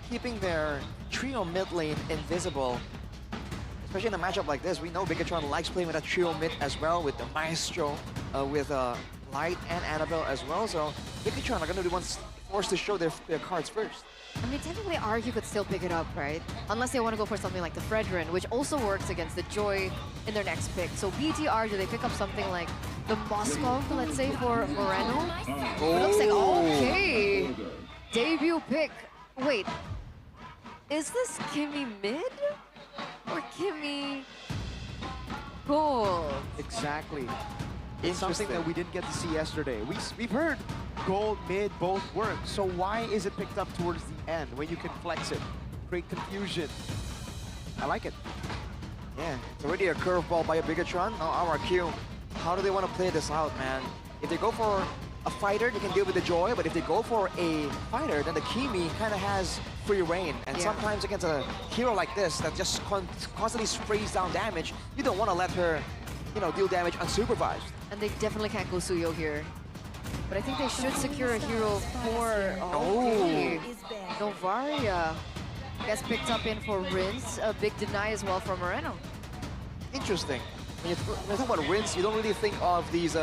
keeping their trio mid lane invisible. Especially in a matchup like this, we know Bigatron likes playing with a trio mid as well, with the Maestro, with Light and Annabelle as well, so Bigatron are going to be ones forced to show their cards first. I mean, technically RQ could still pick it up, right? Unless they want to go for something like the Fredrin, which also works against the Joy in their next pick. So BTR, do they pick up something like the Moskov, let's say, for Moreno? Oh. It looks like, okay, debut pick. Wait, is this Kimmy mid or Kimmy gold? Exactly. It's something that we didn't get to see yesterday. We've heard gold, mid, both work. So why is it picked up towards the end when you can flex it? Create confusion. I like it. Yeah, it's already a curveball by a Bigatron. Now RRQ, how do they want to play this out, man? If they go for a fighter, they can deal with the Joy, but if they go for a fighter, then the Kimi kind of has free reign. And sometimes against a hero like this that just constantly sprays down damage, you don't want to let her, you know, deal damage unsupervised. And they definitely can't go Suyo here. But I think they should secure a hero for... Oh, Novaria gets picked up in for Rinse. A big deny as well for Moreno. Interesting. When you talk about Rinse, you don't really think of these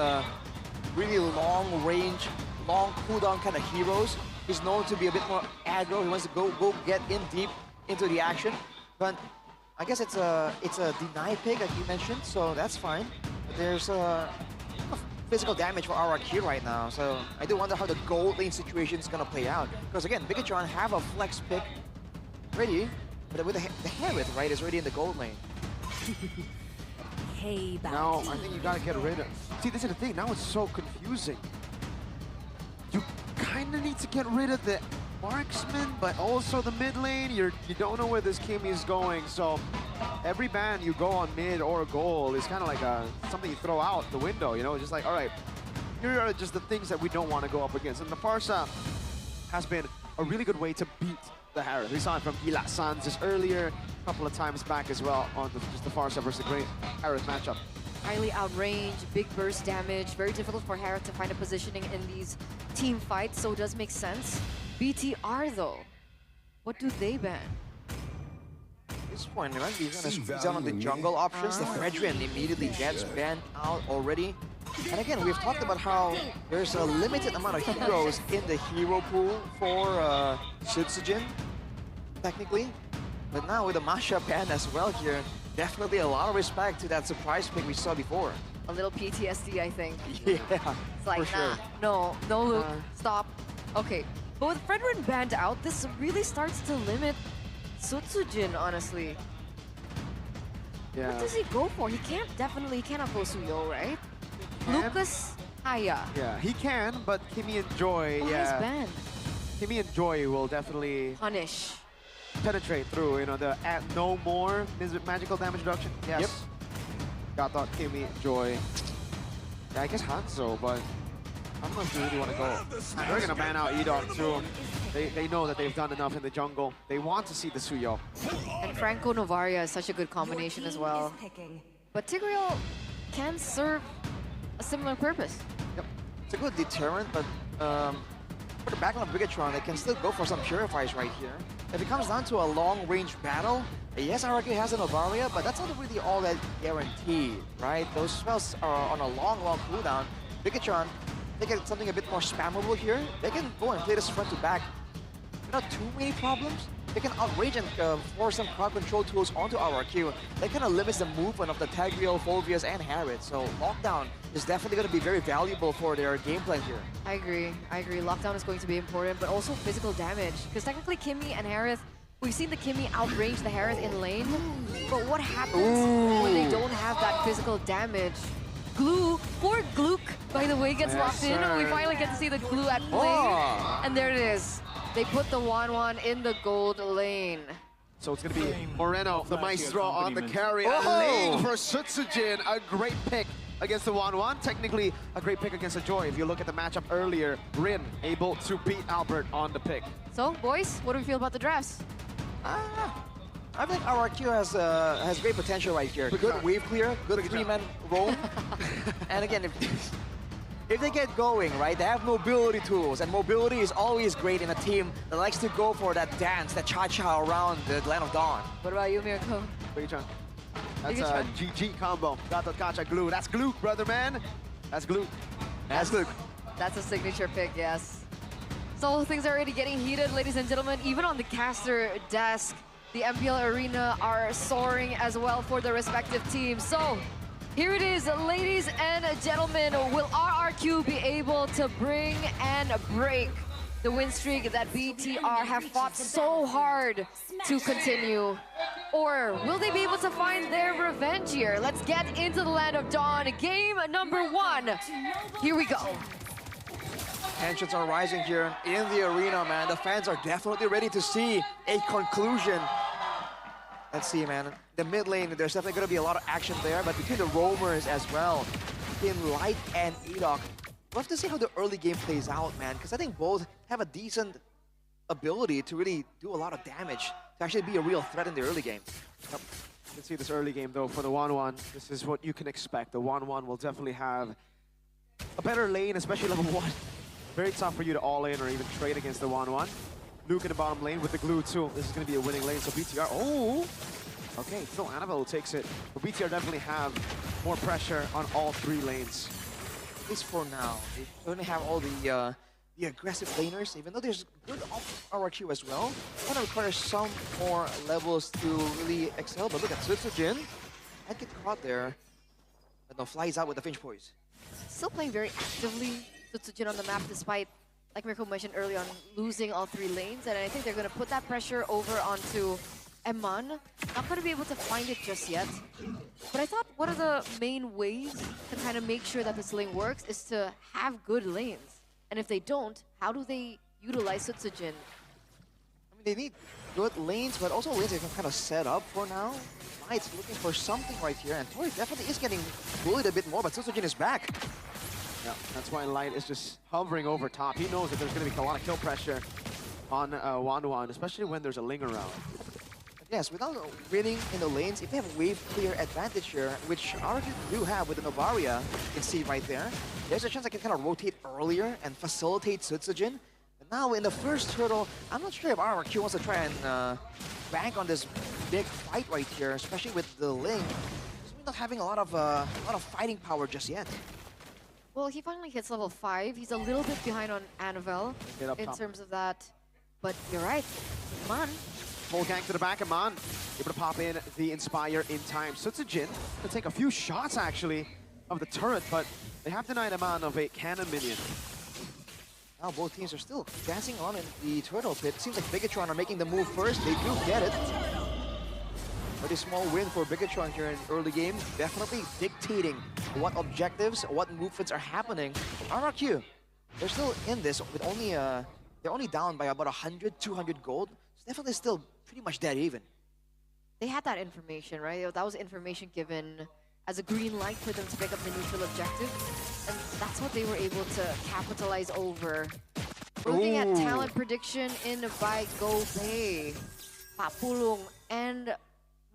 really long range, long cooldown kind of heroes. He's known to be a bit more aggro. He wants to go get in deep into the action. But I guess it's a deny pick, like you mentioned, so that's fine. But there's physical damage for RRQ right now, so I do wonder how the gold lane situation is gonna play out. Because again, Bigatron have a flex pick ready, but with the Harith, right, is already in the gold lane. Hey, now I think you gotta get rid of. See, this is the thing. Now it's so confusing. You kind of need to get rid of the marksman, but also the mid lane. You don't know where this Kimi is going, so every ban you go on mid or gold is kind of like something you throw out the window, you know? Just like, all right, here are just the things that we don't want to go up against. And the Farsa has been a really good way to beat the Harith. We saw it from Ila Sans just earlier, a couple of times back as well on just the Farsa versus the Great Harith matchup. Highly outranged, big burst damage, very difficult for Harith to find a positioning in these team fights, so it does make sense. BTR though, what do they ban? At this point, right, he's gonna squeeze out on the jungle options. The Fredrin immediately gets banned out already. And again, we've talked about how there's a limited amount of heroes in the hero pool for Tsujin, technically. But now with the Masha ban as well here, definitely a lot of respect to that surprise pick we saw before. A little PTSD, I think. Yeah, it's like, for nah, no, Luke, stop. Okay, but with Fredrin banned out, this really starts to limit Tsujin, honestly. Yeah. What does he go for? He cannot go Suyo, right? Lucas Haya. Yeah, he can, but Kimi and Joy, He's banned. Kimi and Joy will definitely punish. Penetrate through, you know, the no more magical damage reduction. Yes. Yep. Got thought Kimi, Joy. Yeah, I guess Hanzo, but I don't know if they really want to go. They're gonna ban out Edok too. They know that they've done enough in the jungle. They want to see the Suyo. And Franco Novaria is such a good combination as well. But Tigreal can serve a similar purpose. Yep. It's a good deterrent, but for the backline of Bigatron, they can still go for some Purifies right here. If it comes down to a long-range battle, yes, RRQ has an Novaria, but that's not really all that guaranteed, right? Those spells are on a long cooldown. Bigatron, they get something a bit more spammable here. They can go and play this front to back without too many problems. they can outrage and force some crowd control tools onto RRQ. That kind of limits the movement of the Tigreal, Phobias, and Harriet. So lockdown is definitely going to be very valuable for their game plan here. I agree. Lockdown is going to be important, but also physical damage. Because technically Kimmy and Harith, we've seen the Kimmy outrange the Harith in lane. But what happens when they don't have that physical damage? Glue, poor Gluck, by the way, gets locked in. We finally get to see the Glue at play. And there it is. They put the 1-1 in the gold lane. So it's going to be Moreno, the Maestro on the carry. A lane for Sutsujin. A great pick against the 1-1. Technically, a great pick against Ajoy. If you look at the matchup earlier, Rin able to beat Albert on the pick. So, boys, what do we feel about the drafts? I think RRQ has great potential right here. Good wave clear, good three-man roam. And again, if they get going, right, they have mobility tools, and mobility is always great in a team that likes to go for that dance, that cha-cha around the Land of Dawn. What about you, Mirko? That's a GG combo. Gato Kacha Glue. That's Glue, brother man. That's Glue. That's Glue. That's a signature pick, yes. So things are already getting heated, ladies and gentlemen. Even on the caster desk, the MPL arena are soaring as well for the respective teams. So here it is, ladies and gentlemen. Will RRQ be able to bring and break the win streak that BTR have fought so hard to continue? Or will they be able to find their revenge here? Let's get into the Land of Dawn. Game number 1. Here we go. Tensions are rising here in the arena, man. The fans are definitely ready to see a conclusion. Let's see, man. The mid lane, there's definitely going to be a lot of action there, but between the roamers as well, in Light and Edok, we'll have to see how the early game plays out, man, because I think both have a decent ability to really do a lot of damage, to actually be a real threat in the early game. Yep. You can see this early game, though, for the 1-1. This is what you can expect. The 1-1 will definitely have a better lane, especially level 1. Very tough for you to all-in or even trade against the 1-1. Luke in the bottom lane with the Glue, too. This is going to be a winning lane, so BTR... Oh! Okay, no, Annabelle takes it. But BTR definitely have more pressure on all 3 lanes. At least for now. They don't have all the aggressive laners, even though there's good RRQ as well. It's going to require some more levels to really excel, but look at Sutsujin. I'd get caught there. But no, flies out with the Finch Poise. Still playing very actively, Sutsujin on the map, despite, like Mirko mentioned early on, losing all 3 lanes. And I think they're going to put that pressure over onto Eman. Not going to be able to find it just yet. But I thought one of the main ways to kind of make sure that this lane works is to have good lanes. And if they don't, how do they utilize Sutsujin? I mean, they need good lanes, but also lanes they can kind of set up for now. Light's looking for something right here, and Tori definitely is getting bullied a bit more, but Sutsujin is back. Yeah, that's why Light is just hovering over top. He knows that there's going to be a lot of kill pressure on 1-1, especially when there's a Ling around. Yes, without winning in the lanes, if they have wave clear advantage here, which RRQ do have with the Novaria, you can see right there, there's a chance I can kind of rotate earlier and facilitate Sutsujin. But now in the first turtle, I'm not sure if RRQ wants to try and bank on this big fight right here, especially with the Ling. He's not having a lot of fighting power just yet. Well, he finally hits level 5. He's a little bit behind on Annabelle in terms of that. But you're right, Eman. Full gank to the back, Eman able to pop in the Inspire in time. Sutsujin can take a few shots, actually, of the turret, but they have denied Eman of a cannon minion. Now both teams are still dancing on in the turtle pit. Seems like Bigatron are making the move first. They do get it. Pretty small win for Bigatron here in early game. Definitely dictating what objectives, what movements are happening. RRQ, they're still in this with only, they're only down by about 100, 200 gold. It's definitely still pretty much dead even. They had that information, right? That was information given as a green light for them to pick up the neutral objective. And that's what they were able to capitalize over. We're looking at talent prediction in by Go Bay. Papulong and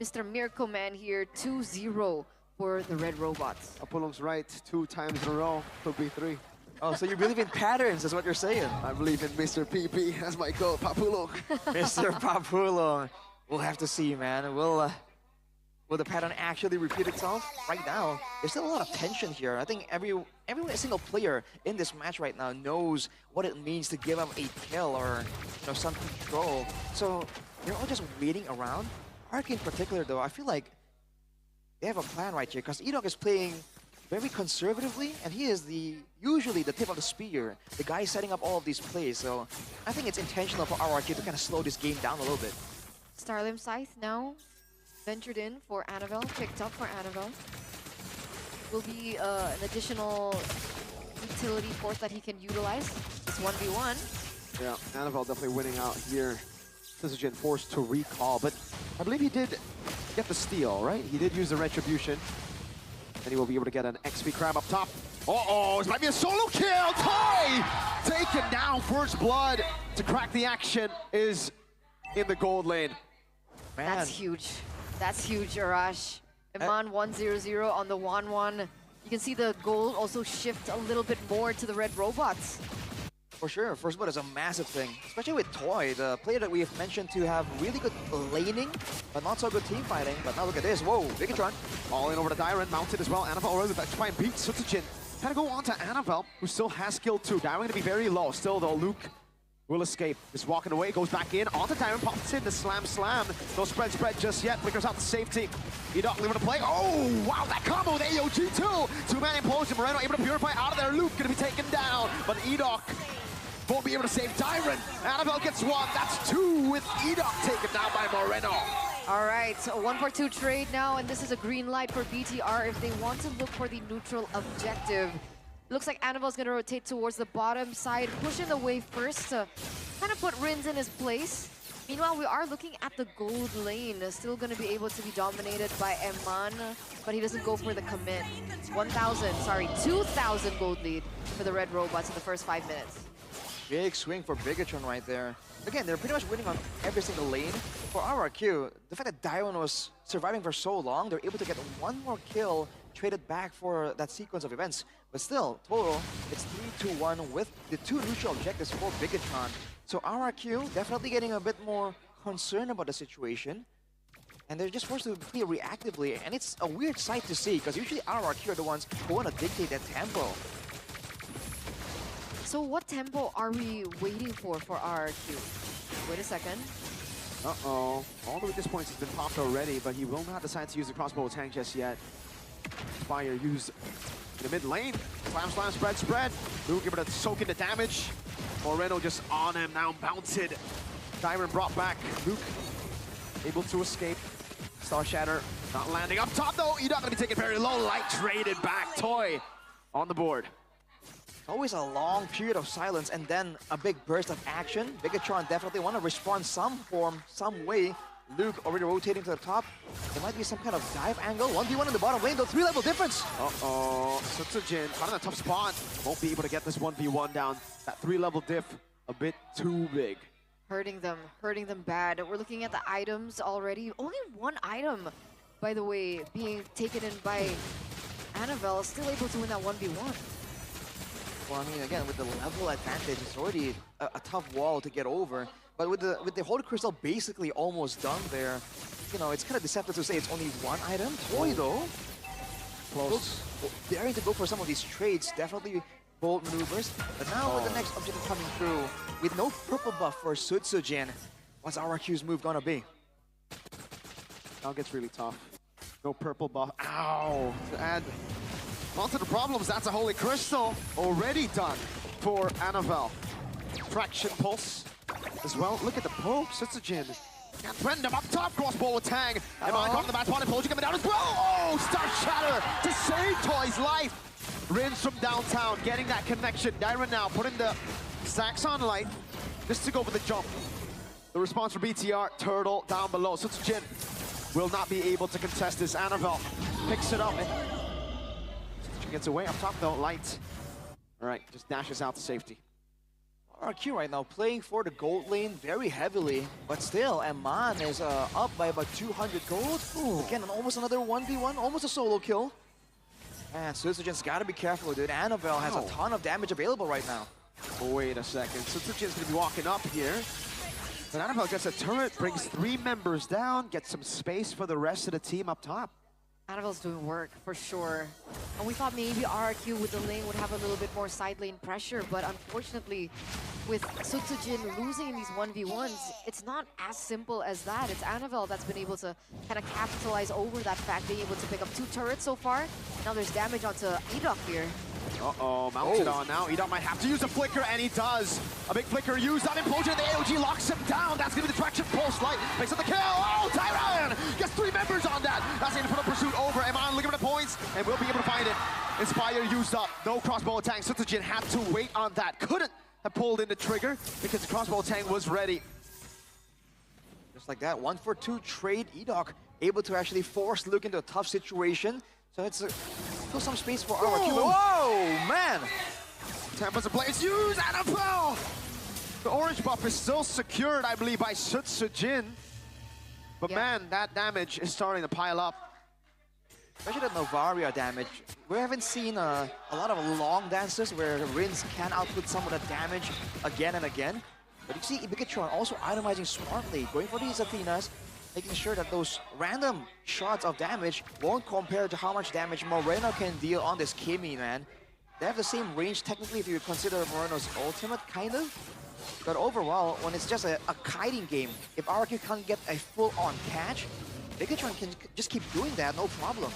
Mr. Mirko Man here, 2-0 for the Red Robots. Apollo's right, 2 times in a row, could be 3. Oh, so you believe in patterns, is what you're saying? I believe in Mr. PP as my goal, Papulong. Mr. Papulong. We'll have to see, man. Will the pattern actually repeat itself? Right now, there's still a lot of tension here. I think every single player in this match right now knows what it means to give up a kill or some control. So they're all just waiting around. Arc in particular, though, I feel like they have a plan right here because Edok is playing very conservatively, and he is usually the tip of the spear, the guy setting up all of these plays. So I think it's intentional for RRQ to kind of slow this game down a little bit. Starlim Scythe now ventured in for Annabelle, picked up for Annabelle. Will be an additional utility force that he can utilize. It's 1v1. Yeah, Annabelle definitely winning out here. Syzygy forced to recall, but I believe he did get the steal, right? He did use the retribution. And he will be able to get an XP crab up top. Uh-oh, this might be a solo kill! Toy! Taken down, first blood to crack the action is in the gold lane. Man. That's huge. That's huge, Arash. Iman 1-0-0 on the 1-1. You can see the gold also shift a little bit more to the red robots. For sure, first blood is a massive thing, especially with Toy, the player that we have mentioned to have really good laning, but not so good team fighting. But now look at this, whoa, Bigatron. All in over to Dyron, mounted as well. Annabelle already back to try and beat Syzygy. Kind of go on to Annabelle, who still has skill too. Dyron going to be very low. Still though, Luke will escape. Just walking away, goes back in, onto Dyron, pops in the slam. No spread just yet, flickers out the safety. Edok leaving to play. Oh, wow, that combo with AOG too. Two-man implosion, Moreno able to purify out of there. Luke going to be taken down, but Edok won't be able to save Dyron. Annabelle gets one. That's two with Edok taken down by Moreno. All right, so a 1-4-2 trade now, and this is a green light for BTR if they want to look for the neutral objective. Looks like Annabelle's going to rotate towards the bottom side, pushing the wave first to kind of put Rins in his place. Meanwhile, we are looking at the gold lane, still going to be able to be dominated by Eman, but he doesn't go for the commit. 2,000 gold lead for the red robots in the first 5 minutes. Big swing for Bigatron right there. Again, they're pretty much winning on every single lane. For RRQ, the fact that Dyron was surviving for so long, they're able to get one more kill traded back for that sequence of events. But still, total, it's 3-2-1 with the two neutral objectives for Bigatron. So RRQ definitely getting a bit more concerned about the situation. And they're just forced to play reactively. And it's a weird sight to see, because usually RRQ are the ones who want to dictate that tempo. So what tempo are we waiting for RRQ? Wait a second. Uh-oh. All the weakness points has been popped already, but he will not decide to use the crossbow tank just yet. Spire used in the mid lane. Slam, spread. Luke able to soak in the damage. Moreno just on him now, mounted. Dyron brought back. Luke able to escape. Star Shatter not landing up top though. Edok gonna be taken very low. Light traded back. Toy on the board. Always a long period of silence and then a big burst of action. Bigatron definitely want to respond some form, some way. Luke already rotating to the top. There might be some kind of dive angle. 1v1 in the bottom lane, though 3-level difference. Uh-oh. Syzygy kind of in a tough spot. Won't be able to get this 1v1 down. That 3-level diff a bit too big. Hurting them bad. We're looking at the items already. Only one item, by the way, being taken in by Annabelle, still able to win that 1v1. Well, I mean, again, with the level advantage, it's already a tough wall to get over. But with the Holy Crystal basically almost done there, you know, it's kind of deceptive to say it's only one item. Toy, though, close. Daring to go for some of these trades, definitely bold maneuvers. But now with the next objective coming through, with no purple buff for Syzygy, what's RRQ's move gonna be? Now it gets really tough. No purple buff. Ow! And onto the problems, that's a Holy Crystal already done for Annabelle. Fraction Pulse as well. Look at the poke, Syzygy. Can't threaten him up top, crossbow with Tang. Eman caught in the back pawn, Implosion coming down as well. Oh, Star Shatter to save Toy's life. Rins from downtown, getting that connection. Dyron now putting the stacks on light just to go for the jump. The response for BTR, Turtle down below. Syzygy will not be able to contest this. Annabelle picks it up. Gets away up top though, Light. All right, just dashes out to safety. RRQ right now playing for the gold lane very heavily, but still, Eman is up by about 200 gold. Ooh. Again, almost another 1v1, almost a solo kill. And Syzygy's gotta be careful, dude. Annabelle has a ton of damage available right now. Wait a second, Syzygy's gonna be walking up here. But Annabelle gets a turret, brings 3 members down, gets some space for the rest of the team up top. Annabelle's doing work, for sure. And we thought maybe RRQ with the lane would have a little bit more side lane pressure, but unfortunately, with Sutsujin losing in these 1v1s, it's not as simple as that. It's Annabelle that's been able to kind of capitalize over that fact, being able to pick up 2 turrets so far. Now there's damage onto Edok here. Uh-oh, mounted on now. Edok might have to use a flicker, and he does. A big flicker used on Implosion. The AOG locks him down. That's going to be the traction pulse light. Makes up the kill. Oh, Tyron gets 3 members on that. That's going to put a pursuit over. Eman looking for the points, and we'll be able to find it. Inspire used up. No crossbow attack. Sutsujin had to wait on that. Couldn't have pulled in the trigger because the crossbow tank was ready. Just like that, 1 for 2 trade. Edok able to actually force Luke into a tough situation. So it's still some space for RRQ. Whoa, man! Tempest of Blaze used, Annabelle! The orange buff is still secured, I believe, by Sutsujin. But man, that damage is starting to pile up. Especially the Novaria damage. We haven't seen a lot of long dances where Rins can output some of the damage again and again. But you see Bigatron also itemizing smartly, going for these Athenas, making sure that those random shots of damage won't compare to how much damage Moreno can deal on this Kimi, man. They have the same range technically if you consider Moreno's ultimate, kind of. But overall, when it's just a kiting game, if RRQ can't get a full-on catch, Bigatron can just keep doing that, no problem.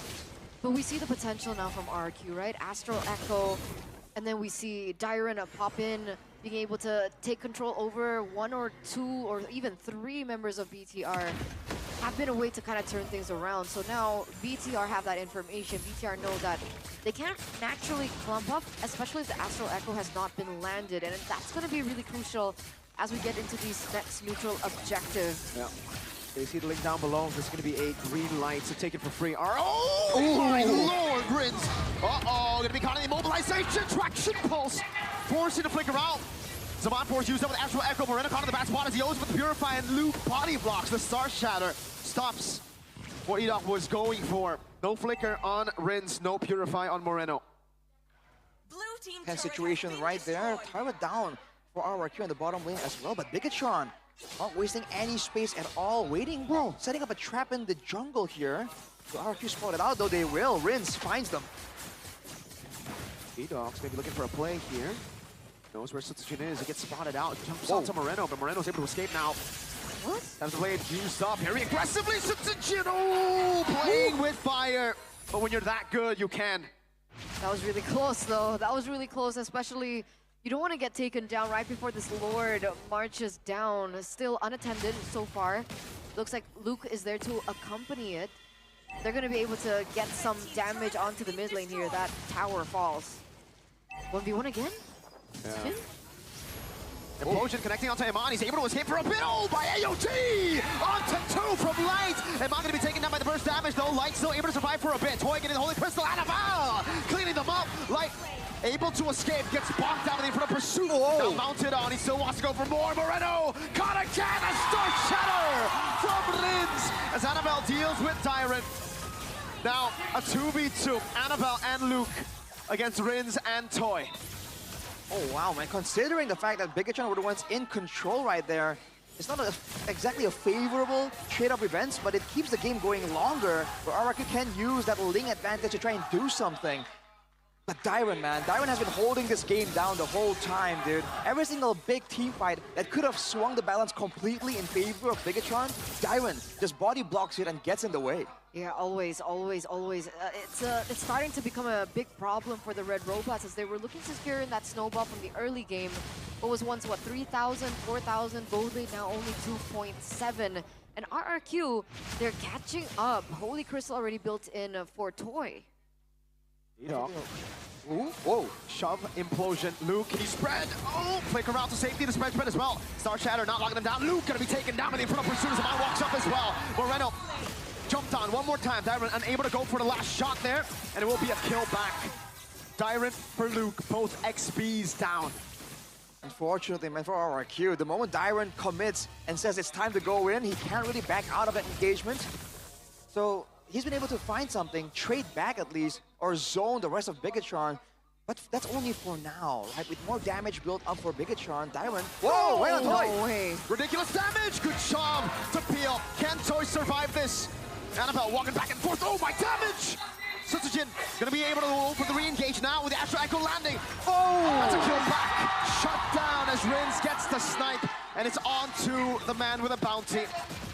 But we see the potential now from RRQ, right? Astral Echo, and then we see Dyron pop in, being able to take control over 1 or 2 or even 3 members of BTR. Have been a way to kind of turn things around. So now BTR have that information. BTR know that they can't naturally clump up, especially if the Astral Echo has not been landed. And that's going to be really crucial as we get into these next neutral objectives. Yeah. They see the link down below. There's going to be a green light to take it for free. Oh my lord, Rins! Uh-oh, going to be caught in the immobilization. Traction pulse. Forcing to flicker out. Zaman Force used up with Astral Echo. Moreno caught in the back spot as he owes with the Purify, and Luke body blocks. The Star Shatter stops what Edok was going for. No flicker on Rins, no Purify on Moreno. Blue team Tense situation right there. Tyra down for RRQ in the bottom lane as well, but Bigatron not wasting any space at all, waiting, setting up a trap in the jungle here. So RRQ spotted out, though they will. Rins finds them. Edok's maybe looking for a play here. Knows where Sutsujin is. He gets spotted out. Jumps onto Moreno, but Moreno's able to escape now. What? Has the blade used up. Very aggressively, Sutsujin. Oh, playing with fire. But when you're that good, you can. That was really close, though. That was really close, especially you don't want to get taken down right before this Lord marches down. Still unattended so far. Looks like Luke is there to accompany it. They're going to be able to get some damage onto the mid lane here. That tower falls. 1v1 again? Yeah. Implosion connecting onto Eman. He's able to escape for a bit. Oh, by AOT! Onto 2 from Light. Eman going to be taken down by the burst damage, though. Light still able to survive for a bit. Toy getting the Holy Crystal. Annabelle cleaning them up. Light able to escape. Gets bonked out in front of pursuit. Now mounted on. He still wants to go for more. Moreno caught again. A Star Shatter from Rins as Annabelle deals with Dyron. Now a 2v2. Annabelle and Luke against Rins and Toy. Oh wow, man, considering the fact that Bigatron were the ones in control right there, it's not exactly a favorable trade-off events, but it keeps the game going longer, where RRQ can use that Ling advantage to try and do something. But Dyron, man, Dyron has been holding this game down the whole time, dude. Every single big team fight that could have swung the balance completely in favor of Bigatron, Dyron just body blocks it and gets in the way. Yeah, always, always, always. It's starting to become a big problem for the Red Robots as they were looking to secure in that snowball from the early game. What was once, what, 3,000, 4,000, gold lead, now only 2.7. And RRQ, they're catching up. Holy Crystal already built in for Toy. Edok. Ooh, whoa, shove, implosion. Luke, can he spread? Oh, flicker out to safety, the spread as well. Star Shatter not locking him down. Luke gonna be taken down, but in front of pursuit as Eman walks up as well. Moreno jumped on one more time. Dyron unable to go for the last shot there, and it will be a kill back. Dyron for Luke, both XPs down. Unfortunately, man, for RRQ, the moment Dyron commits and says it's time to go in, he can't really back out of that engagement. So he's been able to find something, trade back at least, or zone the rest of Bigatron. But that's only for now, right? With more damage built up for Bigatron, Dyron. Whoa, wait on Toy! No way. Ridiculous damage! Good job to Peel. Can Toy survive this? Annabelle walking back and forth. Oh my damage! Sutsujin gonna be able to go for the re-engage now with the Astro Echo landing. Oh! That's a kill back. Shut down as Rins gets the snipe, and it's on to the man with a bounty.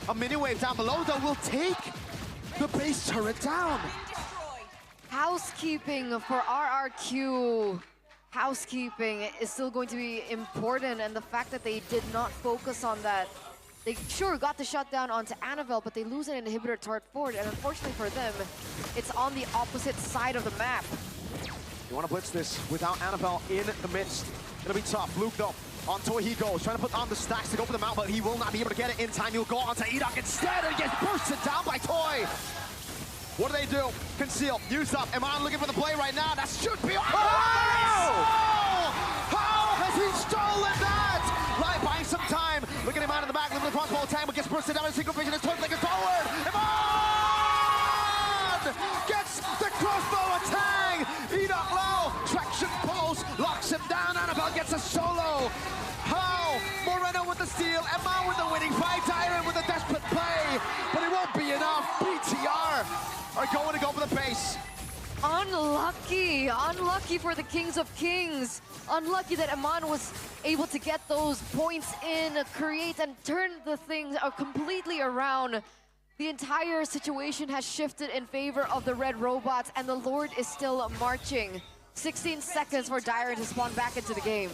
A mini wave down below though will take the base turret down. Housekeeping for RRQ. Housekeeping is still going to be important, and the fact that they did not focus on that. They sure got the shutdown onto Annabelle, but they lose an inhibitor turret forward, and unfortunately for them, it's on the opposite side of the map. You want to blitz this without Annabelle in the midst. It'll be tough. Luke though, on Toy he goes, trying to put on the stacks to go for the mount, but he will not be able to get it in time. He'll go onto Edok instead, and he gets bursted down by Toy. What do? Conceal, use up. Iman looking for the play right now. That should be. Oh! How has he stolen that? Live buying some time. Look at Iman in the back, living the crossbow attack, but gets bursted down in single vision. His Toy flicking forward. Iman gets the crossbow attack. Edok low, traction pulse, locks him down. Annabelle gets a solo. How? Moreno with the steal, Iman with the winning fight, Tyron with a desperate play, but it won't be enough. BTR are going to go for the base. Unlucky. Unlucky for the Kings of Kings. Unlucky that Iman was able to get those points in, create and turn the things completely around. The entire situation has shifted in favor of the red robots, and the Lord is still marching. 16 seconds for Dyron to spawn back into the game.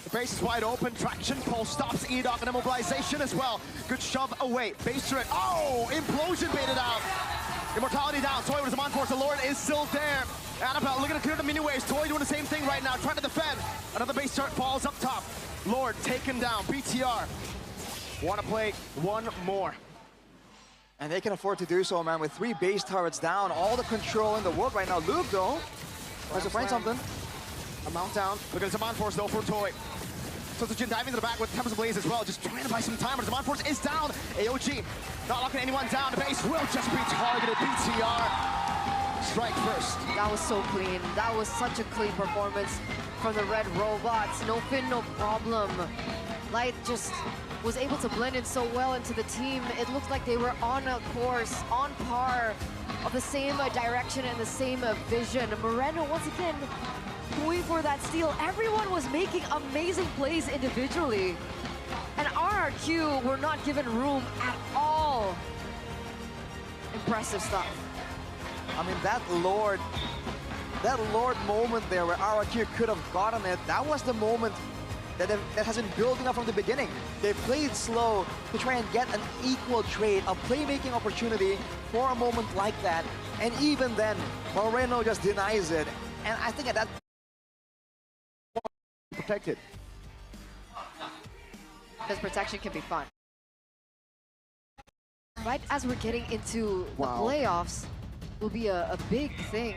The base is wide open. Traction pulse stops Edok and immobilization as well. Good shove away. Base turret. Oh! Implosion baited out. Immortality down. Toy with his on force. The Lord is still there. Annabelle looking to clear the mini waves. Toy doing the same thing right now, trying to defend. Another base turret falls up top. Lord taken down. BTR want to play one more. And they can afford to do so, man, with 3 base turrets down. All the control in the world right now. Luke, though, tries to find something. A mount down. Look at his Zaman Force though for Toy. So Jin diving to the back with Tempest Blaze as well, just trying to buy some time, but Zaman Force is down. AOG not locking anyone down. The base will just be targeted. BTR strike first. That was so clean. That was such a clean performance from the red robots. No fin, no problem. Light just was able to blend in so well into the team. It looked like they were on a course, on par, of the same direction and the same vision. Moreno once again going for that steal. Everyone was making amazing plays individually, and RRQ were not given room at all. Impressive stuff. I mean, that Lord moment there where RRQ could have gotten it, that was the moment that has been building up from the beginning. They played slow to try and get an equal trade, a playmaking opportunity for a moment like that, and even then, Moreno just denies it. And I think at that protected. Because protection can be fun. Right as we're getting into the playoffs, will be a big thing.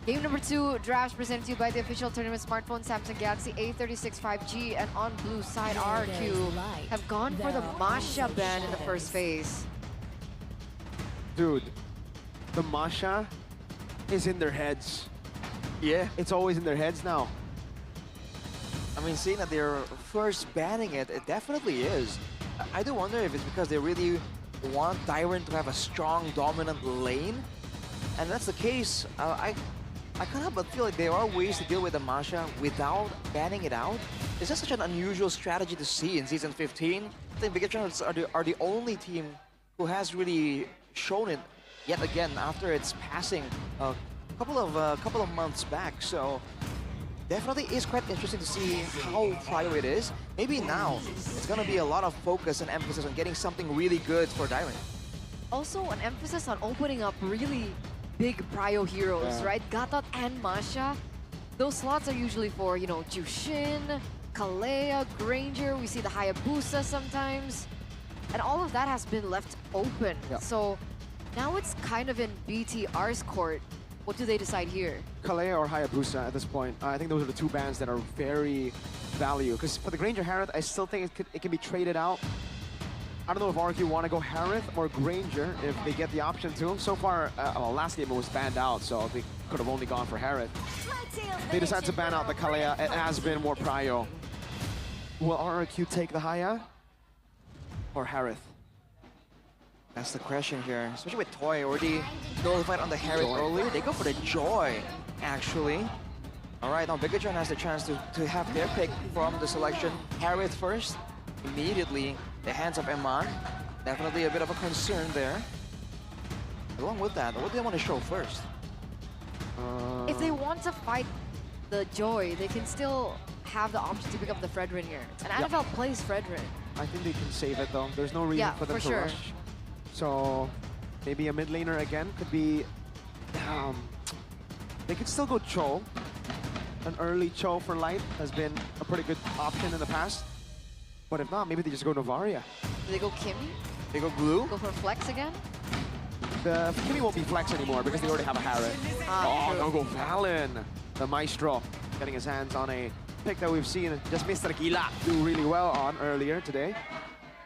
Game number 2 drafts presented to you by the official tournament smartphone Samsung Galaxy A36 5G, and on blue side RRQ have gone for the Masha ban in the first phase. Dude, the Masha is in their heads. Yeah. It's always in their heads now. I mean, seeing that they're first banning it, it definitely is. I do wonder if it's because they really want Dyron to have a strong, dominant lane. And that's the case. I kind of feel like there are ways to deal with the Masha without banning it out. It's just such an unusual strategy to see in Season 15. I think Bigatron are the only team who has really shown it yet again after its passing a couple of months back. So definitely is quite interesting to see how prio it is. Maybe now it's going to be a lot of focus and emphasis on getting something really good for Dyron. Also an emphasis on opening up really big prio heroes, right? Gatot and Masha. Those slots are usually for, you know, Jushin, Kalea, Granger. We see the Hayabusa sometimes. And all of that has been left open. So now it's kind of in BTR's court. What do they decide here? Kalea or Hayabusa at this point. I think those are the 2 bans that are very value. Because for the Granger Harith, I still think it can be traded out. I don't know if RQ want to go Harith or Granger if they get the option to. So far, last game it was banned out, so they could have only gone for Harith. They decided to ban out the Kalea. It has been more prio. Will RQ take the Haya or Harith? That's the question here, especially with Toy already nullified on the Harriet earlier. They go for the Joy, actually. All right, now Bigatron has the chance to have their pick from the selection. Harriet first, immediately the hands of Eman. Definitely a bit of a concern there. Along with that, what do they want to show first? If they want to fight the Joy, they can still have the option to pick up the Fredrin here. And Annabelle plays Fredrin. I think they can save it though. There's no reason for them to rush. So maybe a mid laner again could be... they could still go Cho. An early Cho for Light has been a pretty good option in the past. But if not, maybe they just go Novaria. Do they go Kimmy? They go Glue? Go for Flex again? The Kimmy won't be Flex anymore because they already have a Harriet. Now go Valen. The Maestro getting his hands on a pick that we've seen just Mr. Gila do really well on earlier today.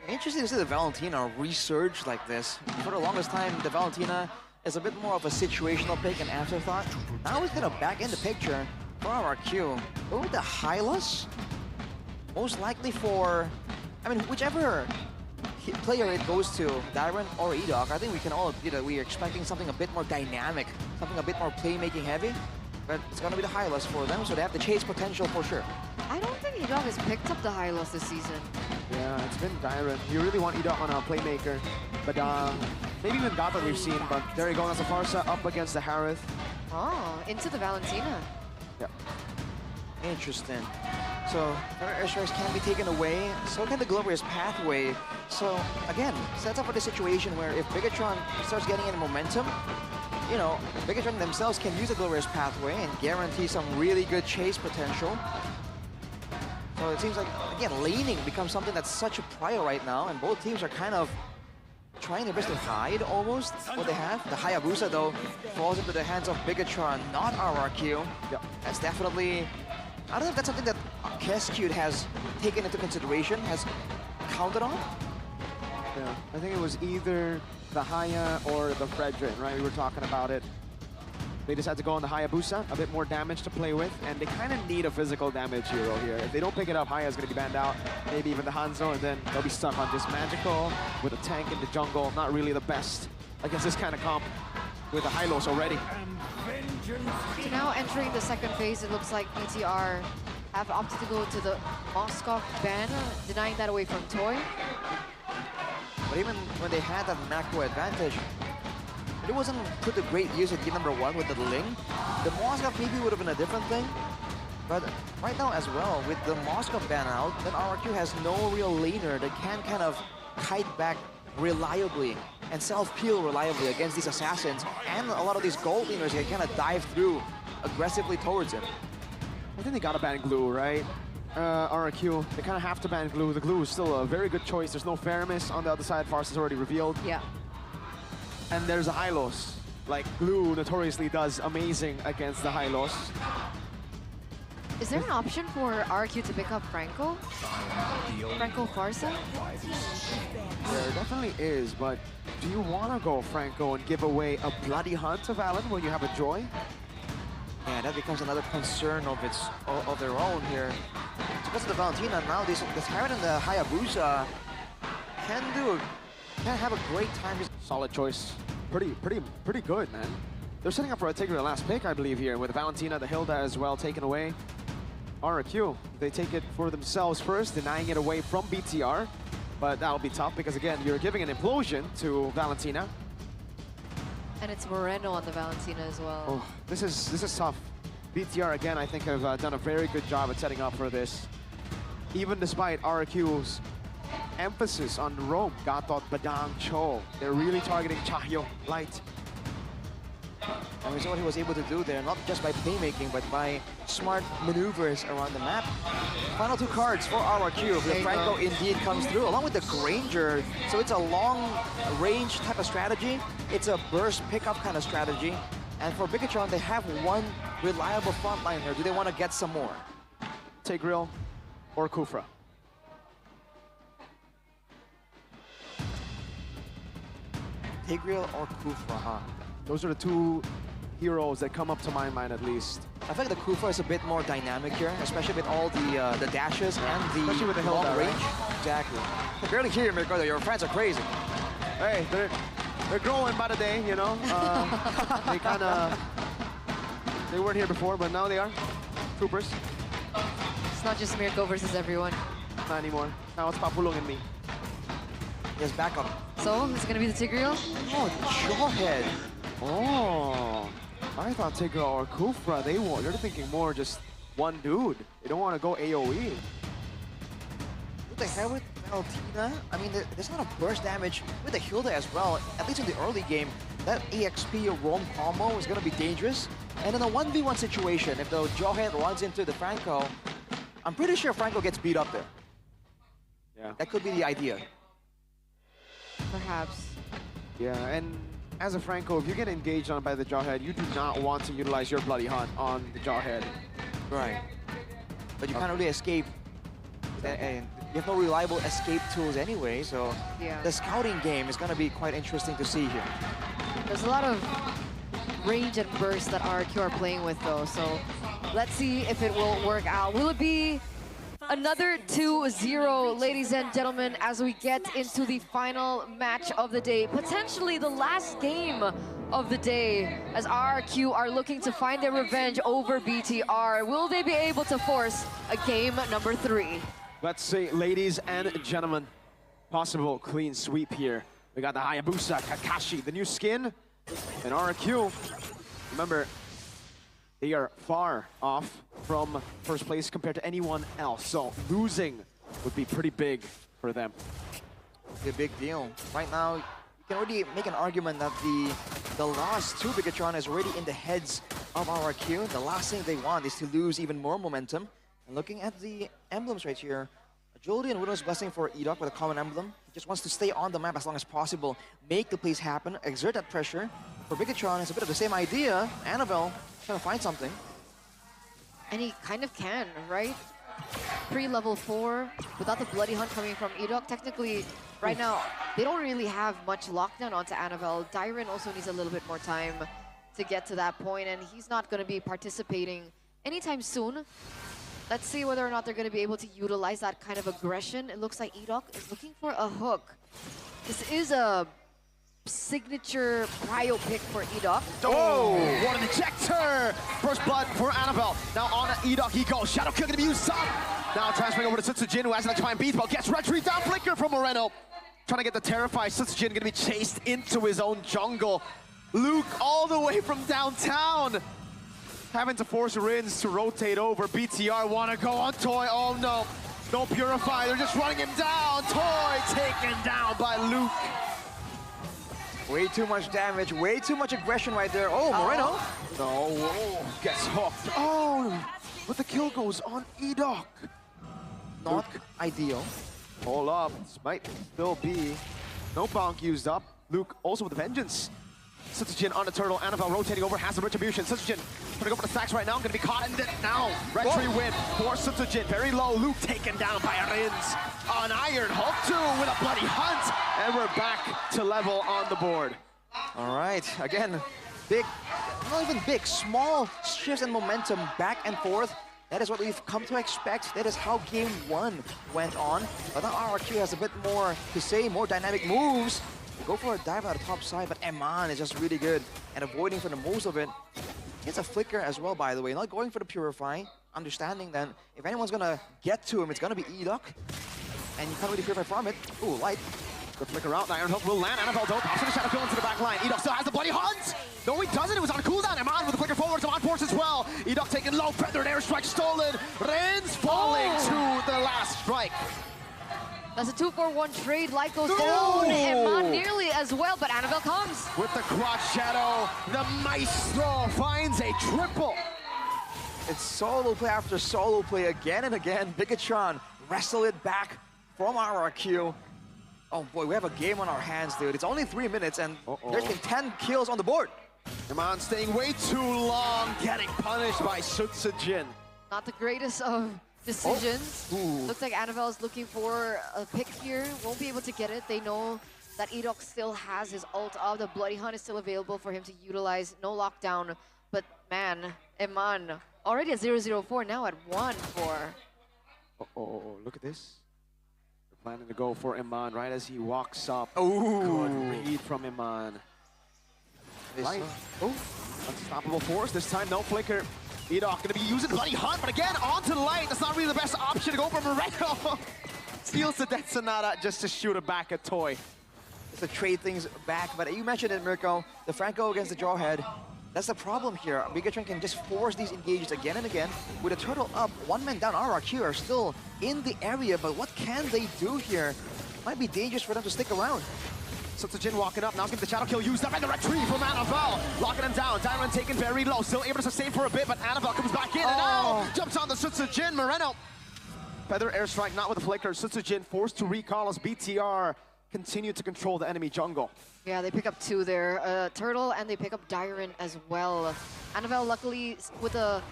Interesting to see the Valentina resurge like this. For the longest time, the Valentina is a bit more of a situational pick, an afterthought. Now he's gonna back in the picture for our RQ. Go with the Hylas. Most likely for, I mean, whichever player it goes to, Darren or Edok, I think we can all agree that we are expecting something a bit more dynamic, something a bit more playmaking heavy. But it's gonna be the Hylas for them, so they have the chase potential for sure. I don't think Edok has picked up the Hylos this season. Yeah, it's been Darren. You really want Edok on a playmaker. But maybe even Gata we've seen, but there you go, that's a Farsa up against the Harith. Oh, into the Valentina. Yeah. Interesting. So, airstrikes can be taken away, so can the Glorious Pathway. So, again, sets up for the situation where if Bigatron starts getting any momentum, you know, Bigatron themselves can use the Glorious Pathway and guarantee some really good chase potential. So it seems like, again, laning becomes something that's such a prior right now, and both teams are kind of trying their best to hide almost what they have. The Hayabusa, though, falls into the hands of Bigatron, not RRQ. Yeah. That's definitely... I don't know if that's something that Kescute has taken into consideration, has counted on. Yeah, I think it was either the Haya or the Fredrin, right? We were talking about it. They just had to go on the Hayabusa, a bit more damage to play with, and they kind of need a physical damage hero here. If they don't pick it up, Haya's going to be banned out, maybe even the Hanzo, and then they'll be stuck on just Magical with a tank in the jungle. Not really the best against this kind of comp with the Hylos already. So now entering the second phase, it looks like BTR have opted to go to the Moskov ban, denying that away from Toy. But even when they had that macro advantage, it wasn't put to great use at game number 1 with the Ling. The Moskov maybe would have been a different thing. But right now as well, with the Moskov ban out, then RRQ has no real laner that can kind of kite back reliably and self-peel reliably against these assassins. And a lot of these gold laners can kind of dive through aggressively towards him. I think they gotta ban Glue, right? RRQ, they kind of have to ban Glue. The Glue is still a very good choice. There's no Faramis on the other side. Farce is already revealed. Yeah. And there's a Hylos. Like, Glue notoriously does amazing against the Hylos. Is there an option for RQ to pick up Franco? Franco Farsa? There definitely is, but do you want to go Franco and give away a bloody hunt to Valen when you have a Joy? Yeah, that becomes another concern of their own here. Because of the Valentina, now this Harriet and the Hayabusa can have a great time. Solid choice. Pretty good, man. They're setting up for a Tigreal last pick, I believe, here, with Valentina, the Hilda as well taken away. RRQ, they take it for themselves first, denying it away from BTR. But that'll be tough because, again, you're giving an implosion to Valentina. And it's Moreno on the Valentina as well. Oh, this is tough. BTR, again, I think have done a very good job at setting up for this. Even despite RRQ's emphasis on Rome, Gatot, Badang, Cho. They're really targeting Chahyo, Light. And we saw what he was able to do there, not just by playmaking, but by smart maneuvers around the map. Final 2 cards for RRQ. The Franco indeed comes through, along with the Granger. So it's a long-range type of strategy. It's a burst pickup kind of strategy. And for Bigatron, they have one reliable frontliner. Do they want to get some more? Tigreal or Kufra? Tigreal or Kufra, huh? Those are the 2 heroes that come up to my mind, at least. I think the Kufra is a bit more dynamic here, especially with all the dashes and the especially with the long Hilda, range. right? Exactly. I can barely hear you, Mirko. Your friends are crazy. Hey, they're growing by the day, you know. They weren't here before, but now they are. Troopers. It's not just Mirko versus everyone. Not anymore. Now it's Papulong and me. Yes, backup. So, it's gonna be the Tigreal? Oh, Jawhead. Oh, I thought Tigreal or Kufra, they're thinking more just one dude. They don't want to go AoE. What the hell with Valentina? I mean, there's not a burst damage with the Hilda as well. At least in the early game, that EXP roam combo is going to be dangerous. And in a 1v1 situation, if the Jawhead runs into the Franco, I'm pretty sure Franco gets beat up there. Yeah. That could be the idea. Perhaps. Yeah, and as a Franco, if you get engaged on by the Jawhead, you do not want to utilize your Bloody Hunt on the Jawhead. Right. But you can't really escape. And you have no reliable escape tools anyway, so yeah. The scouting game is going to be quite interesting to see here. There's a lot of range and burst that RQ are playing with though, so let's see if it will work out. Will it be another 2-0, ladies and gentlemen, as we get into the final match of the day, potentially the last game of the day, as RQ are looking to find their revenge over BTR. Will they be able to force a game number 3? Let's see, ladies and gentlemen, possible clean sweep here. We got the Hayabusa, Kakashi, the new skin, and RQ. Remember, they are far off from first place compared to anyone else, so losing would be pretty big for them. It's a big deal. Right now, you can already make an argument that the loss to Bigatron is already in the heads of RQ. The last thing they want is to lose even more momentum. And looking at the emblems right here, Agility and Widow's Blessing for Edok with a common emblem. He just wants to stay on the map as long as possible, make the plays happen, exert that pressure. For Bigatron, it's a bit of the same idea. Annabelle trying to find something. And he kind of can, right? Pre-level 4, without the Bloody Hunt coming from Edok, technically, right now, they don't really have much lockdown onto Annabelle. Dyron also needs a little bit more time to get to that point, and he's not going to be participating anytime soon. Let's see whether or not they're going to be able to utilize that kind of aggression. It looks like Edok is looking for a hook. This is a signature prio pick for Edok. Oh, what an ejector! First blood for Annabelle. Now on Edok he goes. Shadow Kill gonna be used up. Now transferring over to Sutsujin, who has to try and beat, but gets retreat down flicker from Moreno. Trying to get the terrified Sutsujin, gonna be chased into his own jungle. Luke all the way from downtown. Having to force Rins to rotate over. BTR wanna go on Toy. Oh no, no Purify, they're just running him down. Toy taken down by Luke. Way too much damage, way too much aggression right there. Oh, Moreno. No, gets hooked. Oh, but the kill goes on Edok. Not ideal. Hold up, this might still be no bonk used up. Luke also with the vengeance. Sutsujin on the turtle, Annabelle rotating over, has the retribution. Sutsujin putting over the stacks right now, gonna be caught in it now. Retry win for Sutsujin, very low. Luke taken down by Rins. An Iron Hulk too with a Bloody Hunt. And we're back to level on the board. All right, again, big, not even big, small shifts in momentum back and forth. That is what we've come to expect. That is how game 1 went on. But now RQ has a bit more to say, more dynamic moves. They go for a dive out of top side, but Eman is just really good and avoiding for the most of it. It's a flicker as well, by the way. Not going for the Purify, understanding that if anyone's gonna get to him, it's gonna be Edok. And you can't really Purify from it. Ooh, light. The flicker out, the Iron Hook will land. Annabelle don't pass the Shadow Kill into the back line. Edok still has the Bloody Hunt! No, he doesn't. It was on cooldown. Eman with the flicker forward. Eman force as well. Edok taking low. Feathered airstrike stolen. Rins falling to the last strike. That's a 2-4-1 trade. Light goes down. Eman nearly as well, but Annabelle comes. With the crotch shadow, the Maestro finds a triple. It's solo play after solo play again and again. Bigatron wrestle it back from RRQ. Oh boy, we have a game on our hands, dude. It's only 3 minutes and there's been 10 kills on the board. Eman staying way too long, getting punished by Sutsujin. Not the greatest of decisions. Looks like Annabelle is looking for a pick here. Won't be able to get it. They know that Edok still has his ult up. The Bloody Hunt is still available for him to utilize. No lockdown. But man, Eman already at 0-0-4, now at 1-4. Oh, look at this. Planning to go for Iman right as he walks up. Oh, good read from Iman. Right. Oh, unstoppable force. This time, no flicker. Edok gonna be using Bloody Hunt, but again, onto the light. That's not really the best option to go for Moreno. Steals the Death Sonata just to shoot it back at Toy. To trade things back, but you mentioned it, Mirko. The Franco against the Jawhead. That's the problem here. Bigatron can just force these engages again and again. With a turtle up, one man down, RRQ are still in the area, but what can they do here? Might be dangerous for them to stick around. Jin walking up, now getting the shadow kill used up, and the retrieve from Annabelle. Locking him down, Dyron taken very low, still able to sustain for a bit, but Annabelle comes back in, and now jumps on the Jin. Moreno. Feather airstrike, not with the flicker. Jin forced to recall as BTR continue to control the enemy jungle. Yeah, they pick up 2 there. Turtle, and they pick up Dyron as well. Annabelle, luckily, with a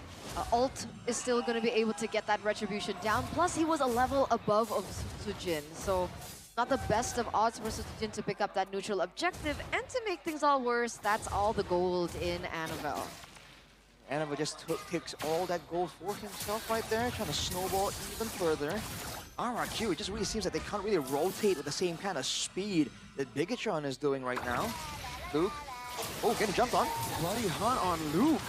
ult, is still going to be able to get that retribution down. Plus, he was a level above of Sujin, so not the best of odds for Sujin to pick up that neutral objective. And to make things all worse, that's all the gold in Annabelle. Annabelle just takes all that gold for himself right there, trying to snowball even further. RRQ, it just really seems that they can't really rotate with the same kind of speed that Bigatron is doing right now. Luke, oh, getting jumped on. Bloody Hunt on Luke.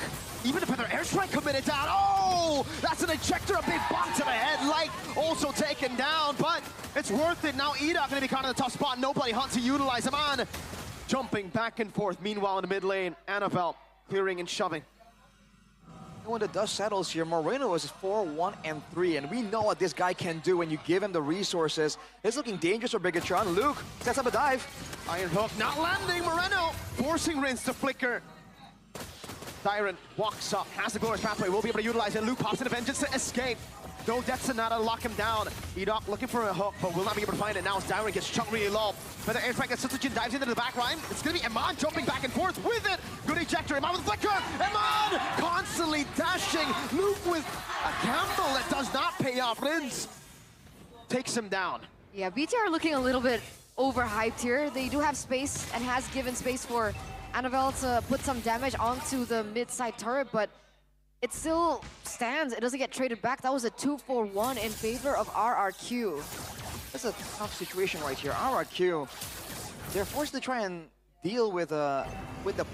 Even if their airstrike committed down. Oh, that's an ejector, a big bump to the head. Light also taken down, but it's worth it. Now Edok gonna be caught in a tough spot. No Bloody Hunt to utilize him on. Jumping back and forth. Meanwhile, in the mid lane, Annabelle clearing and shoving. When the dust settles here, Moreno is 4-1-3, and we know what this guy can do when you give him the resources. It's looking dangerous for Bigatron. Luke sets up a dive. Iron Hook not landing. Moreno forcing Rinse to flicker. Dyron walks up, has the glorious pathway, will be able to utilize it. Luke pops into Vengeance to escape. No Death Sonata to lock him down. Edok looking for a hook, but will not be able to find it now as Dyron gets chunked really low. But the airstrike as Jin dives into the back line. It's going to be Iman jumping back and forth with it. Good ejector. Iman with the flicker. Iman constantly dashing. Luke with a gamble that does not pay off. Rins takes him down. Yeah, BTR looking a little bit overhyped here. They do have space and has given space for Annabelle to put some damage onto the mid-side turret, but it still stands. It doesn't get traded back. That was a 2-4-1 in favor of RRQ. That's a tough situation right here. RRQ, they're forced to try and deal with the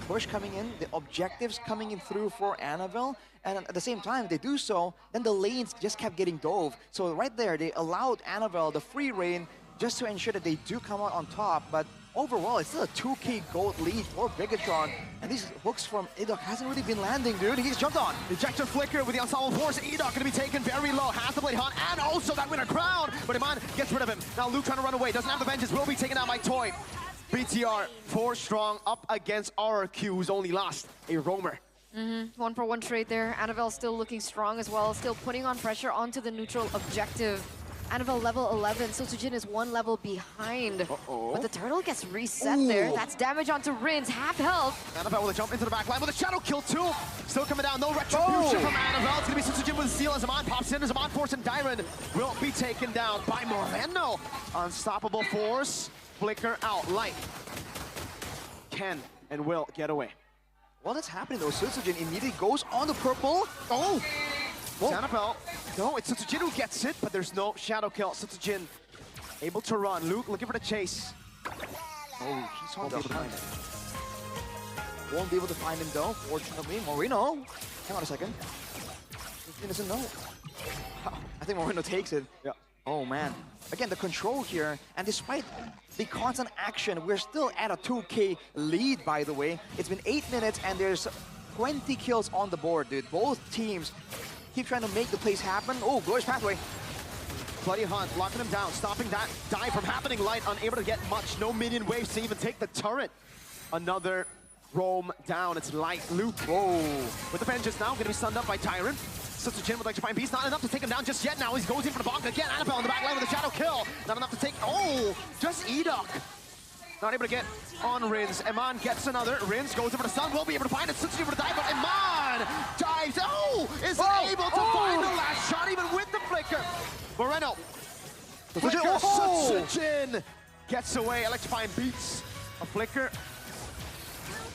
push coming in, the objectives coming in through for Annabelle, and at the same time they do so, then the lanes just kept getting dove. So right there, they allowed Annabelle the free reign just to ensure that they do come out on top, but overall, it's still a 2k gold lead for Bigatron. And these hooks from Edok hasn't really been landing, dude. He's jumped on. Ejector flicker with the ensemble force. Edok gonna be taken very low. Has the Blade Hunt and also that winner crown. But Iman gets rid of him. Now Luke trying to run away. Doesn't have the Vengeance. Will be taken out by Toy. BTR 4 strong up against RRQ, who's only lost a roamer. 1-for-1 trade there. Annabelle still looking strong as well. Still putting on pressure onto the neutral objective. Annabelle level 11, so Sujin is 1 level behind. But the turtle gets reset there. That's damage onto Rins, half health. Annabelle with a jump into the back line with a shadow kill too. Still coming down, no retribution from Annabelle. It's gonna be Sujin with a steal as Iman pops in, as Iman Force and Dyron will be taken down by Moreno. Unstoppable force, flicker out, light. Can and will get away. Well, that's happening though. Sujin immediately goes on the purple. Oh! Annabelle. No, it's Sujin who gets it, but there's no shadow kill. Sujin able to run. Luke looking for the chase. Oh, he's on the hunt. Won't be able to find him though, fortunately. Moreno. Hang on a second. He doesn't know. I think Moreno takes it. Yeah. Oh man. Again, the control here, and despite the constant action, we're still at a 2k lead, by the way. It's been 8 minutes and there's 20 kills on the board, dude. Both teams keep trying to make the plays happen. Oh, glorious pathway. Bloody Hunt locking him down, stopping that dive from happening. Light unable to get much. No minion waves to even take the turret. Another roam down. It's Light. Luke. Whoa. With the Vengeance now, going to be stunned up by Tyron. Jin would like to find Beast. Not enough to take him down just yet. Now he goes in for the bonk again. Annabelle in the back line with a shadow kill. Not enough to take. Oh, just Edok. Not able to get on Rins. Iman gets another. Rins goes over the stun. Will be able to find it. Sujin for the dive, but Iman dives. Oh, is able to find the last shot even with the flicker. Moreno. Flicker. Sujin gets away. Electrifying beats a flicker.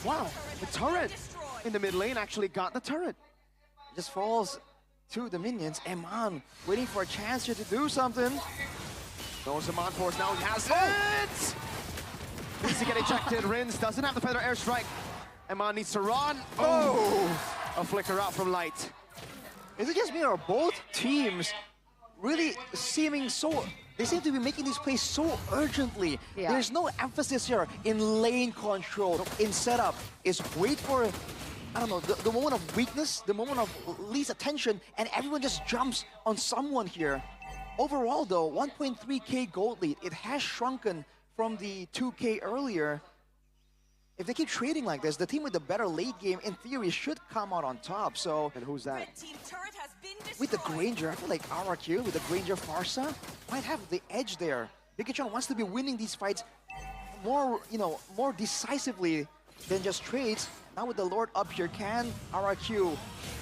Wow, the turret in the mid lane actually got the turret. It just falls to the minions. Iman waiting for a chance here to do something. Knows the Mon Force, now he has it! Needs to get ejected, Rins doesn't have the Feather Airstrike. Eman needs to run. Oh! A flicker out from Light. Is it just me or both teams really seeming so... They seem to be making these plays so urgently. Yeah. There's no emphasis here in lane control, in setup. It's wait for, I don't know, the moment of weakness, the moment of least attention, and everyone just jumps on someone here. Overall though, 1.3k gold lead. It has shrunken from the 2k earlier. If they keep trading like this, the team with the better late game, in theory, should come out on top. So, and who's that? With the Granger, I feel like RRQ with the Granger Farsa might have the edge there. Bigachon wants to be winning these fights more, more decisively than just trades. Now with the Lord up here, can RRQ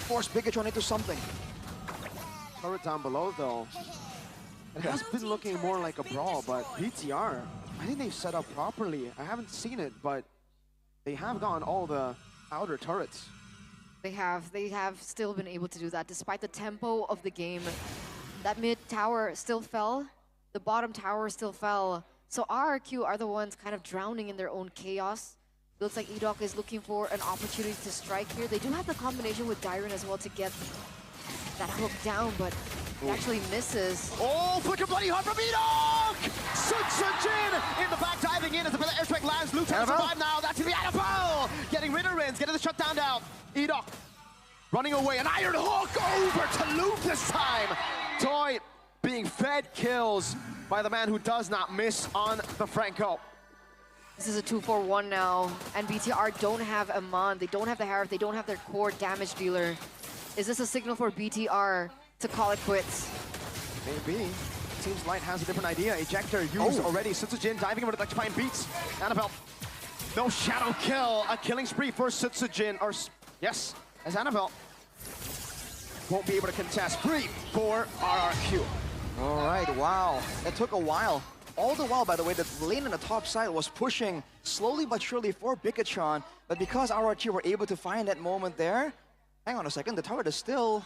force Bigachon into something? Turret down below though. It has been looking more like a brawl, but BTR, I think they've set up properly. I haven't seen it, but they have gotten all the outer turrets. They have still been able to do that despite the tempo of the game. That mid tower still fell, the bottom tower still fell. So RRQ are the ones kind of drowning in their own chaos. Looks like Edok is looking for an opportunity to strike here. They do have the combination with Dyron as well to get that hook down, but it actually misses. Oh, flicker bloody hard from Edok! Sutsujin in the back, diving in as the airstrike lands. Luke trying to survive now. That's gonna be Annabelle! Getting rid of Rins, getting the shutdown down. Edok running away. An iron hook over to Luke this time. Toy being fed kills by the man who does not miss on the Franco. This is a 2-4-1 now, and BTR don't have Amon, they don't have the Harith, they don't have their core damage dealer. Is this a signal for BTR to call it quits? Maybe. Seems Light has a different idea. Ejector used already. Sutsujin diving over the electrifying beats. Annabelle. No shadow kill. A killing spree for Sutsujin. Or, yes, as Annabelle won't be able to contest. 3 for RRQ. All right, wow. That took a while. All the while, by the way, the lane on the top side was pushing slowly but surely for Bigachon. But because RRQ were able to find that moment there, hang on a second, the turret is still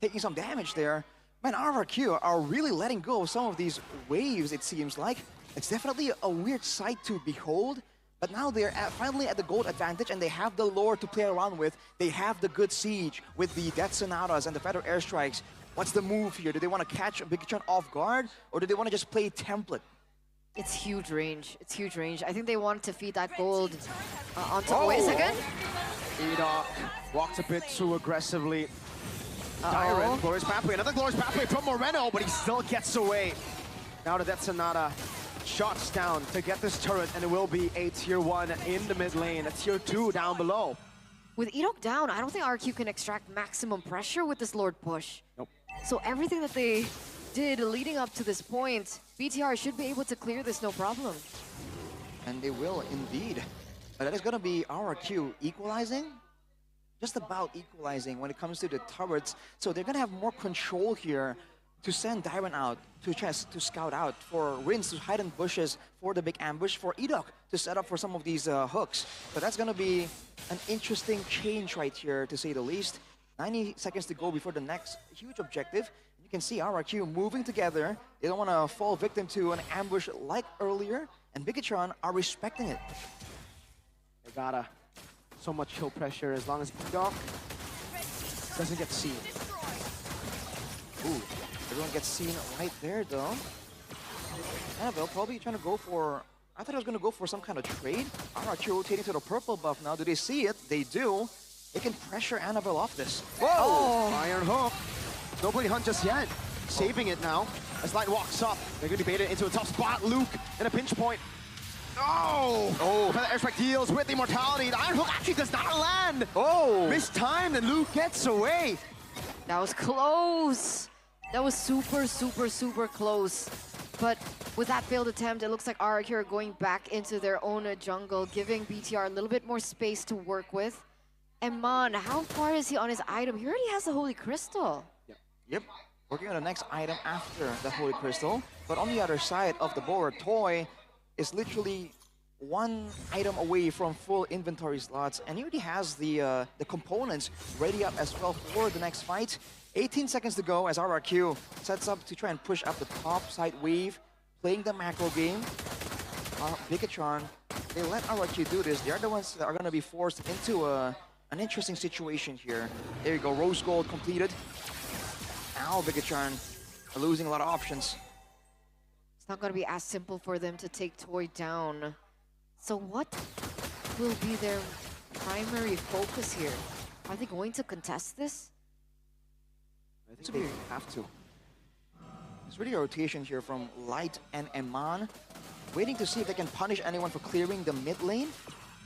taking some damage there. Man, RRQ are really letting go of some of these waves, it seems like. It's definitely a weird sight to behold. But now they're finally at the gold advantage, and they have the lore to play around with. They have the good siege with the Death Sonatas and the Feather Airstrikes. What's the move here? Do they want to catch Bigachon off guard, or do they want to just play template? It's huge range. It's huge range. I think they want to feed that gold onto... Oh. Wait a second. Edok walks a bit too aggressively. Dyron, Glorious Pathway. Another Glorious Pathway from Moreno, but he still gets away. Now the Death Sonata shots down to get this turret, and it will be a tier 1 in the mid lane, a tier 2 down below. With Edok down, I don't think RQ can extract maximum pressure with this Lord push. Nope. So everything that they did leading up to this point, BTR should be able to clear this no problem. And they will indeed. But that is going to be RRQ equalizing. Just about equalizing when it comes to the turrets. So they're going to have more control here to send Dyron out to scout out, for Rins to hide in bushes for the big ambush, for Edok to set up for some of these hooks. So that's going to be an interesting change right here, to say the least. 90 seconds to go before the next huge objective. You can see RRQ moving together. They don't want to fall victim to an ambush like earlier, and Bigachon are respecting it. They gotta so much kill pressure as long as Edok doesn't get seen. Ooh, everyone gets seen right there though. Annabelle probably trying to go for... I thought I was going to go for some kind of trade. RRQ rotating to the purple buff now. Do they see it? They do. They can pressure Annabelle off this. Whoa! Oh. Iron hook. No Bloody Hunt just yet. Saving it now. As Light walks up, they're going to be baited into a tough spot. Luke in a pinch point. Oh! Oh, Feather Airstrike deals with the immortality. The Iron Hook actually does not land. Oh! Mistimed, and Luke gets away. That was close. That was super, super, super close. But with that failed attempt, it looks like RRQ are going back into their own jungle, giving BTR a little bit more space to work with. And Mon, how far is he on his item? He already has the Holy Crystal. Yep. Working on the next item after the Holy Crystal. But on the other side of the board, Toy is literally one item away from full inventory slots, and he already has the components ready up as well for the next fight. 18 seconds to go as RRQ sets up to try and push up the top side wave, playing the macro game. Bigatron, they let RRQ do this. They're the ones that are going to be forced into an interesting situation here. There you go, Rose Gold completed. Now Bigatron are losing a lot of options. It's not going to be as simple for them to take Toy down. So what will be their primary focus here? Are they going to contest this? I think they have to. There's really a rotation here from Light and Eman, waiting to see if they can punish anyone for clearing the mid lane.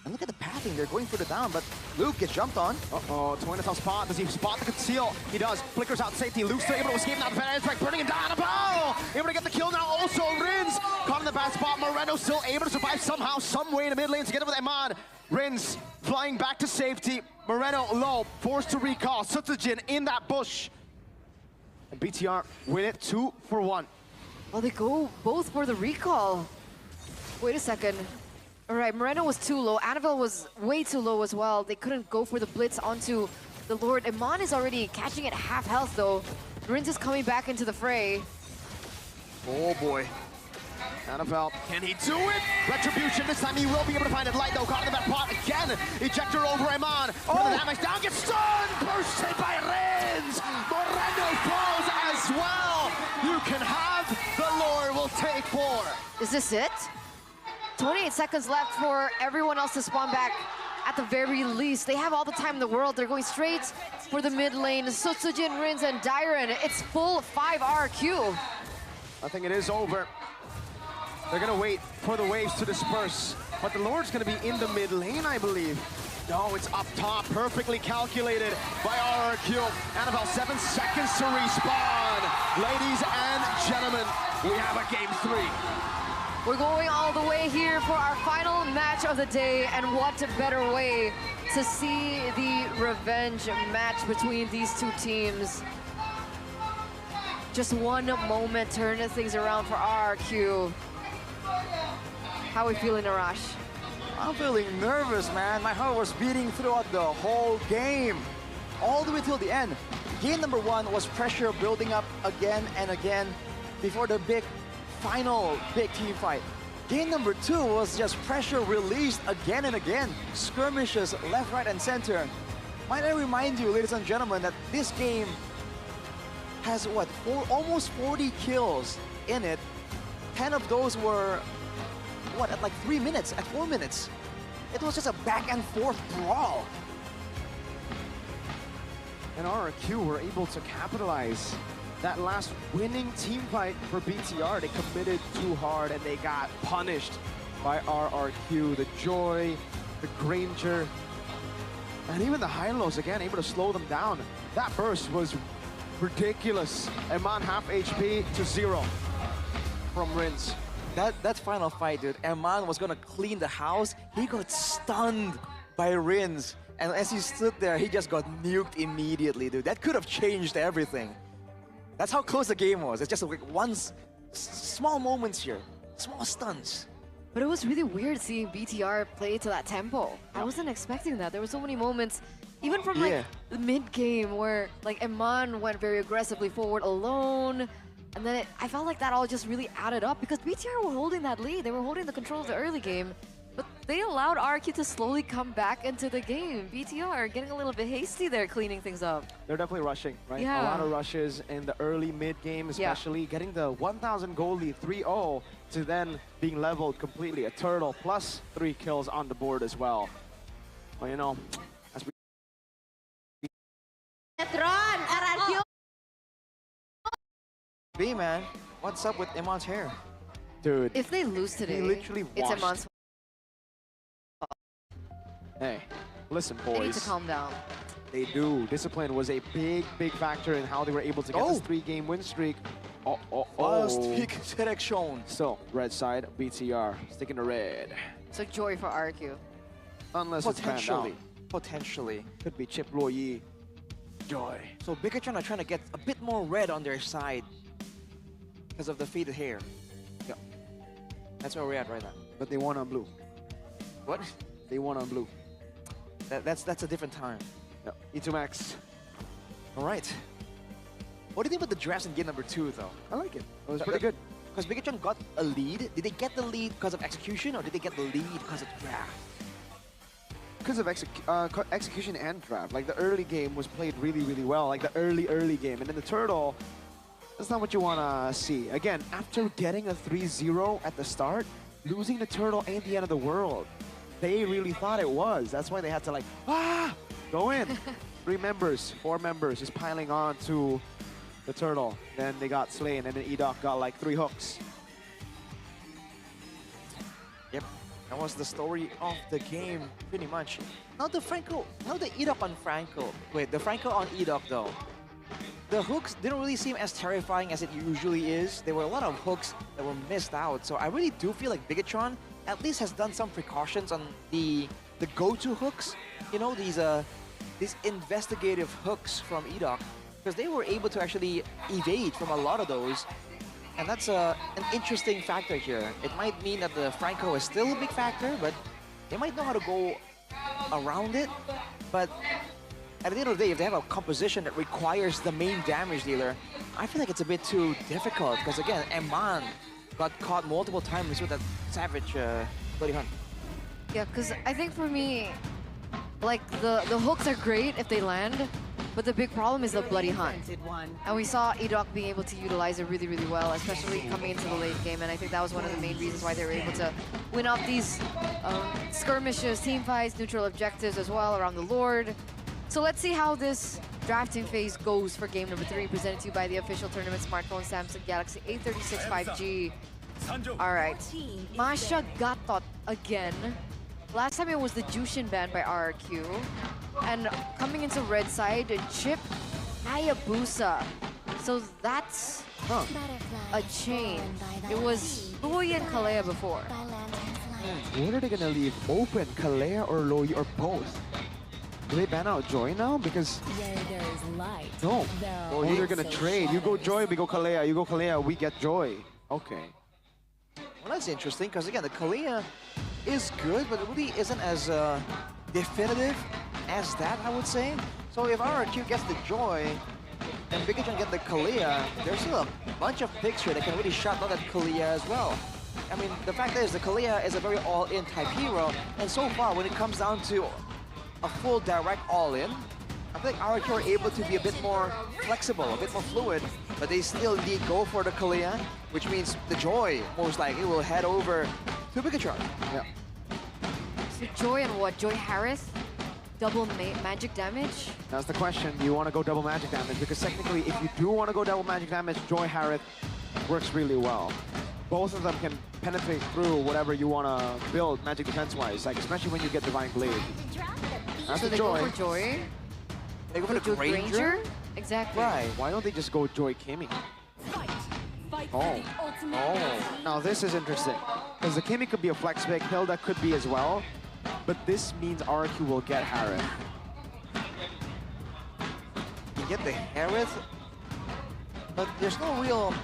And look at the pathing, they're going for the down, but Luke gets jumped on. Uh-oh, Toy in a tough spot. Does he spot the conceal? He does. Flickers out safety. Luke's still able to escape now. The Fan Strike burning him down. Annabelle! Able to get the kill now. Also, Rins caught in the bad spot. Moreno still able to survive somehow, some way in the mid lane together with Eman. Rins flying back to safety. Moreno low, forced to recall. Sutsujin in that bush. And BTR win it 2 for 1. Well, they go both for the recall. Wait a second. All right, Moreno was too low. Annabelle was way too low as well. They couldn't go for the blitz onto the Lord. Eman is already catching at half health, though. Rins is coming back into the fray. Oh, boy. Annabelle, can he do it? Retribution, this time he will be able to find it. Light, though, caught in the back pot again. Ejector over Eman. Oh, the damage down, gets stunned! Bursted by Rins! Moreno falls as well! You can have, the Lord will take 4. Is this it? 28 seconds left for everyone else to spawn back. At the very least, they have all the time in the world. They're going straight for the mid lane. Sutsujin, Rins, and Dairon. It's full 5 RQ. I think it is over. They're gonna wait for the waves to disperse. But the Lord's gonna be in the mid lane, I believe. No, it's up top, perfectly calculated by RRQ. Annabelle, 7 seconds to respawn. Ladies and gentlemen, we have a game 3. We're going all the way here for our final match of the day, and what better way to see the revenge match between these two teams. Just one moment turning things around for RRQ. How are we feeling, Arash? I'm feeling nervous, man. My heart was beating throughout the whole game, all the way till the end. Game number 1 was pressure building up again and again before the final big team fight. Game number 2 was just pressure released again and again. Skirmishes left, right, and center. Might I remind you, ladies and gentlemen, that this game has, what, almost 40 kills in it. 10 of those were, what, at like 3 minutes, at 4 minutes. It was just a back and forth brawl. And RRQ were able to capitalize. That last winning team fight for BTR, they committed too hard and they got punished by RRQ. The Joy, the Granger, and even the Hylos, again, able to slow them down. That burst was ridiculous. Eman half HP to 0 from Rins. That final fight, dude, Eman was gonna clean the house. He got stunned by Rins. And as he stood there, he just got nuked immediately, dude. That could have changed everything. That's how close the game was. It's just like small moments here, small stunts. But it was really weird seeing BTR play to that tempo. I wasn't expecting that. There were so many moments, even from like the mid-game, where like Eman went very aggressively forward alone. And then I felt like that all just really added up because BTR were holding that lead. They were holding the control of the early game. But they allowed RQ to slowly come back into the game. BTR getting a little bit hasty there, cleaning things up. They're definitely rushing, right? Yeah. A lot of rushes in the early mid-game, especially getting the 1,000 goal lead 3-0 to then being leveled completely. A turtle plus 3 kills on the board as well. Well, you know, as we... RRQ. B, man, what's up with Eman's hair? Dude. If they lose today, he literally it's washed. Eman's. Hey, listen, boys. They need to calm down. They do. Discipline was a big, big factor in how they were able to get this 3-game win streak. Fast peak selection. So, red side, BTR, sticking to red. So Joy for RQ. Unless it's banned out. Potentially. Could be Chip Loyi. Joy. So Bigatron are trying to get a bit more red on their side because of the faded hair. Yeah. That's where we're at right now. But they won on blue. What? They won on blue. That's a different time. Yeah. E2 Max. All right. What do you think about the drafts in game number 2, though? I like it. It was pretty good. Because Bigatron got a lead. Did they get the lead because of execution, or did they get the lead because of draft? Because of execution and draft. Like, the early game was played really, really well. Like, the early game. And then the turtle, that's not what you want to see. Again, after getting a 3-0 at the start, losing the turtle ain't the end of the world. They really thought it was. That's why they had to, like, go in. 4 members just piling on to the turtle. Then they got slain, and then Edoc got like 3 hooks. Yep, that was the story of the game, pretty much. Now the Edoc on Franco. Wait, the Franco on Edoc though. The hooks didn't really seem as terrifying as it usually is. There were a lot of hooks that were missed out. So I really do feel like Bigatron at least has done some precautions on the go-to hooks. You know, these investigative hooks from Edoc, because they were able to actually evade from a lot of those. And that's an interesting factor here. It might mean that the Franco is still a big factor, but they might know how to go around it. But at the end of the day, if they have a composition that requires the main damage dealer, I feel like it's a bit too difficult. Because again, Eman got caught multiple times with that savage Bloody Hunt. Yeah, because I think for me, like, the hooks are great if they land, but the big problem is the Bloody Hunt. And we saw Edoc being able to utilize it really, really well, especially coming into the late game, and I think that was one of the main reasons why they were able to win off these skirmishes, team fights, neutral objectives as well around the Lord. So let's see how this drafting phase goes for game number 3, presented to you by the official tournament smartphone Samsung Galaxy A36 5G. Alright, Masha got thought again. Last time it was the Jushin ban by RRQ. And coming into red side, Chip Hayabusa. So that's a change. It was Loi and Kalea before. What are they gonna leave open? Kalea or Loi or both? Do they ban out Joy now? Because no. Oh, they're gonna trade. You go Joy, we go Kalea. You go Kalea, we get Joy. Okay. Well, that's interesting, because again, the Kalea is good, but it really isn't as definitive as that, I would say. So if RRQ gets the Joy and Bigatron get the Kalea, there's still a bunch of picks here that can really shut down that Kalea as well. I mean, the fact is, the Kalea is a very all-in type hero, and so far, when it comes down to a full direct all-in, I think RRQ are able to be a bit more flexible, a bit more fluid, but they still indeed go for the Kalea, which means the Joy most likely will head over to Bigatron. Yeah. So Joy and what? Joy Harris? Double magic damage? That's the question. Do you want to go double magic damage? Because technically, if you do want to go double magic damage, Joy Harith works really well. Both of them can penetrate through whatever you want to build magic defense-wise, like especially when you get Divine Blade. That's so the they Joy. go for Joy? They go for the Granger? Exactly. Right. Why don't they just go Joy Kimmy? Oh. Now this is interesting. Because the Kimmy could be a flex pick, Hilda could be as well. But this means RQ will get Harith. You get the Harith, but there's no real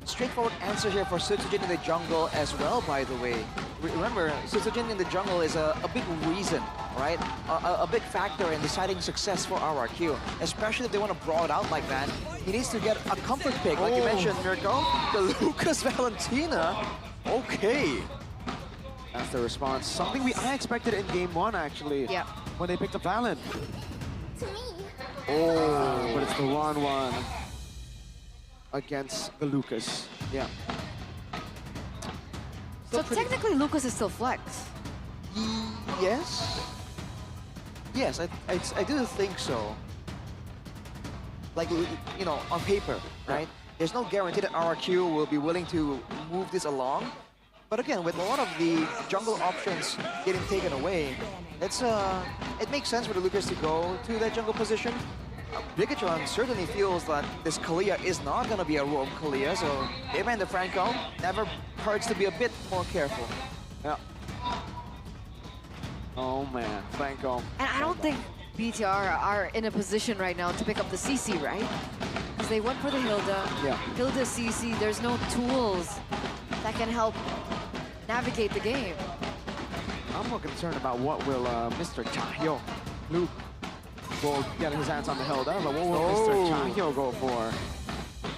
straightforward answer here for Sutsujin in the jungle as well, by the way. Remember, Sutsujin in the jungle is a big reason, right? A big factor in deciding success for RRQ, especially if they want to brawl it out like that. He needs to get a comfort pick, like you mentioned, Mirko. The Lucas Valentina. Okay. That's the response. Something I expected in game 1, actually. Yeah. When they picked up Valen. Oh, but it's the wrong one against the Lucas. Yeah. So technically, Lucas is still flex. Yes. Yes, I do think so. Like, you know, on paper, right? There's no guarantee that RRQ will be willing to move this along. But again, with a lot of the jungle options getting taken away, it makes sense for the Lucas to go to that jungle position. Bigatron certainly feels that this Kalea is not going to be a roam Kalea, so they ran the Franco. Never hurts to be a bit more careful. Yeah. Oh man, Franco. And I don't think BTR are in a position right now to pick up the CC, right? Because they went for the Hilda. Yeah. Hilda CC, there's no tools that can help navigate the game. I'm more concerned about what will Mr. Chahyo, Luke, will get his hands on the Hilda, but what will Mr. Chahyo go for?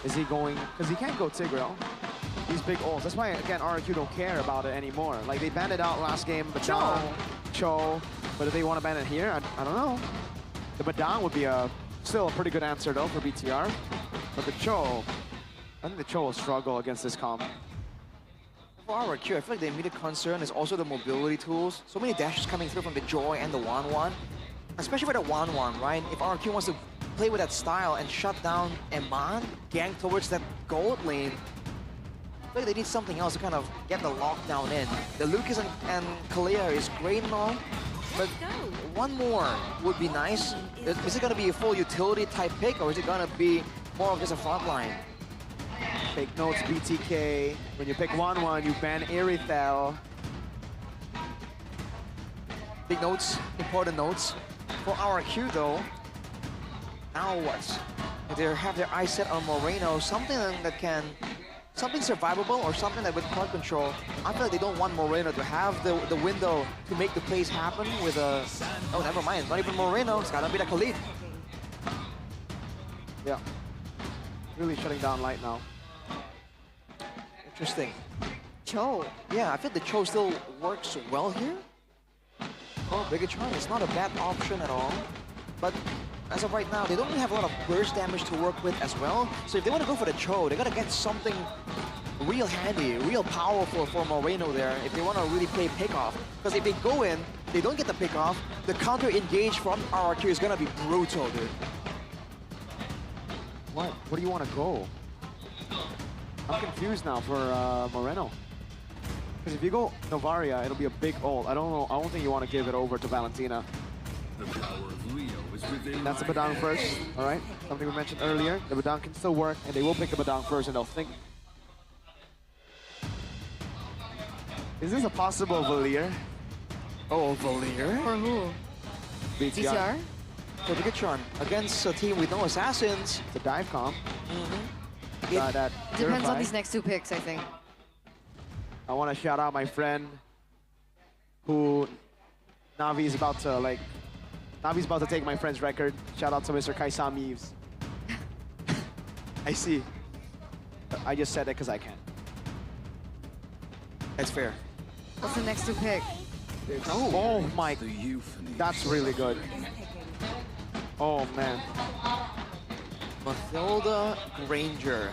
Is he going, because he can't go Tigreal. these big ults. That's why, again, RRQ don't care about it anymore. Like, they banned it out last game, Badang, Cho. But if they want to ban it here, I don't know. The Badang would be still a pretty good answer, though, for BTR. But the Cho, I think the Cho will struggle against this comp. For RRQ, I feel like the immediate concern is also the mobility tools. So many dashes coming through from the Joy and the Wan. Especially for the Wan, right? If RRQ wants to play with that style and shut down Eman, gang towards that gold lane, I feel like they need something else to kind of get the lockdown in. The Lucas and Kalea is great and all, but one more would be nice. Is it going to be a full utility type pick, or is it going to be more of just a front line? Take notes, BTK. When you pick 1-1, you ban Aerithel. Big notes, important notes. For RRQ though, now what? They have their eyes set on Moreno, something survivable or something that with crowd control. I feel like they don't want Moreno to have the window to make the plays happen with a... Oh, never mind, not even Moreno, it's gotta be the Khalid. Yeah, really shutting down Light now. Interesting. Cho, yeah, I feel the Cho still works well here. Oh, Bigatron is not a bad option at all. But as of right now, they don't really have a lot of burst damage to work with as well. So if they want to go for the Cho, they gotta get something real handy, real powerful for Moreno there if they want to really play pickoff. Because if they go in, they don't get the pickoff, the counter engage from RRQ is gonna be brutal, dude. What? Where do you want to go? I'm confused now for Moreno. Because if you go Novaria, it'll be a big ult. I don't know. I don't think you want to give it over to Valentina. The power of Leo is within. That's the Badang first. All right. Something we mentioned earlier. The Badang can still work, and they will pick the Badang first, and they'll think. Is this a possible Valier? Oh, Valier? For who? BTR? For Bigatron against a team with no assassins. It's a dive comp. It depends on these next two picks, I think. I want to shout out my friend who Navi's about to take my friend's record. Shout out to Mr. Kaisam Eves. I see. I just said it because I can. That's fair. What's the next two pick? Oh my, that's really good. Oh man. Mathilda Granger.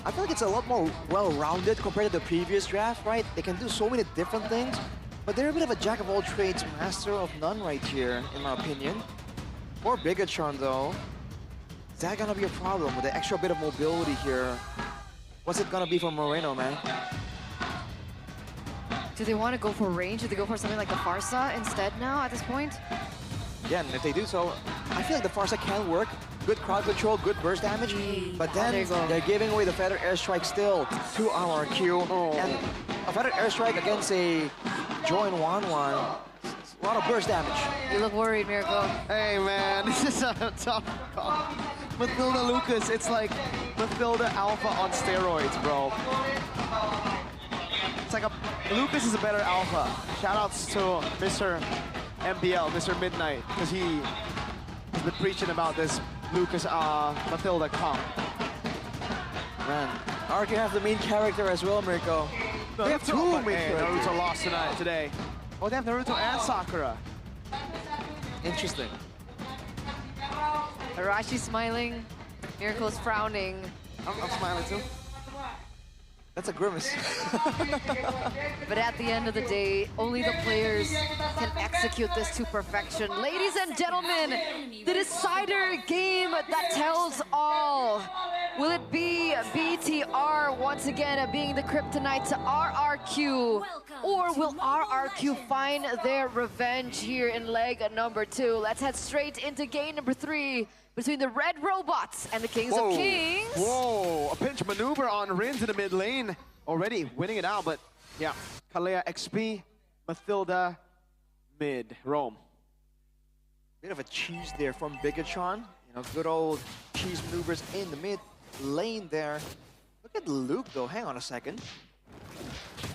I feel like it's a lot more well-rounded compared to the previous draft, right? They can do so many different things, but they're a bit of a jack-of-all-trades, master of none right here, in my opinion. For Bigatron, though, is that gonna be a problem with the extra bit of mobility here? What's it gonna be for Moreno, man? Do they want to go for range? Do they go for something like the Farsa instead now at this point? Yeah, and if they do so, I feel like the Farsa can work. Good crowd control, good burst damage, but then they're giving away the Feather Airstrike still to RRQ. And a Feather Airstrike against a Join 1-1, a lot of burst damage. You look worried, Miracle. Hey man, this is a tough call. Mathilda Lucas, it's like Mathilda Alpha on steroids, bro. It's like Lucas is a better Alpha. Shoutouts to Mr. MBL, Mr. Midnight, because he has been preaching about this Lucas Mathilda comp. Man, RRQ have the main character as well, Mirko. No, they have two main characters. Naruto lost today. Oh, they have Naruto and Sakura. Interesting. Arashi smiling, Miracle's frowning. I'm smiling too. That's a grimace. But at the end of the day, only the players can execute this to perfection. Ladies and gentlemen, the decider game that tells all. Will it be BTR once again being the kryptonite to RRQ? Or will RRQ find their revenge here in leg number 2? Let's head straight into game number 3 between the Red Robots and the Kings of Kings. Whoa, a pinch maneuver on Rins in the mid lane. Already winning it out, but yeah. Kalea XP, Mathilda mid, Rome. Bit of a cheese there from Bigatron. You know, good old cheese maneuvers in the mid lane there. Look at Luke though, hang on a second.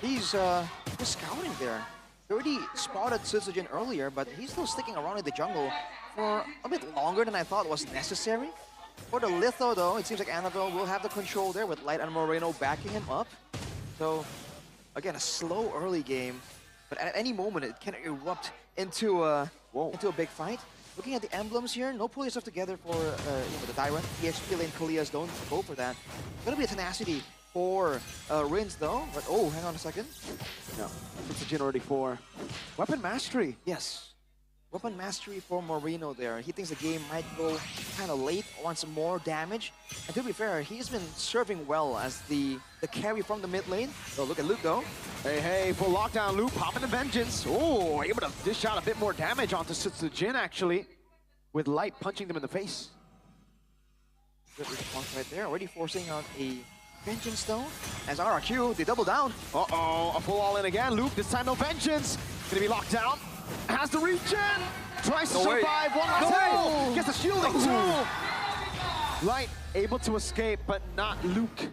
He's just scouting there. He already spotted Sutsujin earlier, but he's still sticking around in the jungle for a bit longer than I thought was necessary. For the Litho, though, it seems like Annabelle will have the control there with Light and Moreno backing him up. So, again, a slow early game, but at any moment it can erupt into a big fight. Looking at the emblems here, no pulling stuff together for the Tyrant. EXP lane Kalias don't go for that. Gonna be a tenacity for Rins, though. But oh, hang on a second. No, it's a Jin already for weapon mastery. Yes. Weapon mastery for Moreno there. He thinks the game might go kind of late, wants more damage. And to be fair, he's been serving well as the carry from the mid lane. Oh, look at Luke though. Hey, full lockdown Luke, popping the vengeance. Oh, able to dish out a bit more damage onto Jin actually, with Light punching them in the face. Good response right there, already forcing out a vengeance though. As RRQ, they double down. Uh-oh, a full all in again. Luke, this time no vengeance. Gonna be locked down. Has the regen. Tries to survive. One last hit. Gets the shielding too. Light able to escape, but not Luke.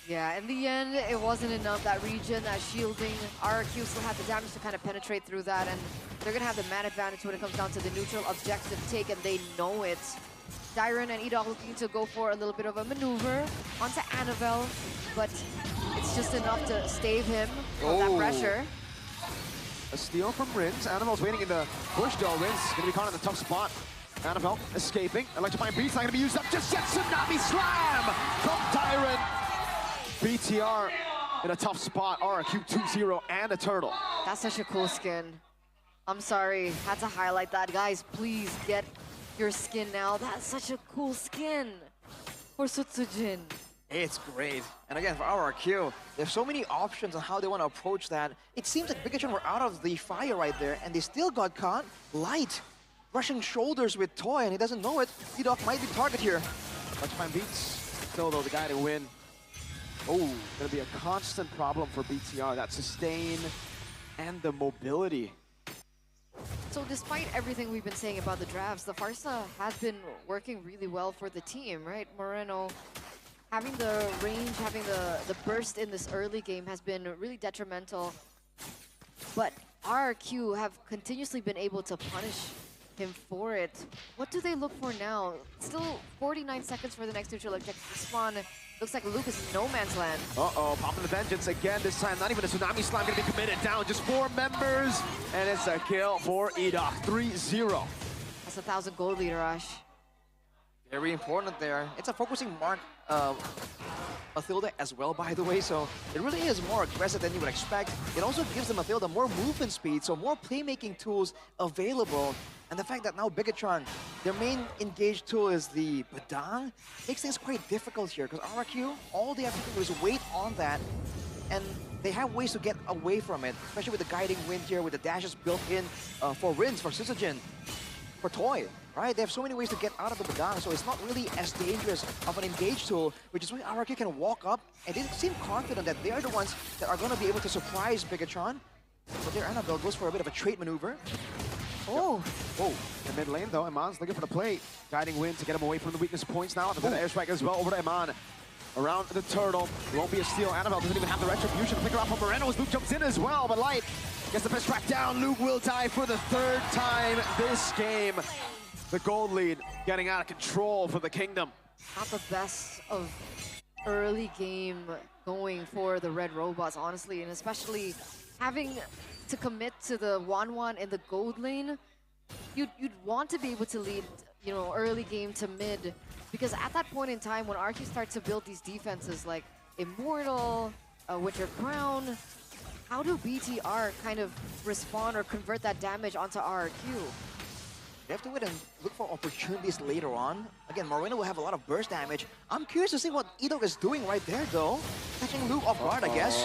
Yeah, in the end, it wasn't enough. That regen, that shielding. RRQ still had the damage to kind of penetrate through that, and they're gonna have the man advantage when it comes down to the neutral objective take, and they know it. Dyron and Edok looking to go for a little bit of a maneuver onto Annabelle, but it's just enough to stave him from that pressure. A steal from Rins. Annabelle's waiting in the bush though. Rins gonna be caught in the tough spot. Annabelle escaping. Electrifying Beat's not gonna be used up just yet. Tsunami Slam from Tyrant. BTR in a tough spot. RRQ 2-0 and a turtle. That's such a cool skin. I'm sorry, had to highlight that. Guys, please get your skin now. That's such a cool skin for Sutsujin. It's great. And again, for RRQ, there's so many options on how they want to approach that. It seems like Bigachon were out of the fire right there, and they still got caught. Light, brushing shoulders with Toy, and he doesn't know it. Edok might be the target here. Electrifying Beats, still though the guy to win. Oh, gonna be a constant problem for BTR. That sustain and the mobility. So despite everything we've been saying about the drafts, the Farsa has been working really well for the team, right? Moreno having the range, having the burst in this early game has been really detrimental. But RRQ have continuously been able to punish him for it. What do they look for now? Still 49 seconds for the next neutral objective to spawn. Looks like Luke is in no man's land. Uh-oh, popping the vengeance again. This time, not even a Tsunami Slam gonna be committed. Down just 4 members, and it's a kill for Edok. 3-0. That's 1,000 gold lead rush. Very important there. It's a focusing mark Mathilda as well, by the way, so it really is more aggressive than you would expect. It also gives the Mathilda more movement speed, so more playmaking tools available. And the fact that now Bigachon, their main engaged tool is the Badang, makes things quite difficult here, because RRQ, all they have to do is wait on that, and they have ways to get away from it, especially with the guiding wind here, with the dashes built in for Rins, for Sisajin, for Toy. Right, they have so many ways to get out of the Badang, so it's not really as dangerous of an engage tool, which is why RRQ can walk up, and they seem confident that they are the ones that are going to be able to surprise Bigachon. But there, Annabelle goes for a bit of a trade maneuver. Oh! Whoa, in mid lane though, Iman's looking for the play. Guiding wind to get him away from the weakness points now. The airstrike as well over to Iman. Around the turtle, it won't be a steal. Annabelle doesn't even have the retribution to pick her up from Moreno as Luke jumps in as well, but Light gets the best track down. Luke will die for the 3rd time this game. The gold lead getting out of control for the Kingdom. Not the best of early game going for the Red Robots, honestly, and especially having to commit to the 1-1 in the gold lane. You'd want to be able to lead, you know, early game to mid, because at that point in time when RQ starts to build these defenses like Immortal, Witcher Crown, how do BTR kind of respond or convert that damage onto RQ? They have to wait and look for opportunities later on. Again, Moreno will have a lot of burst damage. I'm curious to see what Edok is doing right there, though. Catching Luke off guard, I guess.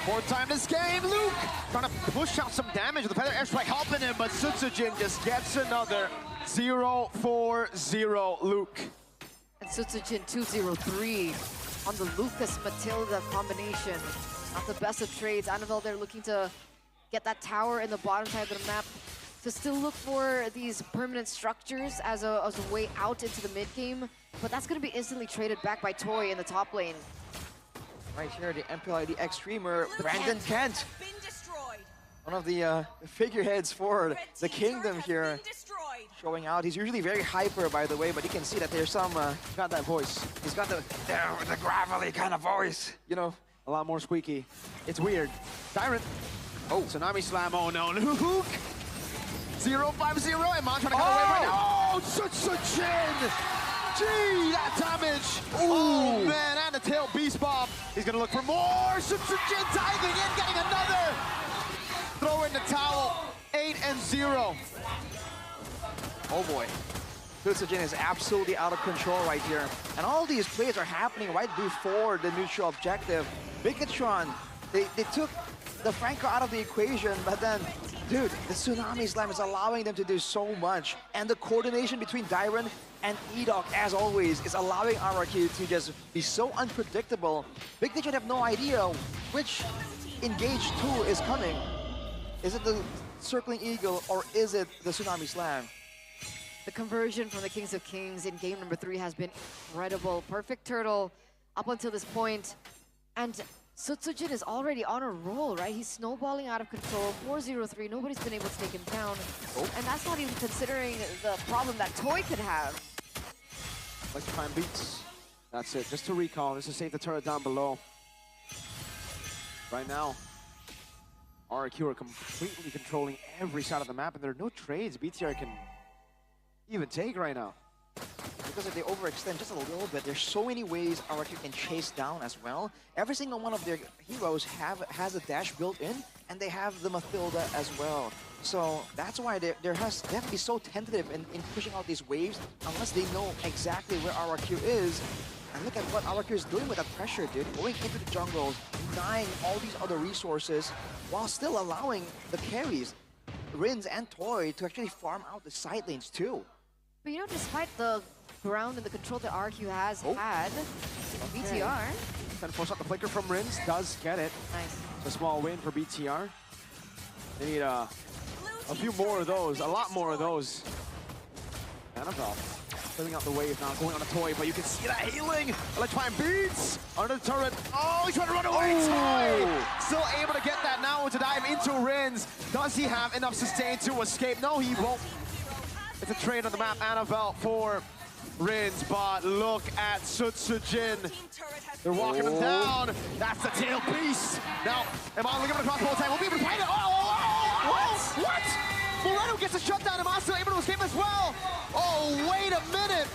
4th time this game, Luke trying to push out some damage with the Feather Airstrike helping him, but Sutsujin just gets another 0-4-0 Luke. And Sutsujin 2-0-3 on the Lucas-Matilda combination. Not the best of trades. Annabelle, they're looking to get that tower in the bottom side of the map, to still look for these permanent structures as a way out into the mid game, but that's going to be instantly traded back by Toy in the top lane. Right here, the MPLID X-Streamer, Brandon Kent. One of the figureheads for the Kingdom here. showing out. He's usually very hyper, by the way, but you can see that there's some... got that voice. He's got the gravelly kind of voice, you know? A lot more squeaky. It's weird. Tyrant. Oh, Tsunami Slam. Oh, no. Luke. 0-5-0. Iman trying to cut away right now. Oh, such a chin. Gee, that damage. Ooh. Oh, man. And the tail beast bomb. He's going to look for more. Such a chin diving in, getting another. Throw in the towel. 8-0. Oh, boy. Sutsujin is absolutely out of control right here. And all these plays are happening right before the neutral objective. Bigatron, they took the Franco out of the equation, but then, dude, the Tsunami Slam is allowing them to do so much. And the coordination between Dairon and Edok, as always, is allowing RRQ to just be so unpredictable. Bigatron have no idea which Engage 2 is coming. Is it the Circling Eagle or is it the Tsunami Slam? The conversion from the Kings of Kings in game number 3 has been incredible. Perfect turtle up until this point. And Sutsujin is already on a roll, right? He's snowballing out of control. 4-0-3, nobody's been able to take him down. Oh. And that's not even considering the problem that Toy could have. Electrifying beats. That's it, just to recall, just to save the turret down below. Right now, RRQ are completely controlling every side of the map, and there are no trades BTR can even take right now. Because if they overextend just a little bit, there's so many ways RRQ can chase down as well. Every single one of their heroes has a dash built in, and they have the Mathilda as well. So that's why they have to be so tentative in pushing out these waves unless they know exactly where RRQ is. And look at what RRQ is doing with that pressure, dude. Going into the jungle, denying all these other resources, while still allowing the carries, Rins and Toy, to actually farm out the side lanes too. But you know, despite the ground and the control that RRQ has had, BTR... Trying to force out the flicker from Rins, does get it. Nice. It's a small win for BTR. They need a few more of those, a lot more of those. Annabelle filling out the wave now, going on a Toy, but you can see that healing. Electrifying beats under the turret. Oh, he's trying to run away. Toy still able to get that now to dive into Rins. Does he have enough sustain to escape? No, he won't. It's a trade on the map, Annabelle for Rins, but look at Sutsujin. They're walking him down. That's the tail piece. Now, Iman looking at the crossbow attack. We'll be able to fight it. What? Moreno gets a shutdown. Iman still able to escape as well. Oh, wait a minute.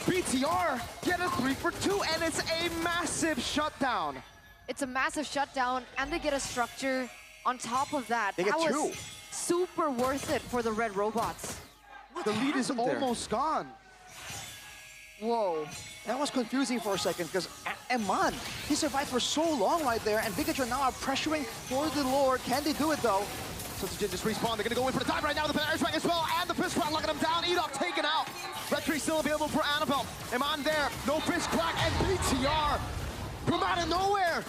BTR get a 3 for 2, and it's a massive shutdown. It's a massive shutdown, and they get a structure on top of that. They get that two. Was super worth it for the red robots. The lead is almost gone. Whoa. That was confusing for a second because Iman, he survived for so long right there, and Bigatron now are pressuring for the Lord. Can they do it though? Sutsujin just respawn. They're going to go in for the dive right now. The air strike as well, and the fist crack locking them down. Edok taken out. Red tree still available for Annabelle. Iman there. No fist crack, and BTR from out of nowhere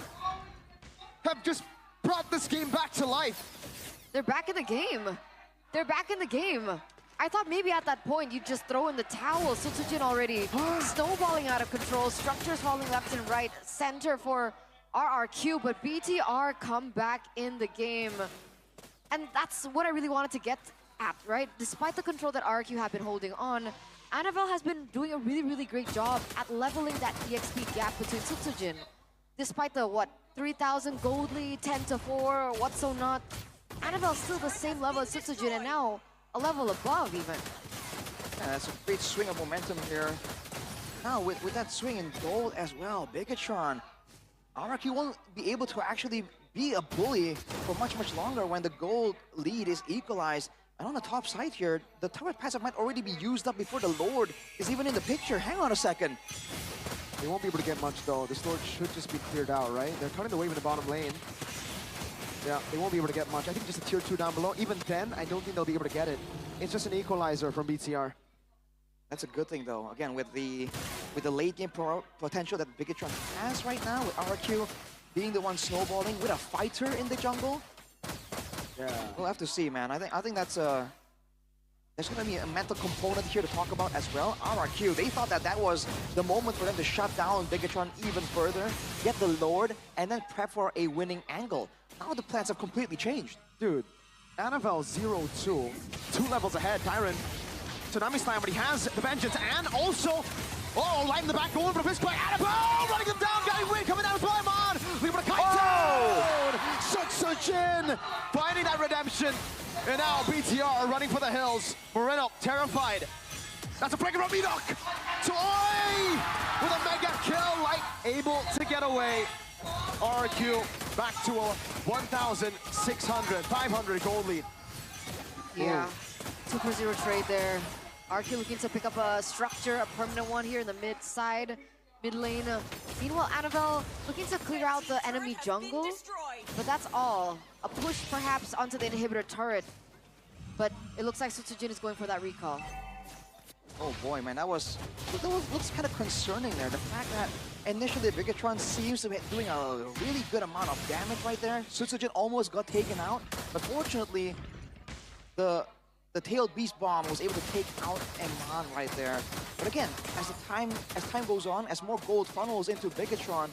have just brought this game back to life. They're back in the game. They're back in the game. I thought maybe at that point you'd just throw in the towel. Sutsujin already snowballing out of control. Structures falling left and right. Center for RRQ, but BTR come back in the game. And that's what I really wanted to get at, right? Despite the control that RRQ have been holding on, Annabelle has been doing a really, really great job at leveling that EXP gap between Sutsujin. Despite the, 3,000 gold lead, 10-4, or what so not, Annabelle's still the same level as Sutsujin, and now a level above even. Yeah, that's a great swing of momentum here. Now with that swing in gold as well, Bigatron, RRQ won't be able to actually be a bully for much, much longer when the gold lead is equalized. And on the top side here, the turret passive might already be used up before the Lord is even in the picture. Hang on a second. They won't be able to get much though. This Lord should just be cleared out, right? They're cutting the wave in the bottom lane. Yeah, they won't be able to get much. I think just a tier 2 down below. Even then, I don't think they'll be able to get it. It's just an equalizer from BTR. That's a good thing though. Again, with the late game potential that Bigatron has right now, with RRQ being the one snowballing with a fighter in the jungle. Yeah. We'll have to see, man. I think that's there's gonna be a mental component here to talk about as well. RRQ, they thought that was the moment for them to shut down Bigatron even further, get the Lord, and then prep for a winning angle. Now the plans have completely changed. Dude, Annabelle 0-2. 2 levels ahead. Tyron. Tsunami Slam, but he has the Vengeance and also... Oh, light in the back, going for the fist play. Annabelle running them down. Getting win, coming down as well. On. Leave it a kite down. Sutsujin finding that redemption. And now BTR running for the hills. Moreno terrified. That's a breaker from Enoch. Toy with a mega kill. Light able to get away. RQ back to a 500 gold lead. Yeah, 2-0 trade there. RQ looking to pick up a structure, a permanent one here in the mid side, mid lane. Meanwhile, Annabelle looking to clear out the enemy jungle, but that's all. A push perhaps onto the inhibitor turret, but it looks like Sutsujin is going for that recall. Oh boy, man, that looks kind of concerning there. The fact that initially Bigatron seems to be doing a really good amount of damage right there. Sutsujin almost got taken out, but fortunately, the tailed beast bomb was able to take out Eman right there. But again, as time goes on, as more gold funnels into Bigatron,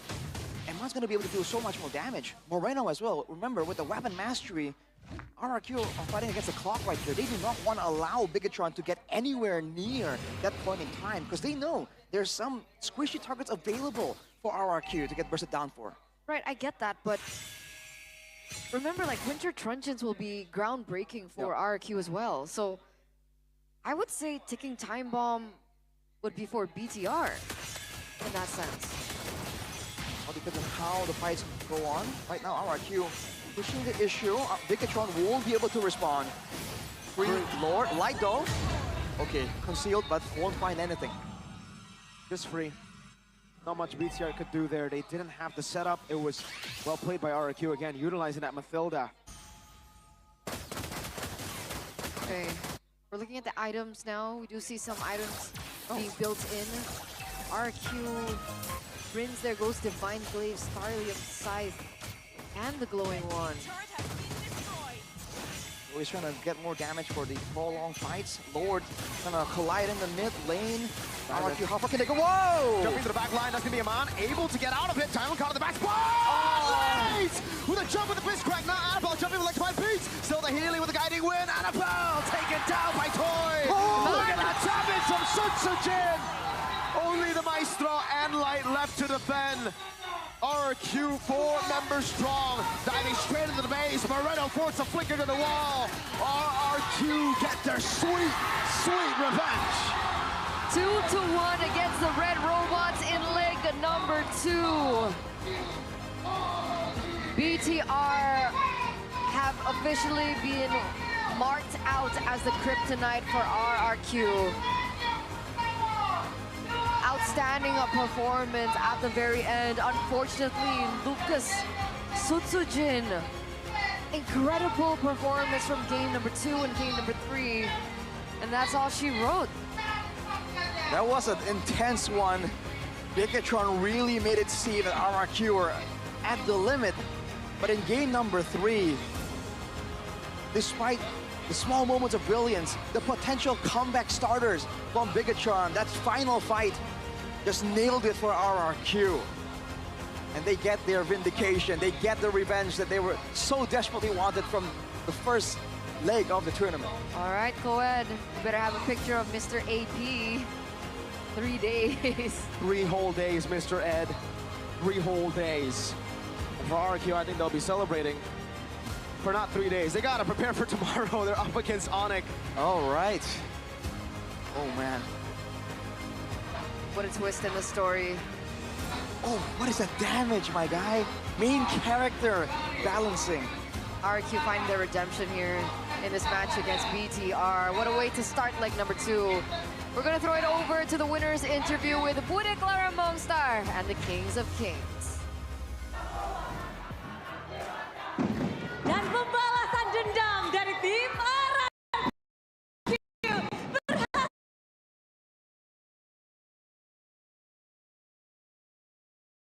Eman's going to be able to do so much more damage. Moreno as well. Remember, with the weapon mastery, RRQ are fighting against the clock right here. They do not want to allow Bigatron to get anywhere near that point in time because they know there's some squishy targets available for RRQ to get bursted down for. Right, I get that, but remember, like, Winter Truncheons will be groundbreaking for RRQ as well. So I would say ticking time bomb would be for BTR in that sense. All depends on how the fights go on. Right now, RRQ pushing the issue. Bigatron won't be able to respond. Free Lord, light though. Okay, concealed, but won't find anything. Just free. Not much BTR could do there. They didn't have the setup. It was well played by RRQ again, utilizing that Mathilda. Okay, we're looking at the items now. We do see some items being built in. RRQ Brins, there goes Divine Glaive, Starlium Scythe, and the Glowing One. So he's trying to get more damage for the prolonged fights. Lord gonna collide in the mid lane. RRQ, how far can they go? Whoa! Jumping to the back line, that's gonna be Aman. Able to get out of it. Tyron caught in the back spot. Oh! With a jump with the fist crack. Now Annabelle jumping with electrified beats. Still the healing with the guiding win. Annabelle taken down by Toy. Oh, look at that damage from Sutsujin. Only the Maestro and Light left to defend. RQ 4 members strong, diving straight into the base. Moreno forced a flicker to the wall. RRQ get their sweet, sweet revenge. 2-1 against the Red Robots in leg number 2. BTR have officially been marked out as the kryptonite for RRQ. Outstanding performance at the very end. Unfortunately, Lucas Sutsujin, incredible performance from game number 2 and game number 3. And that's all she wrote. That was an intense one. Bigatron really made it seem that RRQ were at the limit. But in game number 3, despite the small moments of brilliance, the potential comeback starters from Bigatron, that final fight just nailed it for RRQ. And they get their vindication, they get the revenge that they were so desperately wanted from the first leg of the tournament. All right, Coed, you better have a picture of Mr. AP. 3 days. 3 whole days, Mr. Ed. 3 whole days. And for RRQ, I think they'll be celebrating for not 3 days. They gotta prepare for tomorrow. They're up against Onyx. All right. Oh, man. What a twist in the story. Oh, what is that damage, my guy? Main character balancing. RQ finding their redemption here in this match against BTR. What a way to start leg number 2. We're gonna throw it over to the winners interview with Bude Clara Mongstar and the Kings of Kings.